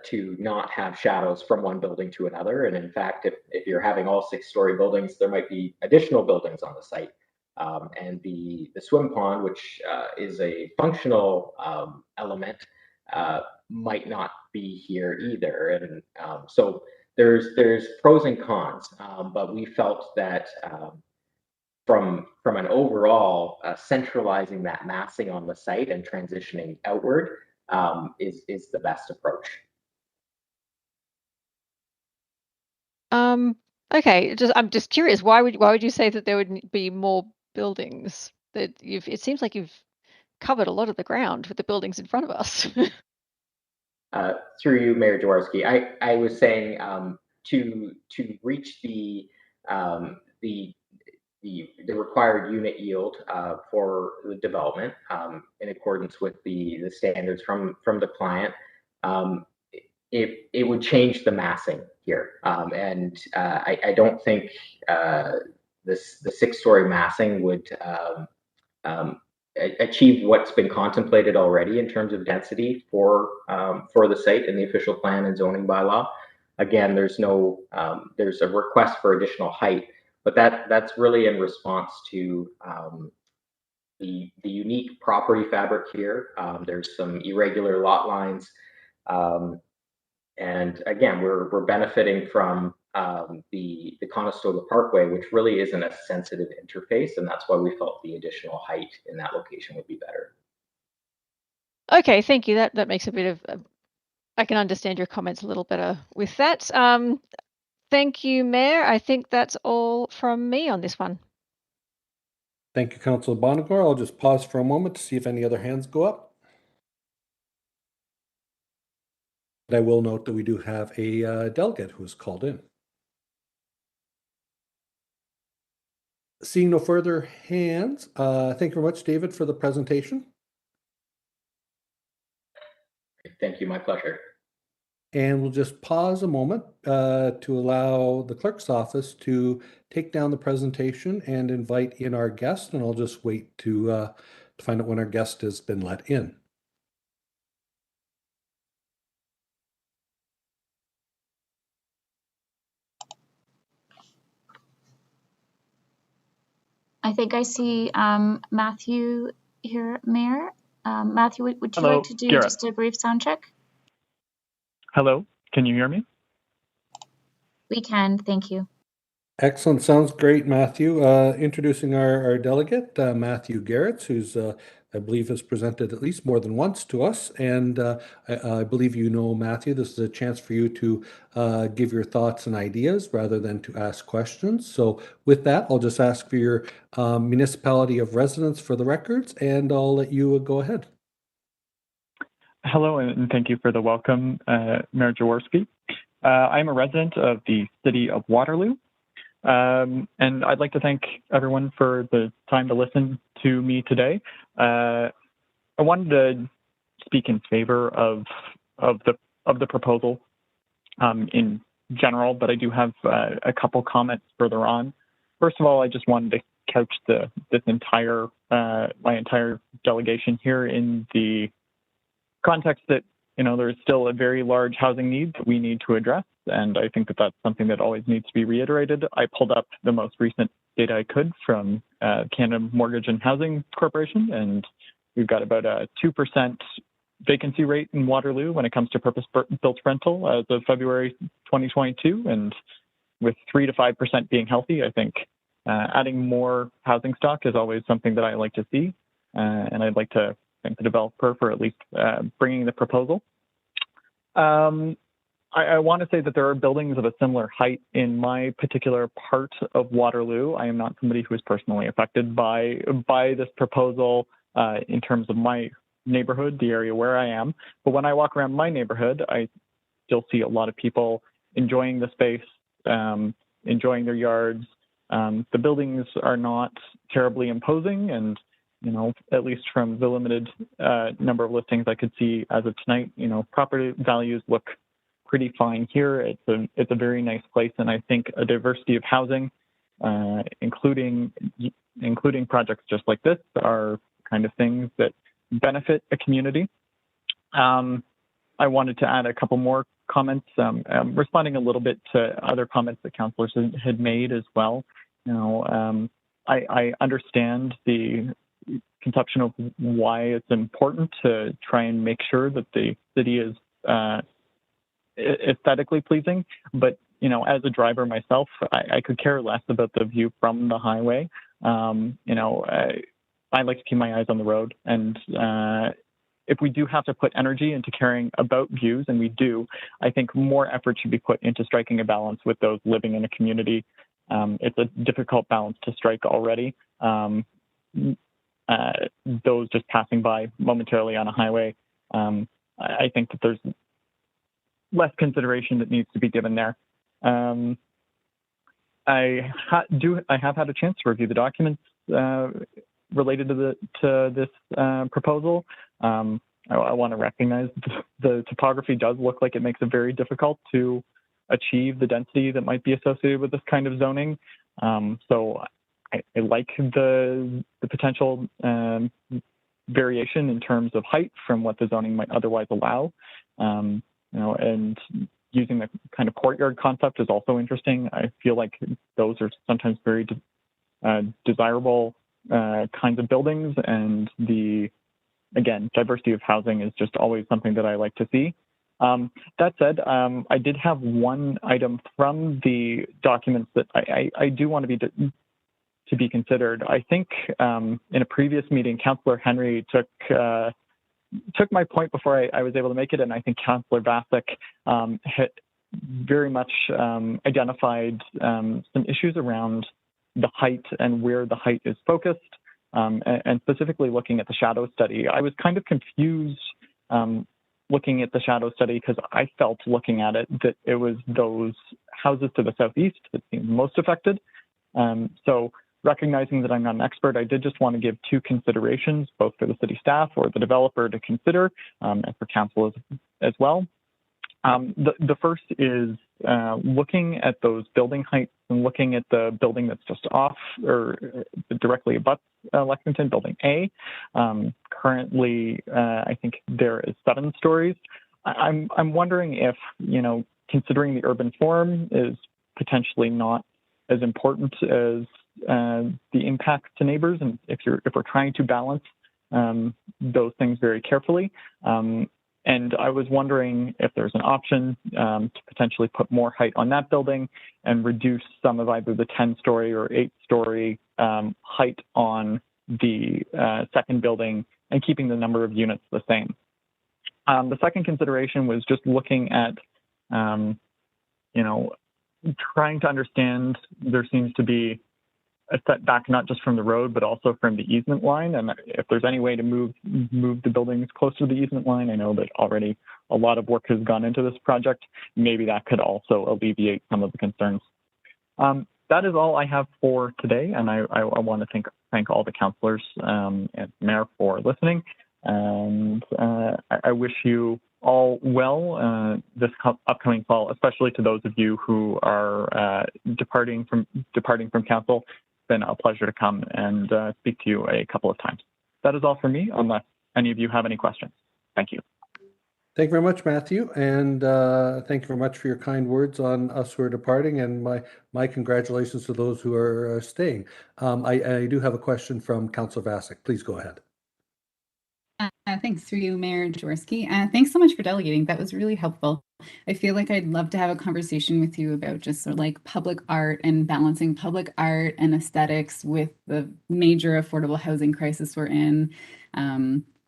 to not have shadows from one building to another. And in fact, if you're having all 6-story buildings, there might be additional buildings on the site. And the swim pond, which is a functional element, might not be here either. And so there's pros and cons, but we felt that from an overall centralizing that massing on the site and transitioning outward is the best approach. Okay, I'm just curious. Why would you say that there would be more buildings? That it seems like you've covered a lot of the ground with the buildings in front of us. Through you, Mayor Jaworski, I was saying to reach the required unit yield for the development in accordance with the standards from the client. It would change the massing here, and I don't think the 6-story massing would achieve what's been contemplated already in terms of density for the site in the official plan and zoning bylaw. Again, there's a request for additional height, but that's really in response to the unique property fabric here. There's some irregular lot lines. And again, we're benefiting from the Conestoga Parkway, which really isn't a sensitive interface, and that's why we felt the additional height in that location would be better. Okay, thank you. That makes a bit of I can understand your comments a little better with that. Thank you, Mayor. I think that's all from me on this one. Thank you, Councillor Bonagor. I'll just pause for a moment to see if any other hands go up. But I will note that we do have a delegate who is called in. Seeing no further hands, thank you very much, David, for the presentation. Thank you, my pleasure. And we'll just pause a moment to allow the clerk's office to take down the presentation and invite in our guest. And I'll just wait to find out when our guest has been let in. I think I see Matthew here, Mayor. Matthew, would you Hello, like to do Garrett. just a brief sound check? Hello, can you hear me? We can, thank you. Excellent. Sounds great, Matthew. Introducing our delegate, Matthew Garrett, who's, I believe, has presented at least more than once to us. And I believe you know, Matthew, this is a chance for you to give your thoughts and ideas rather than to ask questions. So with that, I'll just ask for your municipality of residence for the records, and I'll let you go ahead. Hello, and thank you for the welcome, Mayor Jaworski. I'm a resident of the city of Waterloo. And I'd like to thank everyone for the time to listen to me today. I wanted to speak in favor of the proposal in general, but I do have a couple comments further on. First of all, I just wanted to couch my entire delegation here in the context that there's still a very large housing need that we need to address. And I think that that's something that always needs to be reiterated. I pulled up the most recent data I could from Canada Mortgage and Housing Corporation, and we've got about a 2% vacancy rate in Waterloo when it comes to purpose-built rental as of February 2022. And with 3 to 5% being healthy, I think adding more housing stock is always something that I like to see. And I'd like to thank the developer for at least bringing the proposal. I want to say that there are buildings of a similar height in my particular part of Waterloo. I am not somebody who is personally affected by this proposal in terms of my neighborhood, the area where I am. But when I walk around my neighborhood, I still see a lot of people enjoying the space, enjoying their yards. The buildings are not terribly imposing, and at least from the limited number of listings I could see as of tonight, property values look pretty fine here. It's a very nice place, and I think a diversity of housing, including projects just like this, are kind of things that benefit a community. I wanted to add a couple more comments, responding a little bit to other comments that councillors had made as well. I understand the conception of why it's important to try and make sure that the city is aesthetically pleasing. But, you know, as a driver myself, I could care less about the view from the highway. You know, I like to keep my eyes on the road, and if we do have to put energy into caring about views, and we do, I think more effort should be put into striking a balance with those living in a community. It's a difficult balance to strike already. Those just passing by momentarily on a highway, I think that there's less consideration that needs to be given there. I have had a chance to review the documents related to this proposal. I want to recognize the topography does look like it makes it very difficult to achieve the density that might be associated with this kind of zoning. So I like the potential variation in terms of height from what the zoning might otherwise allow. You know, and using the kind of courtyard concept is also interesting. I feel like those are sometimes very desirable kinds of buildings, and again, diversity of housing is just always something that I like to see. That said, I did have one item from the documents that I do want to be considered. I think in a previous meeting, Councillor Henry took my point before I was able to make it, and I think Councillor Vasek had very much identified some issues around the height and where the height is focused, and specifically looking at the shadow study. I was kind of confused looking at the shadow study because I felt looking at it that it was those houses to the southeast that seemed most affected. So recognizing that I'm not an expert, I did just want to give two considerations, both for the city staff or the developer to consider, and for council as well. The first is looking at those building heights and looking at the building that's just off or directly above Lexington, Building A. Currently, I think there is 7 stories. I'm wondering if, you know, considering the urban form is potentially not as important as the impact to neighbors, and if we're trying to balance those things very carefully. And I was wondering if there's an option to potentially put more height on that building and reduce some of either the 10-story or 8-story height on the second building and keeping the number of units the same. The second consideration was just looking at, you know, trying to understand there seems to be a setback not just from the road, but also from the easement line. And if there's any way to move the buildings closer to the easement line, I know that already a lot of work has gone into this project. Maybe that could also alleviate some of the concerns. That is all I have for today. And I want to thank all the councillors and Mayor for listening. And I wish you all well this upcoming fall, especially to those of you who are departing from council. It's been a pleasure to come and speak to you a couple of times. That is all for me, unless any of you have any questions. Thank you. Thank you very much, Matthew, and thank you very much for your kind words on us who are departing, and my congratulations to those who are staying. I do have a question from Councillor Vasek. Please go ahead. Thanks through you, Mayor Jaworski. Thanks so much for delegating. That was really helpful. I feel like I'd love to have a conversation with you about just sort of like public art and balancing public art and aesthetics with the major affordable housing crisis we're in.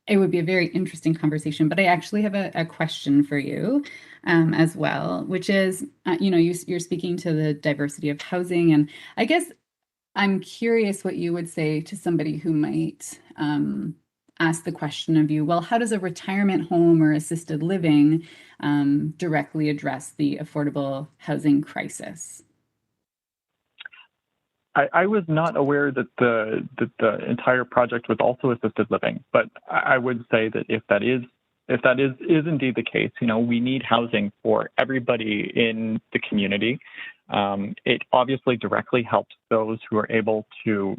It would be a very interesting conversation, but I actually have a question for you as well, which is, you know, you're speaking to the diversity of housing, and I guess I'm curious what you would say to somebody who might ask the question of you, well, how does a retirement home or assisted living directly address the affordable housing crisis? I was not aware that the entire project was also assisted living, but I would say that if that is indeed the case, you know, we need housing for everybody in the community. It obviously directly helps those who are able to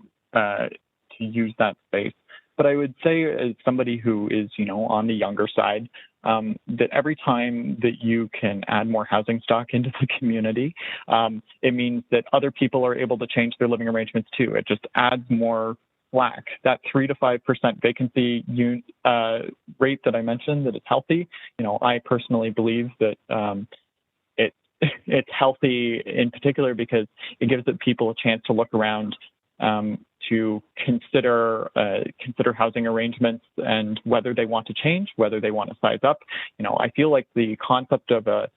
use that space. But I would say, as somebody who is, you know, on the younger side, that every time that you can add more housing stock into the community, it means that other people are able to change their living arrangements too. It just adds more slack. That 3 to 5% vacancy rate that I mentioned that is healthy. I personally believe that it's healthy in particular because it gives people a chance to look around, to consider housing arrangements and whether they want to change, whether they want to size up. I feel like the concept of a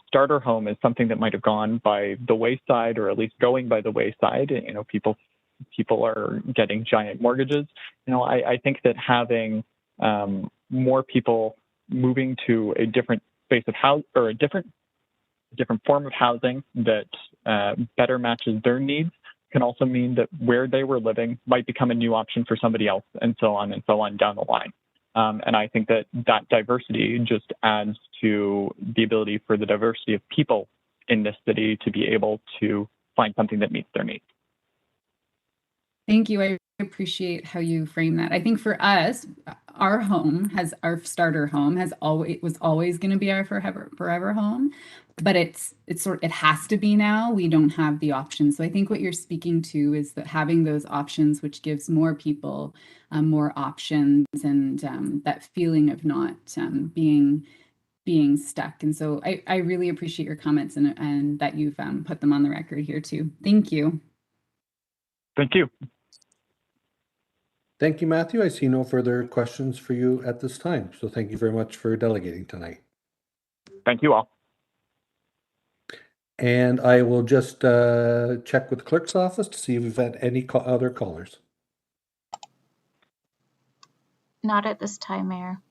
starter home is something that might have gone by the wayside, or at least going by the wayside. People are getting giant mortgages. I think that having more people moving to a different space of house, or a different form of housing that better matches their needs, can also mean that where they were living might become a new option for somebody else, and so on down the line. And I think that diversity just adds to the ability for the diversity of people in this city to be able to find something that meets their needs. Thank you. I appreciate how you frame that. I think for us, our starter home was always going to be our forever home, but it has to be now. We don't have the options. So I think what you're speaking to is that having those options, which gives more people more options, and that feeling of not being stuck. And so I really appreciate your comments, and that you've put them on the record here too. Thank you. Thank you. Thank you, Matthew. I see no further questions for you at this time. So thank you very much for delegating tonight. Thank you all. And I will just check with the clerk's office to see if we've had any other callers. Not at this time, Mayor.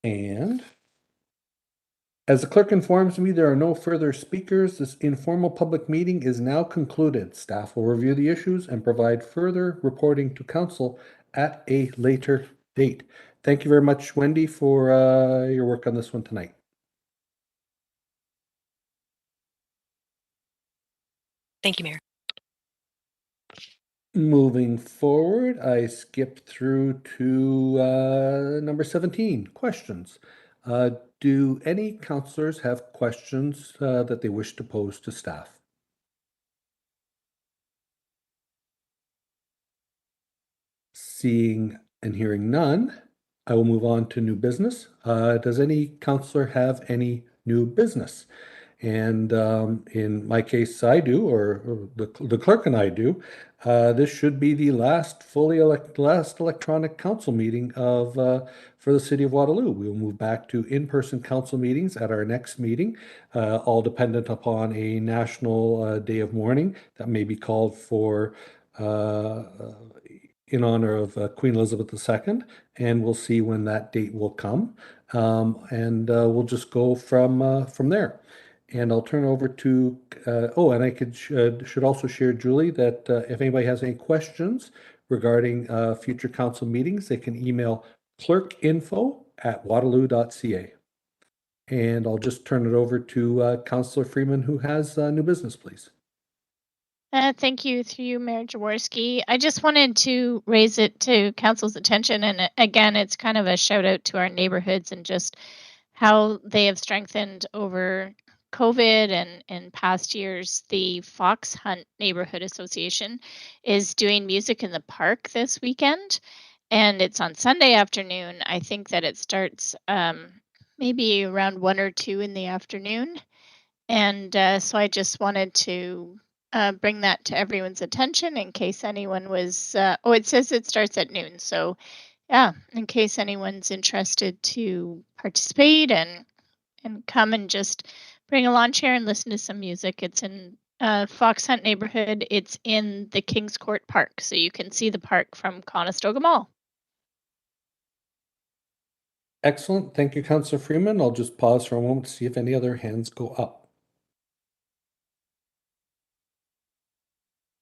And as the clerk informs me, there are no further speakers. This informal public meeting is now concluded. Staff will review the issues and provide further reporting to council at a later date. Thank you very much, Wendy, for your work on this one tonight. Thank you, Mayor. Moving forward, I skipped through to number 17, questions. Do any councillors have questions that they wish to pose to staff? Seeing and hearing none, I will move on to new business. Does any councillor have any new business? And in my case, I do, or the clerk and I do. This should be the last last electronic council meeting for the city of Waterloo. We will move back to in-person council meetings at our next meeting, all dependent upon a national day of mourning that may be called for in honor of Queen Elizabeth II, and we'll see when that date will come, and we'll just go from there. And I'll turn over to, and I should also share, Julie, that if anybody has any questions regarding future council meetings, they can email clerkinfo@waterloo.ca. And I'll just turn it over to Councillor Freeman, who has new business, please. Thank you, through you, Mayor Jaworski. I just wanted to raise it to council's attention. And again, it's kind of a shout out to our neighborhoods and just how they have strengthened over COVID and in past years. The Fox Hunt Neighborhood Association is doing music in the park this weekend, and it's on Sunday afternoon. I think that it starts maybe around 1 or 2 in the afternoon. And so I just wanted to bring that to everyone's attention in case anyone was, it says it starts at noon. So yeah, in case anyone's interested to participate and come and just bring a lawn chair and listen to some music. It's in Fox Hunt neighborhood. It's in the Kings Court Park. So you can see the park from Conestoga Mall. Excellent. Thank you, Councillor Freeman. I'll just pause for a moment to see if any other hands go up.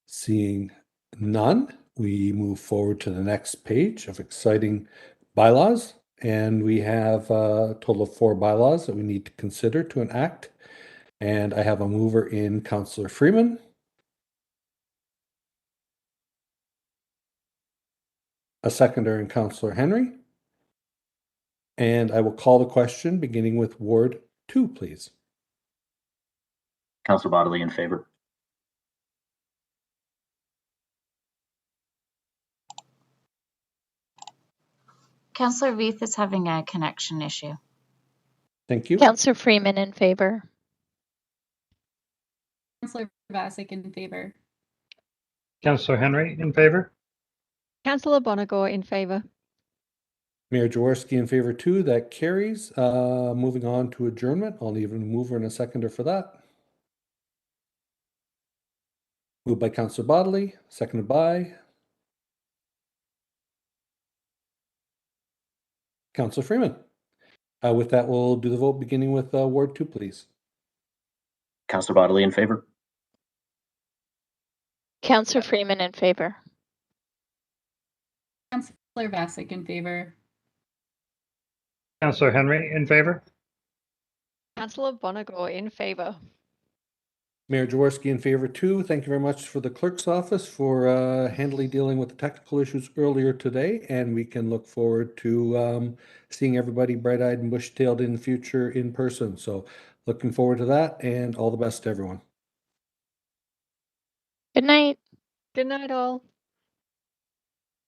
Seeing none, we move forward to the next page of exciting bylaws. And we have a total of 4 bylaws that we need to consider to enact. And I have a mover in Councillor Freeman, a seconder in Councillor Henry, and I will call the question beginning with Ward 2, please. Councillor Bodley in favor. Councillor Veith is having a connection issue. Thank you. Councillor Freeman in favor. Councillor Vasic in favor. Councillor Henry in favor. Councillor Bonagor in favor. Mayor Jaworski in favor too. That carries. Moving on to adjournment. I'll need a mover and a seconder for that. Moved by Councillor Bodley, seconded by Councillor Freeman. With that, we'll do the vote beginning with Ward 2, please. Councillor Bodley in favor. Councillor Freeman in favor. Councillor Vasic in favor. Councillor Henry in favor. Councillor Bonagor in favor. Mayor Jaworski in favor too. Thank you very much for the clerk's office for handily dealing with the technical issues earlier today, and we can look forward to seeing everybody bright-eyed and bush-tailed in the future in person. So looking forward to that, and all the best to everyone. Good night. Good night, all.